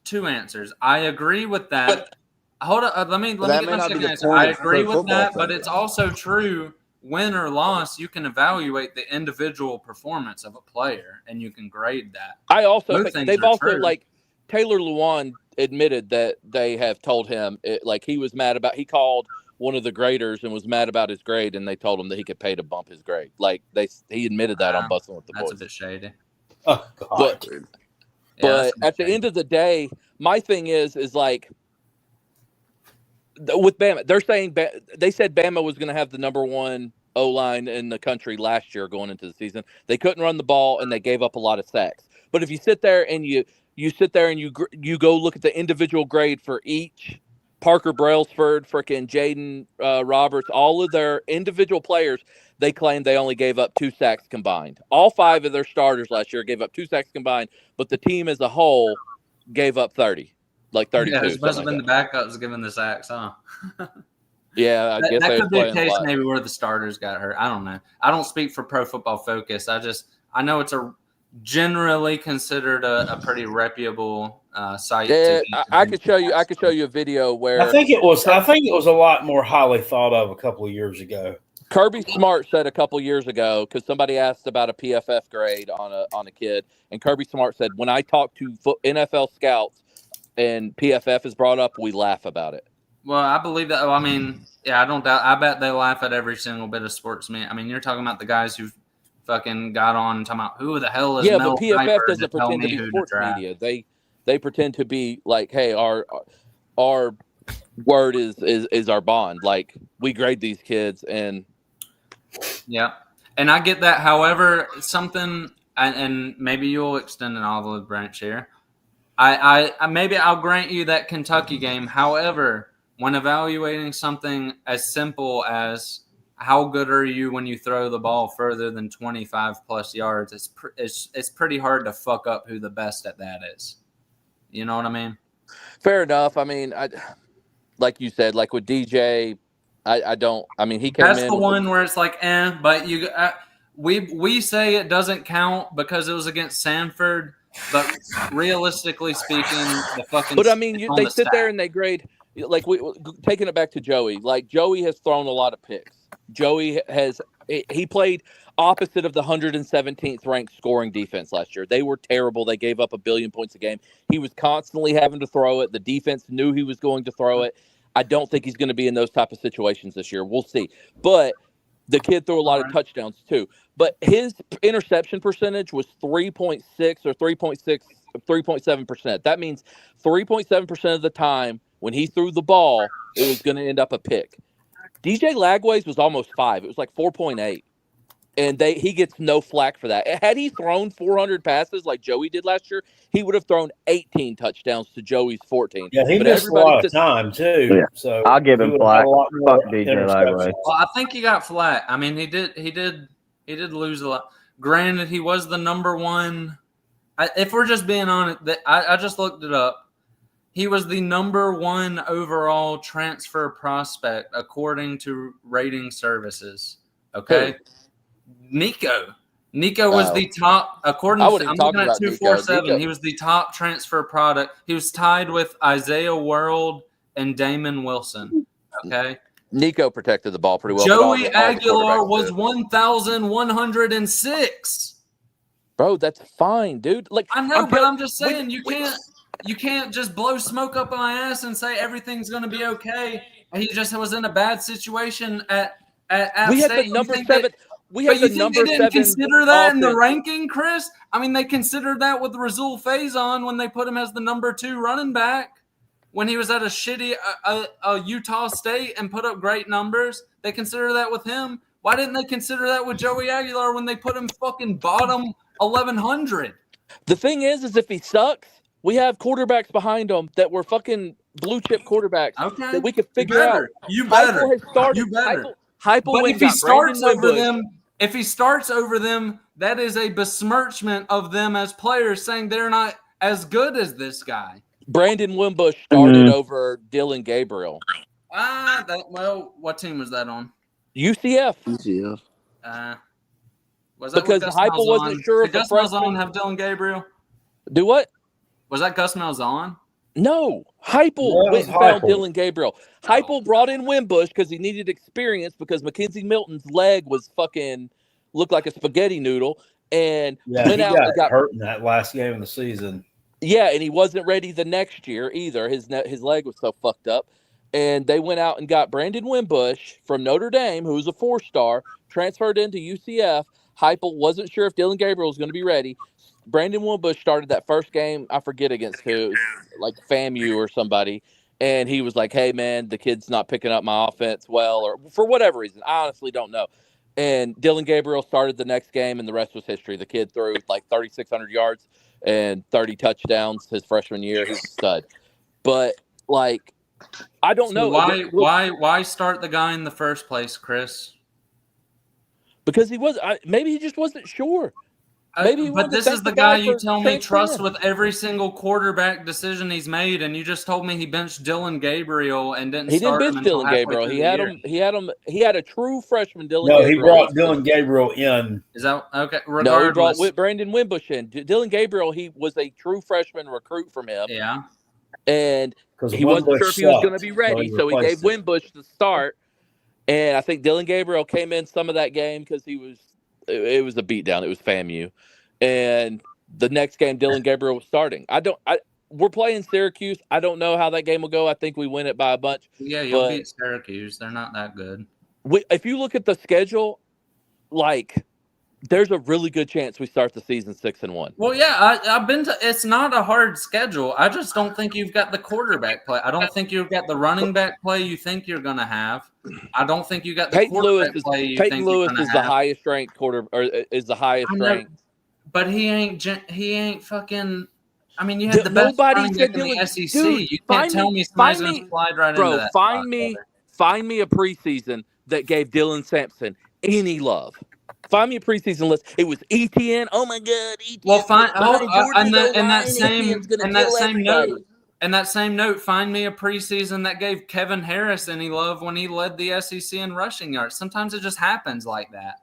Two answers. I agree with that. Hold up. Let me get my second answer. I agree with that, but it's also true. Win or loss, you can evaluate the individual performance of a player, and you can grade that. I also think they've also like Taylor Lewan admitted that they have told him he was mad about. He called one of the graders and was mad about his grade, and they told him that he could pay to bump his grade. He admitted that on Bustin' with the Boys. That's a bit shady. Oh God, dude. But at the end of the day, my thing is like with Bama, they said Bama was going to have the number 1 O-line in the country last year going into the season. They couldn't run the ball and they gave up a lot of sacks. But if you sit there and you go look at the individual grade for each Parker Brailsford, frickin' Jaden Roberts, all of their individual players, they claim they only gave up 2 sacks combined. All 5 of their starters last year gave up 2 sacks combined, but the team as a whole gave up 30, 32. Yeah, it's supposed to have been the backups giving the sacks, huh? Yeah, I guess that could be a case maybe where the starters got hurt. I don't know. I don't speak for Pro Football Focus. I know it's generally considered a pretty reputable site. Yeah, I could show you a video where I think it was a lot more highly thought of a couple of years ago. Kirby Smart said a couple years ago, because somebody asked about a PFF grade on a kid, and Kirby Smart said, when I talk to NFL scouts and PFF is brought up, we laugh about it. Well, I believe that. I mean, yeah, I don't doubt. I bet they laugh at every single bit of sports media. I mean, you're talking about the guys who fucking got on and talking about who the hell is Mel but PFF Kiper doesn't pretend to be sports media. They pretend to be like, hey, our word is our bond. Like, we grade these kids and. Yeah, and I get that. However, something, and maybe you'll extend an olive branch here. I maybe I'll grant you that Kentucky game. However, when evaluating something as simple as how good are you when you throw the ball further than 25 plus yards, it's pretty hard to fuck up who the best at that is. You know what I mean? Fair enough. I mean, like you said, like with DJ. I don't. I mean, he came in. That's the one where it's like, but we say it doesn't count because it was against Sanford. But realistically speaking, the fucking. But I mean, they sit there and they grade. Like taking it back to Joey. Like Joey has thrown a lot of picks. Joey he played opposite of the 117th ranked scoring defense last year. They were terrible. They gave up 1 billion points a game. He was constantly having to throw it. The defense knew he was going to throw it. I don't think he's going to be in those type of situations this year. We'll see. But the kid threw a lot of touchdowns too. But his interception percentage was 3.6 or 3.7%. That means 3.7% of the time when he threw the ball, it was going to end up a pick. DJ Lagway's was almost 5. It was like 4.8. And he gets no flack for that. Had he thrown 400 passes like Joey did last year, he would have thrown 18 touchdowns to Joey's 14. Yeah, he missed a lot of time too. Yeah. So I'll give him flack. Fuck DJ Lagway. Well, I think he got flack. I mean, he did lose a lot. Granted, he was the number one. If we're just being honest, I just looked it up. He was the number 1 overall transfer prospect according to rating services. Okay. Nico was the top, according to I'm looking at 247. He was the top transfer product. He was tied with Isaiah World and Damon Wilson. Okay. Nico protected the ball pretty well. Joey Aguilar was 1,106. Bro, that's fine, dude. Like I know, but I'm just saying you can't just blow smoke up my ass and say everything's going to be okay. He just was in a bad situation at we had State. the number 7. We have the number 7. They didn't consider that in the ranking, Chris? I mean, they considered that with Rasul Faison when they put him as the number 2 running back when he was at a shitty Utah State and put up great numbers. They consider that with him. Why didn't they consider that with Joey Aguilar when they put him fucking bottom 1,100? The thing is if he sucks, we have quarterbacks behind him that were fucking blue chip quarterbacks that we could figure out. You better. Heupel but if he starts over them, that is a besmirchment of them as players, saying they're not as good as this guy. Brandon Wimbush started over Dylan Gabriel. What team was that on? UCF. Was that because Heupel wasn't sure if Gus Malzahn have Dylan Gabriel? Do what? Was that Gus Malzahn? No, Heupel went and found Dylan Gabriel. Heupel brought in Wimbush because he needed experience because Mackenzie Milton's leg was fucking looked like a spaghetti noodle, and went out and got hurt in that last game of the season. Yeah, and he wasn't ready the next year either. His leg was so fucked up, and they went out and got Brandon Wimbush from Notre Dame, who was a 4-star, transferred into UCF. Heupel wasn't sure if Dylan Gabriel was going to be ready. Brandon Wimbush started that first game, I forget against who, like FAMU or somebody, and he was like, hey, man, the kid's not picking up my offense well, or for whatever reason. I honestly don't know. And Dylan Gabriel started the next game, and the rest was history. The kid threw like 3,600 yards and 30 touchdowns his freshman year. He's a stud. But, like, I don't know. Why start the guy in the first place, Chris? Because maybe he just wasn't sure. But this is the guy you tell me trust with every single quarterback decision he's made, and you just told me he benched Dylan Gabriel and didn't. He start didn't bench Dylan Gabriel. He had him. He had a true freshman Dylan. No, Gabriel. he brought Dylan Gabriel in. Is that okay? Regardless. No, he brought Brandon Wimbush in. Dylan Gabriel, he was a true freshman recruit from him. Yeah, and he wasn't sure if he was going to be ready, so he gave Wimbush the start. And I think Dylan Gabriel came in some of that game because it was a beatdown. It was FAMU. And the next game, Dylan Gabriel was starting. We're playing Syracuse. I don't know how that game will go. I think we win it by a bunch. Yeah, you'll beat Syracuse. They're not that good. If you look at the schedule, like, there's a really good chance we start the season 6-1. Well, yeah, I've been to. It's not a hard schedule. I just don't think you've got the quarterback play. I don't think you've got the running back play you think you're going to have. I don't think you got the quarterback play you think you're going to have. Peyton Lewis is the highest ranked is the highest ranked. But he ain't fucking. I mean, you had the best running back in the SEC. Dude, you can't tell me somebody's going to slide right into that. Find me a preseason that gave Dylan Sampson any love. Find me a preseason list. It was ETN. Oh my God, ETN. Well, in that same note, find me a preseason that gave Kevin Harris any love when he led the SEC in rushing yards. Sometimes it just happens like that.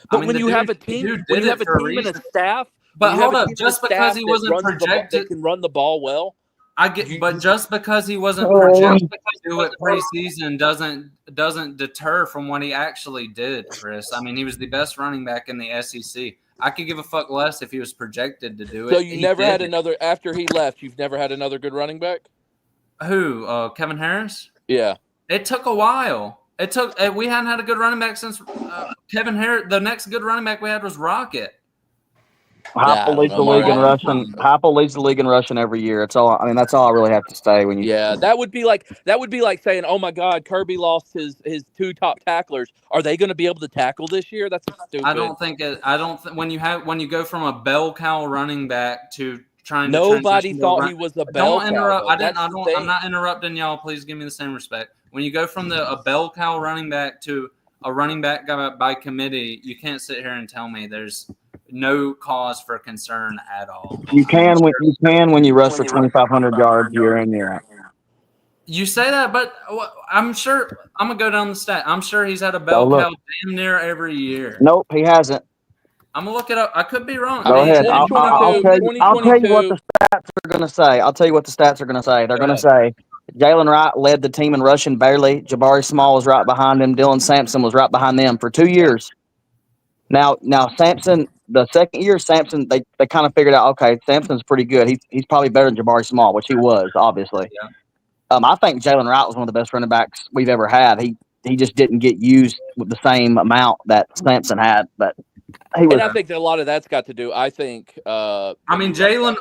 But when you have a team and a staff But you have hold a up, team just with because staff he that wasn't runs the ball- projected, that can run the ball well. I get. But just because he wasn't Oh. projected to do it preseason doesn't deter from what he actually did, Chris. I mean, he was the best running back in the SEC. I could give a fuck less if he was projected to do it. So you He never did had it. another after he left. You've never had another good running back. Who? Kevin Harris? Yeah. It took a while. It took. We hadn't had a good running back since Kevin Harris. The next good running back we had was Rocket. Heupel leads the league in rushing. Heupel leads the league in rushing every year. It's all. I mean, that's all I really have to say. When you, Yeah, that would be like saying, "Oh my God, Kirby lost his two top tacklers. Are they going to be able to tackle this year?" That's stupid. I don't think when you go from a bell cow running back to trying Nobody to thought he was a bell Don't interrupt. cow. I'm not interrupting y'all. Please give me the same respect. When you go from a bell cow running back to a running back by committee, you can't sit here and tell me there's no cause for concern at all. you can when you rush for 2,500 yards year in year out. You say that, but I'm sure I'm gonna go down the stat. I'm sure he's had a bell cow damn near every year. Nope, he hasn't. I'm gonna look it up. I could be wrong. Go ahead. I'll tell you what the stats are going to say. I'll tell you what the stats are going to say. They're going to say Jalen Wright led the team in rushing barely. Jabari Small was right behind him. Dylan Sampson was right behind them for 2 years. Now Sampson, the second year, Sampson, they kind of figured out, okay, Sampson's pretty good. He's probably better than Jabari Small, which he was, obviously. Yeah. I think Jalen Wright was one of the best running backs we've ever had. He just didn't get used with the same amount that Sampson had, but he was. And I think that a lot of that's got to do. I think. Jalen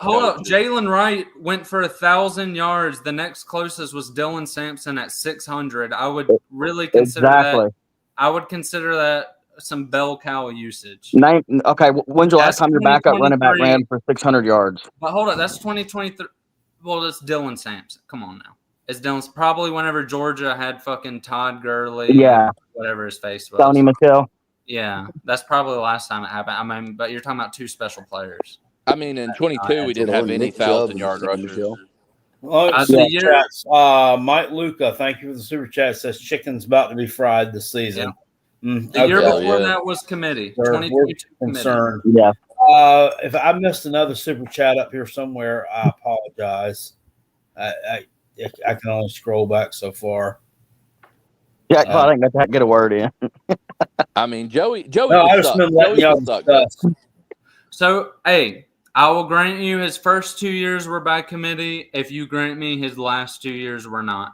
Wright went for 1,000 yards. The next closest was Dylan Sampson at 600. I would really consider that. I would consider that some bell cow usage. Okay, when's the last time your backup running back ran for 600 yards? But hold on, that's 2023. Well, it's Dylan Sampson. Come on now. It's Dylan's probably whenever Georgia had fucking Todd Gurley. Yeah. Whatever his face was. Tony Michel. Yeah, that's probably the last time it happened. I mean, but you're talking about two special players. I mean, in 22, we didn't have any 1,000-yard rushers. Mike Luca, thank you for the super chat. Says chicken's about to be fried this season. Yeah. The year before that was committee. 2022 concerned. Yeah. If I missed another super chat up here somewhere, I apologize. I can only scroll back so far. Yeah, I think that's get a word in. I mean, Joey. No, I just been letting y'all discuss. So, hey, I will grant you his first 2 years were by committee. If you grant me his last 2 years were not.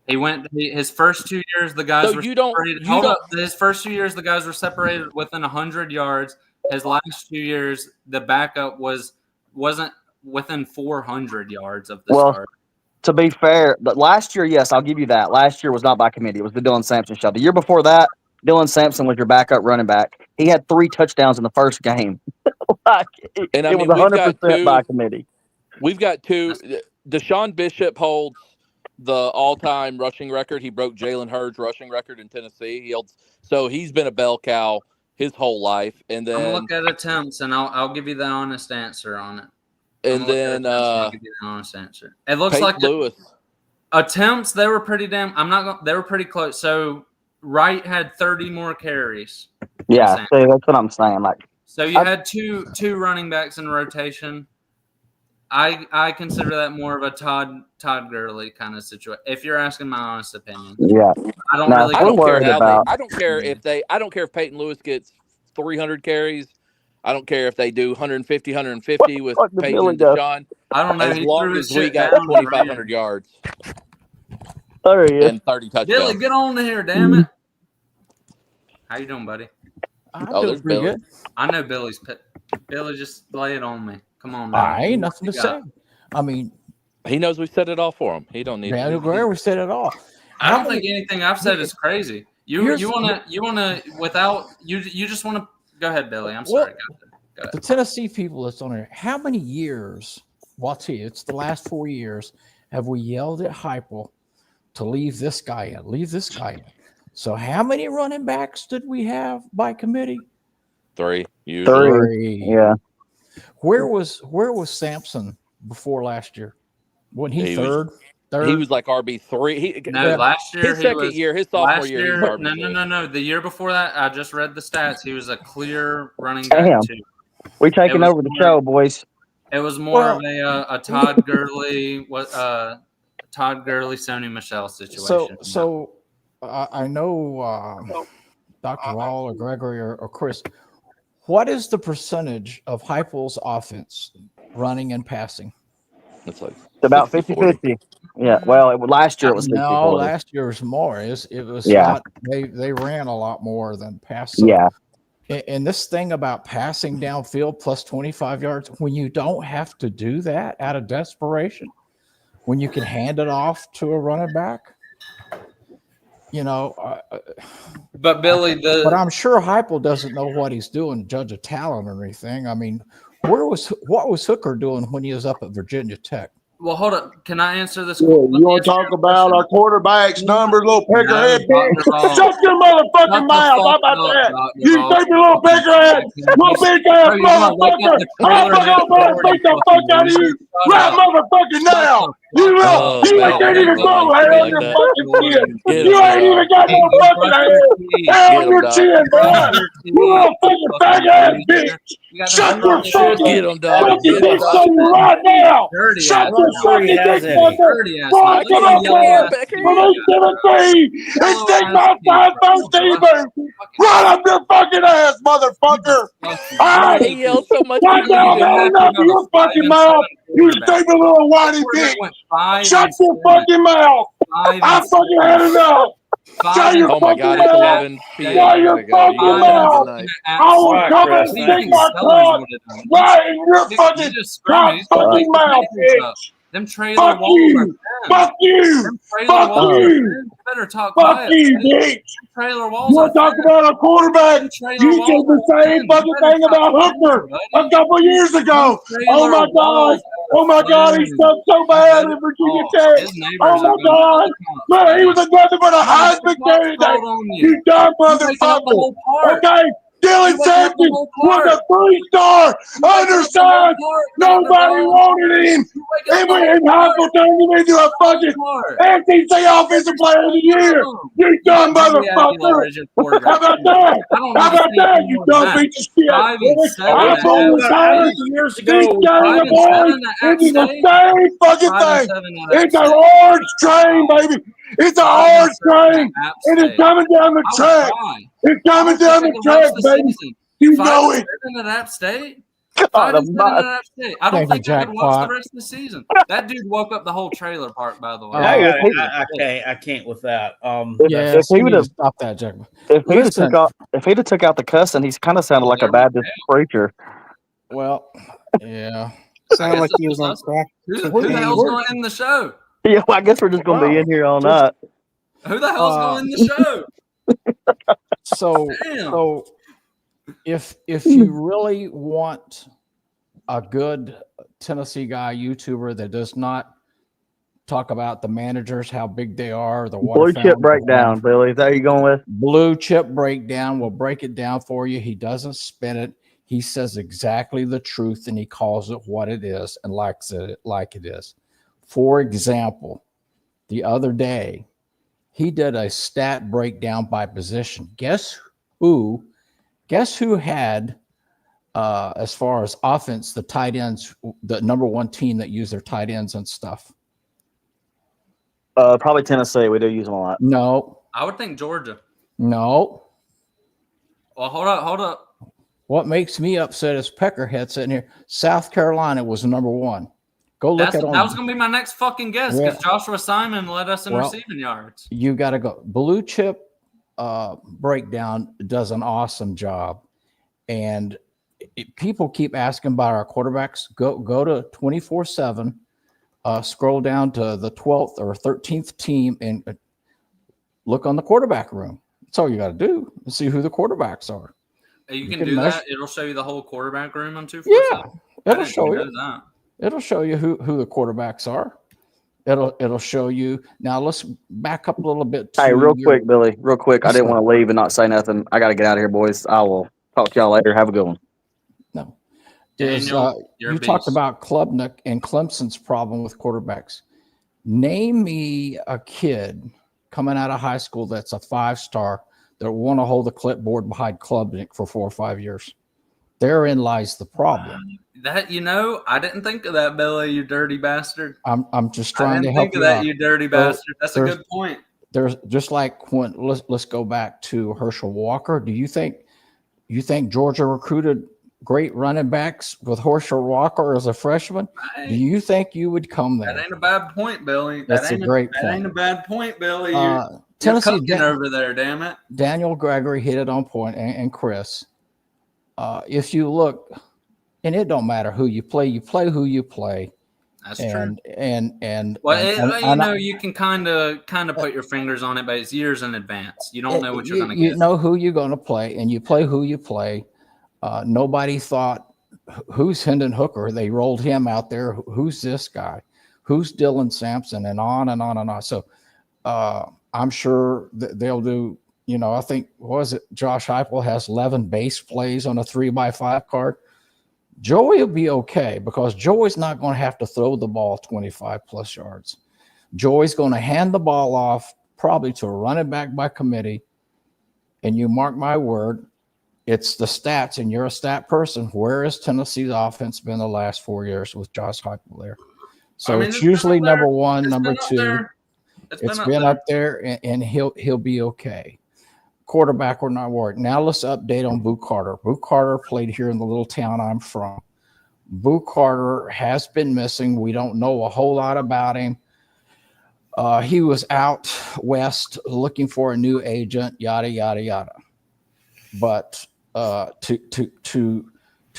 His first 2 years, the guys were separated. His first 2 years, the guys were separated within 100 yards. His last 2 years, the backup wasn't within 400 yards of the start. To be fair, but last year, yes, I'll give you that. Last year was not by committee. It was the Dylan Sampson show. The year before that, Dylan Sampson was your backup running back. He had 3 touchdowns in the first game. It was 100% by committee. We've got 2. Deshaun Bishop holds the all-time rushing record. He broke Jalen Hurd's rushing record in Tennessee. So he's been a bell cow his whole life. And then I'm gonna look at attempts, and I'll give you the honest answer on it. And then I'll give you the honest answer. It looks Peyton like Lewis attempts. They were pretty damn. They were pretty close. So Wright had 30 more carries. Yeah, see, that's what I'm saying. So you had two running backs in rotation. I consider that more of a Todd Gurley kind of situation. If you're asking my honest opinion, yeah, I don't care if Peyton Lewis gets 300 carries. I don't care if they do 150 with Peyton and Deshaun. I don't know. As long as we got 2,500 yards and 30 touchdowns. Billy, get on here, damn it. How you doing, buddy? There's pretty good. I know Billy's pit. Billy, just lay it on me. Come on, now. I ain't nothing to say. I mean, he knows we set it all for him. He don't need. We set it all. I don't think anything I've said is crazy. You wanna without you just wanna go ahead, Billy. I'm sorry. Go ahead. The Tennessee people that's on there. How many years? It's the last 4 years. Have we yelled at Heupel to leave this guy in? Leave this guy in. So how many running backs did we have by committee? 3. Usually. 3. Yeah. Where was Sampson before last year? Wasn't he third? He was like RB3. Last year his sophomore year. No. The year before that, I just read the stats. He was a clear running back too. We taking over the show, boys. It was more of a Todd Gurley, Sony Michel situation. So I know Dr. Rawl or Gregory or Chris. What is the percentage of Heupel's offense running and passing? It's like about 50-50. Yeah. Well, last year it was 50-40. No, last year was more. It was Yeah. not, they ran a lot more than passed. So, Yeah. and this thing about passing downfield plus 25 yards, when you don't have to do that out of desperation, when you can hand it off to a running back, But Billy, but I'm sure Heupel doesn't know what he's doing to judge a talent or anything. I mean, what was Hooker doing when he was up at Virginia Tech? Well, hold up. Can I answer this? Yeah, you want to talk about our quarterbacks' numbers, little peckerhead bitch? Shut your motherfucking mouth. How about that? You stupid little peckerhead, little bitch ass motherfucker. I'm gonna beat the fuck out of you right motherfucking now. You know, you can't even go hair on your fucking chin. You ain't even got no fucking hair on your chin, bro. You little fucking fag ass bitch. Shut your fucking dick right now. Shut your fucking dick, fucker. Boy, come on, boy. Release 17 and stick my 5-4 TV right up your fucking ass, motherfucker. He yelled so much. Right now, I'm holding up your fucking mouth. You stupid little whiny bitch. Shut your fucking mouth. I fucking had enough. Shut your fucking mouth. Shut your fucking mouth. I will come and stick my tongue right in your fucking mouth, bitch. Them trailer Fuck walls you. Fuck you. Fuck you. Better talk Fuck quiet. you, bitch. Trailer walls. You want to talk about a quarterback? You said the same fucking thing about Hooker a couple years ago. Oh my God. Oh my God, he sucked so bad at Virginia Tech. Oh my God. Man, he was nothing but a Heisman candidate. You dumb motherfucker. Okay. Dylan Sanders was a 3-star, undersized. Nobody wanted him. And Heupel turned him into a fucking SEC Offensive Player of the Year. You dumb motherfucker. How about that? How about that, you dumb piece of shit? I'm going to say years ago, he's carrying the boy into the same fucking thing. It's an orange train, baby. It's an orange train, and it's coming down the track. It's coming down the track, baby. You know it. At App State. God, I don't think I could watch Jackpot. the rest of the season. That dude woke up the whole trailer park, by the way. I can't with that. Yeah, if he would have stopped that, Jack. if he'd have took out the cussing, he's kind of sounded like a Baptist preacher. Well, yeah. Sounded like he was on crack. Who the hell's going to end the show? Yeah, well, I guess we're just going to be in here all night. Who the hell's going to end the show? So if you really want a good Tennessee guy YouTuber that does not talk about the managers, how big they are, the water Blue chip breakdown, Billy. Is that you going with? Blue chip breakdown. We'll break it down for you. He doesn't spin it. He says exactly the truth, and he calls it what it is and likes it like it is. For example, the other day, he did a stat breakdown by position. Guess who had, as far as offense, the tight ends, the number one team that used their tight ends and stuff? Probably Tennessee. We do use them a lot. No. I would think Georgia. No. Well, hold up. What makes me upset is Peckerhead sitting here. South Carolina was number one. Go look at that was going to be my next fucking guess because Joshua Simon led us in receiving yards. You got to go. Blue chip breakdown does an awesome job. And people keep asking about our quarterbacks. Go to 24/7, scroll down to the 12th or 13th team and look on the quarterback room. That's all you got to do and see who the quarterbacks are. You can do that. It'll show you the whole quarterback room on 247. Yeah, it'll show you that. It'll show you who the quarterbacks are. It'll show you. Now let's back up a little bit. Hey, real quick, Billy. Real quick. I didn't want to leave and not say nothing. I got to get out of here, boys. I will talk to y'all later. Have a good one. No, you talked about Klubnik and Clemson's problem with quarterbacks. Name me a kid coming out of high school that's a 5-star that want to hold a clipboard behind Klubnik for 4 or 5 years. Therein lies the problem. That I didn't think of that, Billy. You dirty bastard. I'm just trying to help think of that, you dirty bastard. That's a good point. There's just like when let's go back to Herschel Walker. Do you think Georgia recruited great running backs with Herschel Walker as a freshman? Do you think you would come there? That ain't a bad point, Billy. That's a great point. That ain't a bad point, Billy. Tennessee over there, damn it. Daniel Gregory hit it on point, and Chris. If you look, and it don't matter who you play who you play. That's true. And you can kind of put your fingers on it, but it's years in advance. You don't know what you're going to get. You know who you're going to play, and you play who you play. Nobody thought, who's Hendon Hooker? They rolled him out there. Who's this guy? Who's Dylan Sampson? And on and on and on. So I'm sure that they'll do. I think Josh Heupel has 11 base plays on a 3x5 card. Joey will be okay because Joey's not going to have to throw the ball 25 plus yards. Joey's going to hand the ball off probably to a running back by committee. And you mark my word, it's the stats, and you're a stat person. Where has Tennessee's offense been the last 4 years with Josh Heupel there? So it's usually number one, number two. It's been up there, and he'll be okay. Quarterback, we're not worried. Now let's update on Boo Carter. Boo Carter played here in the little town I'm from. Boo Carter has been missing. We don't know a whole lot about him. He was out west looking for a new agent, yada, yada, yada. But to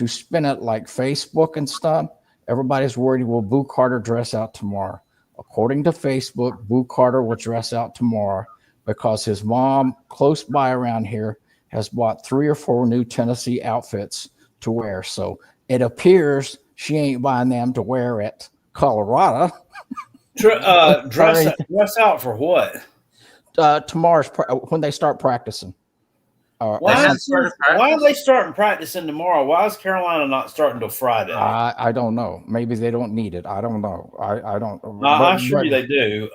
spin it like Facebook and stuff, everybody's worried, will Boo Carter dress out tomorrow? According to Facebook, Boo Carter will dress out tomorrow because his mom, close by around here, has bought 3 or 4 new Tennessee outfits to wear. So it appears she ain't buying them to wear at Colorado. Dress out for what? Tomorrow's when they start practicing. Why are they starting practicing tomorrow? Why is Carolina not starting till Friday? I don't know. Maybe they don't need it. I don't know. I don't. I'm sure they do.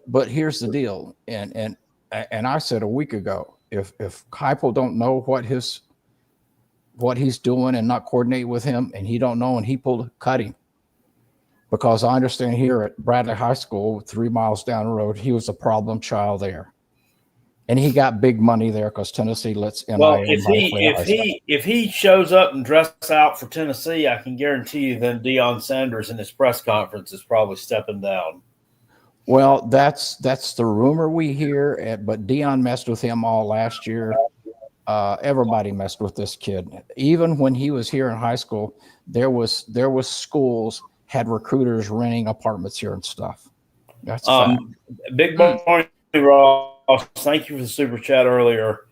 But here's the deal, and I said a week ago, if Heupel don't know what he's doing and not coordinate with him, and he don't know, and he cut him. Because I understand here at Bradley High School, 3 miles down the road, he was a problem child there. And he got big money there because Tennessee lets NIL. Well, if he shows up and dresses out for Tennessee, I can guarantee you then Deion Sanders in his press conference is probably stepping down. Well, that's the rumor we hear, but Deion messed with him all last year. Everybody messed with this kid. Even when he was here in high school, there was schools had recruiters renting apartments here and stuff. That's Big Barney Ross. Thank you for the super chat earlier.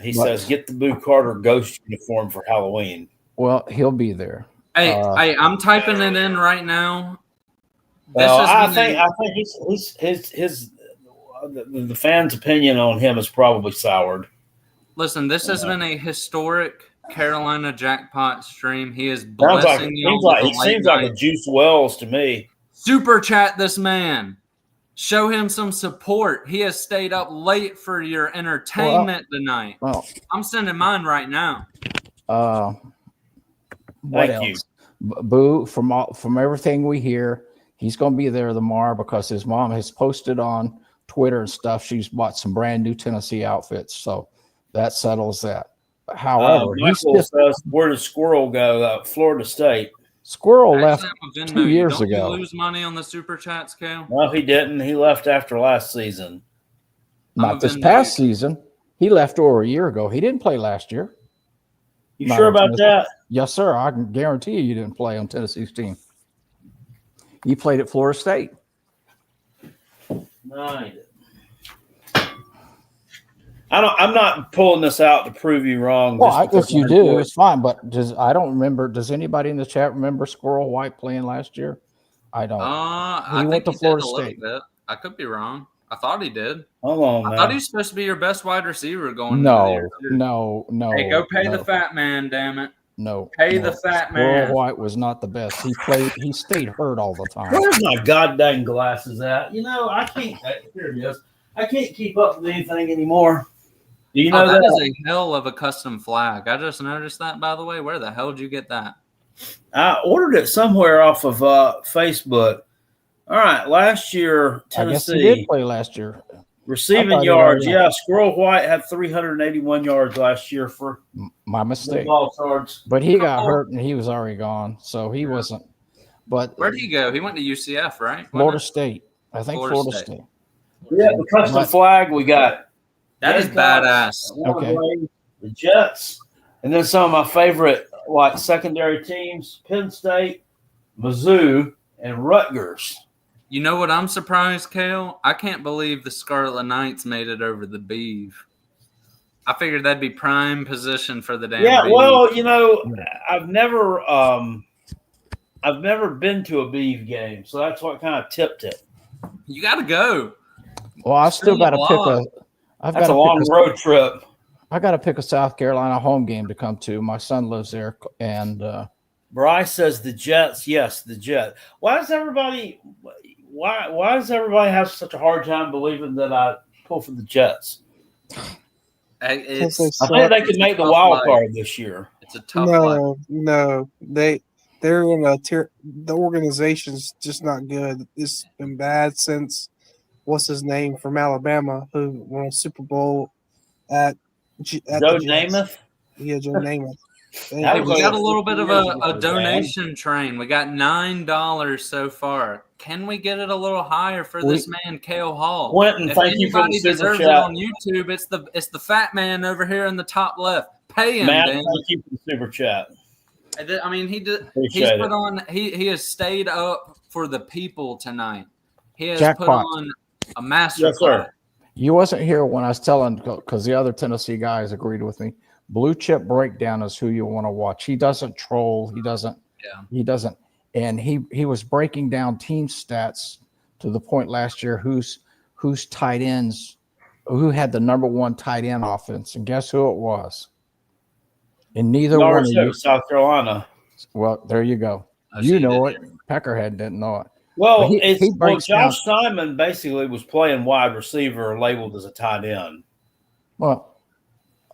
He says, get the Boo Carter ghost uniform for Halloween. Well, he'll be there. Hey, I'm typing it in right now. I think the fans' opinion on him is probably soured. Listen, this has been a historic Carolina jackpot stream. He is blessing He seems like a Juice Wells to me. Super chat this man. Show him some support. He has stayed up late for your entertainment tonight. Well, I'm sending mine right now. What else? Boo, from everything we hear, he's going to be there tomorrow because his mom has posted on Twitter and stuff. She's bought some brand new Tennessee outfits, so that settles that. However, Michael says, where does Squirrel go? Florida State. Squirrel left 2 years ago. Don't you lose money on the super chats, Cal? No, he didn't. He left after last season. Not this past season. He left over a year ago. He didn't play last year. You sure about that? Yes, sir. I can guarantee you didn't play on Tennessee's team. He played at Florida State. No, he didn't. I'm not pulling this out to prove you wrong. Well, if you do, it's fine. But I don't remember. Does anybody in the chat remember Squirrel White playing last year? I don't. I went to Florida State. I could be wrong. I thought he did. Hold on, man. I thought he was supposed to be your best wide receiver going. No. Hey, go pay the fat man, damn it. No. Pay the fat man. Squirrel White was not the best. He stayed hurt all the time. Where's my goddamn glasses at? I can't. Here it is. I can't keep up with anything anymore. Do you know that that? is a hell of a custom flag. I just noticed that, by the way. Where the hell did you get that? I ordered it somewhere off of Facebook. All right, last year I guess he Tennessee did play last year. receiving yards. Yeah, Squirrel White had 381 yards last year for my mistake. Ball charge. But he got hurt and he was already gone, so he wasn't. But where'd he go? He went to UCF, right? Florida State. I think Florida State. Yeah, the custom flag we got. That is badass. Okay. The Jets, and then some of my favorite secondary teams: Penn State, Mizzou, and Rutgers. You know what? I'm surprised, Kale. I can't believe the Scarlet Knights made it over the Beeve. I figured that'd be prime position for the damn. Yeah, Beeve. well, I've never been to a Beeve game, so that's what kind of tipped it. You got to go. Well, I still got to pick a. That's a long road trip. I got to pick a South Carolina home game to come to. My son lives there, and Bryce says the Jets. Yes, the Jets. Why does everybody have such a hard time believing that I pull for the Jets? I think they could make the wild card this year. It's a tough life. No, they're in a tier. The organization's just not good. It's been bad since what's his name from Alabama, who won a Super Bowl at Joe Namath. Yeah, Joe Namath. Hey, we got a little bit of a donation train. We got $9 so far. Can we get it a little higher for this man, Kale Hall? Quentin, thank you for the super deserves chat. it on YouTube, it's the fat man over here in the top left. Pay him, Matt, man. thank you for the super chat. I mean, he Appreciate put on. He has stayed up for the people tonight. He has Jackpot. put on a master Yes, sir. you wasn't here when I was telling, because the other Tennessee guys agreed with me. Blue chip breakdown is who you want to watch. He doesn't troll. He doesn't. Yeah. He doesn't. And he was breaking down team stats to the point last year whose tight ends, who had the number one tight end offense, and guess who it was? And neither one of you. South Carolina. Well, there you go. You know it. Peckerhead didn't know it. Well, But Josh Simon basically was playing wide receiver, labeled as a tight end. Well,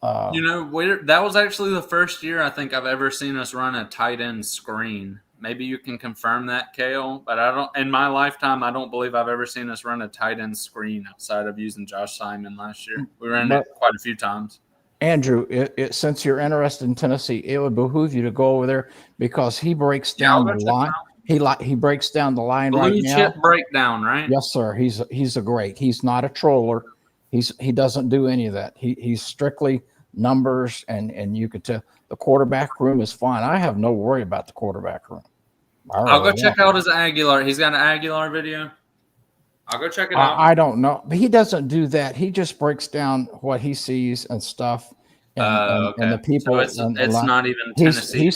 that was actually the first year I think I've ever seen us run a tight end screen. Maybe you can confirm that, Kale. But I don't. In my lifetime, I don't believe I've ever seen us run a tight end screen outside of using Josh Simon last year. We ran it quite a few times. Andrew, since you're interested in Tennessee, it would behoove you to go over there because he breaks down the line. He breaks down the line right now. Blue chip breakdown, right? Yes, sir. He's a great. He's not a troller. He doesn't do any of that. He's strictly numbers, and you could tell the quarterback room is fine. I have no worry about the quarterback room. I'll go check out his Aguilar. He's got an Aguilar video. I'll go check it out. I don't know, but he doesn't do that. He just breaks down what he sees and stuff, and the people. So it's not even Tennessee.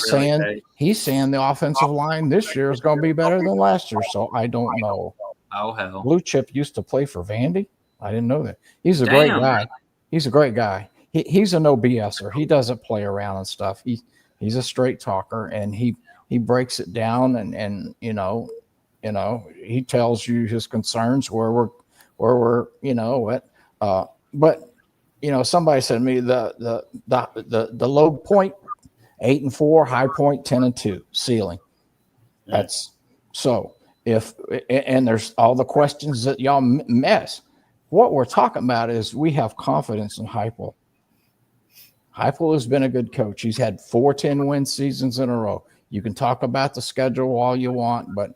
He's saying the offensive line this year is going to be better than last year. So I don't know. Oh hell! Blue Chip used to play for Vandy. I didn't know that. He's a great guy. He's a great guy. He's a no BSer. He doesn't play around and stuff. He's a straight talker, and he breaks it down, and he tells you his concerns where we're but somebody said to me the low point 8-4, high point 10-2 ceiling. That's so and there's all the questions that y'all mess. What we're talking about is we have confidence in Heupel. Heupel has been a good coach. He's had 4 10-win seasons in a row. You can talk about the schedule all you want, but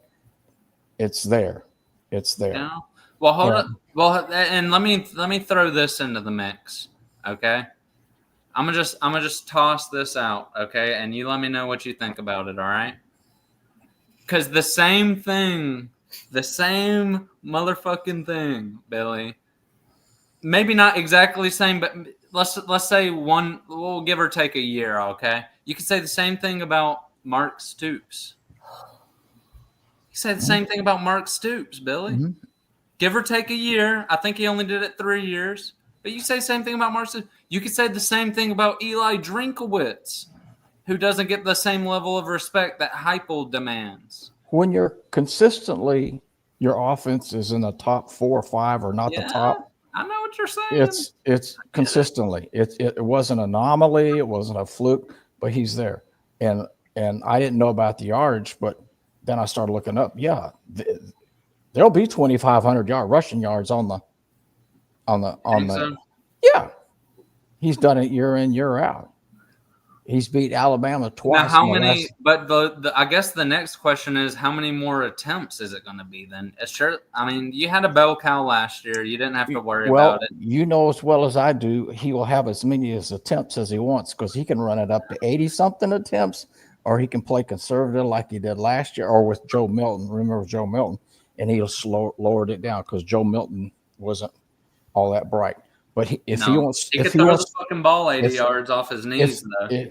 it's there. It's there. Yeah. Well, hold on. Well, and let me throw this into the mix. Okay. I'm gonna just toss this out. Okay, and you let me know what you think about it. All right. Because the same motherfucking thing, Billy. Maybe not exactly the same, but let's say one. We'll give or take a year. Okay. You could say the same thing about Mark Stoops. You say the same thing about Mark Stoops, Billy. Mm-hmm. Give or take a year. I think he only did it 3 years. But you say the same thing about Mark Stoops. You could say the same thing about Eli Drinkowitz, who doesn't get the same level of respect that Heupel demands. When you're consistently, your offense is in the top 4 or 5 or not the top, I know what you're saying. It's consistently. It wasn't an anomaly. It wasn't a fluke, but he's there. And I didn't know about the yards, but then I started looking up. Yeah, there'll be 2,500 rushing yards on the. So? Yeah, he's done it year in, year out. He's beat Alabama twice. Now, how many? But I guess the next question is, how many more attempts is it going to be then? Sure. I mean, you had a bell cow last year. You didn't have to worry about it. You know as well as I do, he will have as many attempts as he wants because he can run it up to 80-something attempts, or he can play conservative like he did last year, or with Joe Milton. Remember Joe Milton, and he'll lowered it down because Joe Milton wasn't all that bright. But he could throw the fucking ball 80 yards off his knees, though.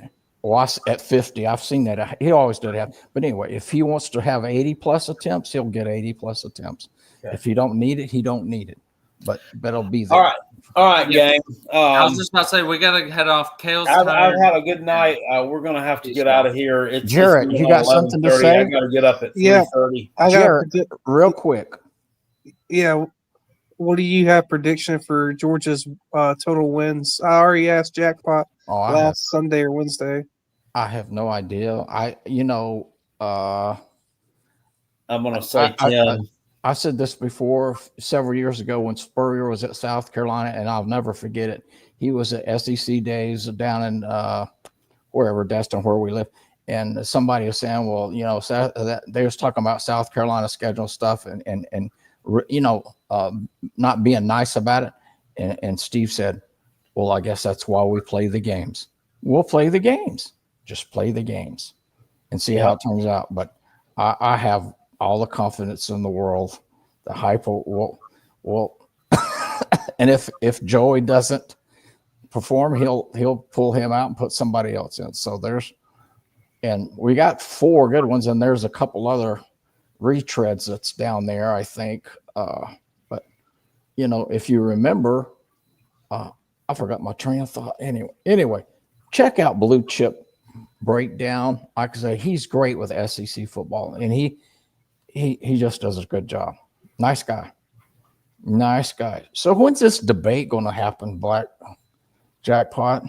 At 50, I've seen that. He always did have. But anyway, if he wants to have 80-plus attempts, he'll get 80-plus attempts. Okay. If he don't need it, he don't need it. But it'll be there. All right, gang. I was just about to say, we got to head off. Kale's I've had a good night. We're going to have to get out of here. Jared, you got something to say? I got to get up at 3:30. Jared, real quick. Yeah. What do you have prediction for Georgia's total wins? I already asked Jackpot last Sunday or Wednesday. I have no idea. I'm going to say 10. I said this before several years ago when Spurrier was at South Carolina, and I'll never forget it. He was at SEC days down in wherever, Destin, where we live. And somebody was saying, well, they was talking about South Carolina schedule stuff and not being nice about it. And Steve said, well, I guess that's why we play the games. We'll play the games. Just play the games and see how it turns out. But I have all the confidence in the world. The hype will and if Joey doesn't perform, he'll pull him out and put somebody else in. So and we got 4 good ones, and there's a couple other retreads that's down there, I think. But if you remember, I forgot my train of thought. Anyway, check out Blue Chip Breakdown. Like I say, he's great with SEC football, and he just does a good job. Nice guy. So when's this debate going to happen, Black Jackpot?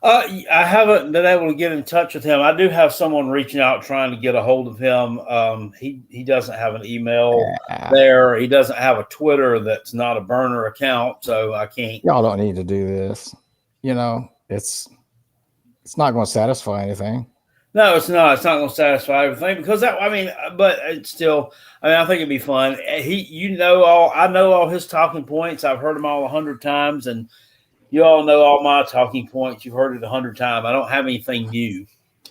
I haven't been able to get in touch with him. I do have someone reaching out trying to get a hold of him. He doesn't have an email there. He doesn't have a Twitter that's not a burner account, so I can't. Y'all don't need to do this. It's not going to satisfy anything. No, it's not. It's not going to satisfy everything because but it's still. I think it'd be fun. I know all his talking points. I've heard them all 100 times, and you all know all my talking points. You've heard it 100 times. I don't have anything new.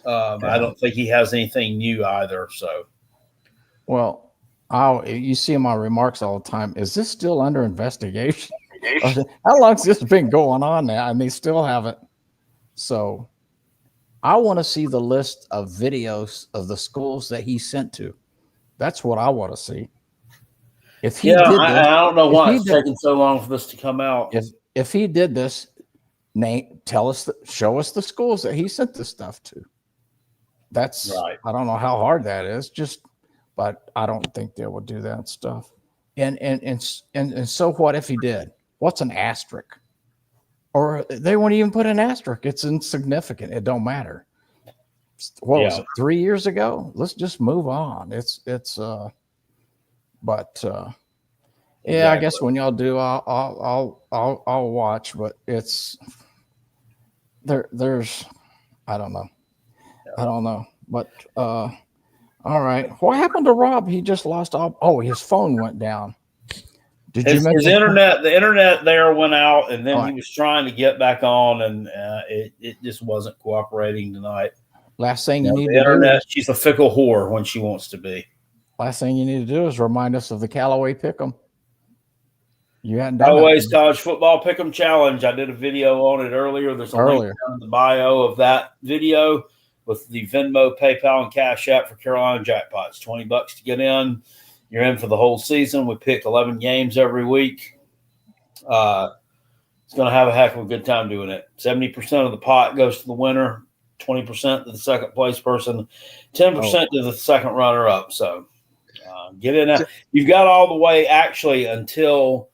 I don't think he has anything new either. So, well, you see in my remarks all the time. Is this still under investigation? How long's this been going on now? And they still haven't. So, I want to see the list of videos of the schools that he sent to. That's what I want to see. If he did this, I don't know why it's taking so long for this to come out. If he did this, Nate, show us the schools that he sent this stuff to. That's right. I don't know how hard that is. But I don't think they will do that stuff. And so what if he did? What's an asterisk? Or they won't even put an asterisk. It's insignificant. It don't matter. What was it? 3 years ago? Let's just move on. Exactly. I guess when y'all do, I'll watch. But it's there's I don't know. But all right. What happened to Rob? He just lost all. Oh, his phone went down. His internet, the internet there went out, and then he was trying to get back on, and it just wasn't cooperating tonight. Last thing you need to internet, do. She's a fickle whore when she wants to be. Last thing you need to do is remind us of the Calloway Pick'em. You hadn't done Callaway's College Football Pick'em Challenge. I did a video on it earlier. There's a link down in the bio of that video with the Venmo, PayPal, and Cash App for Carolina Jackpots. $20 to get in. You're in for the whole season. We pick 11 games every week. It's going to have a heck of a good time doing it. 70% of the pot goes to the winner, 20% to the second place person, 10% to the second runner-up. So get in there. You've got all the way actually until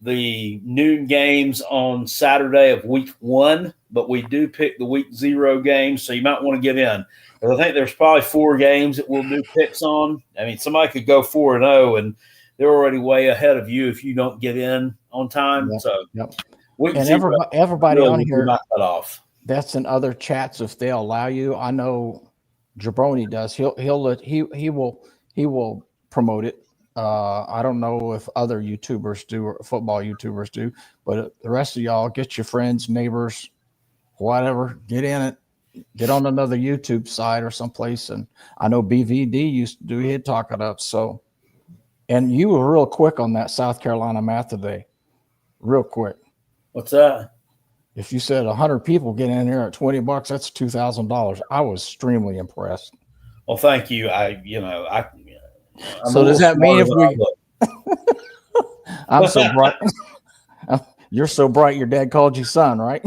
the noon games on Saturday of week 1, but we do pick the week 0 games, so you might want to get in. Because I think there's probably 4 games that we'll do picks on. I mean, somebody could go 4-0, and they're already way ahead of you if you don't get in on time. Yep. So, week and 0, everybody really on here, cut off. That's in other chats if they'll allow you. I know Jabroni does. He will promote it. I don't know if other YouTubers do or football YouTubers do, but the rest of y'all, get your friends, neighbors, whatever, get in it, get on another YouTube site or someplace. And I know BVD used to do, he'd talk it up. So, and you were real quick on that South Carolina math today, real quick. What's that? If you said 100 people get in here at $20, that's $2,000. I was extremely impressed. Well, thank you. So does that mean if we? I'm so bright. You're so bright. Your dad called you son, right?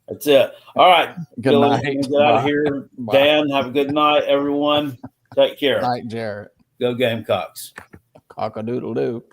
That's it. All right. Good Billy, night. get out of here. Bye. Dan, have a good night, everyone. Take care. Night, Jared. Go Gamecocks. Cock-a-doodle-doo.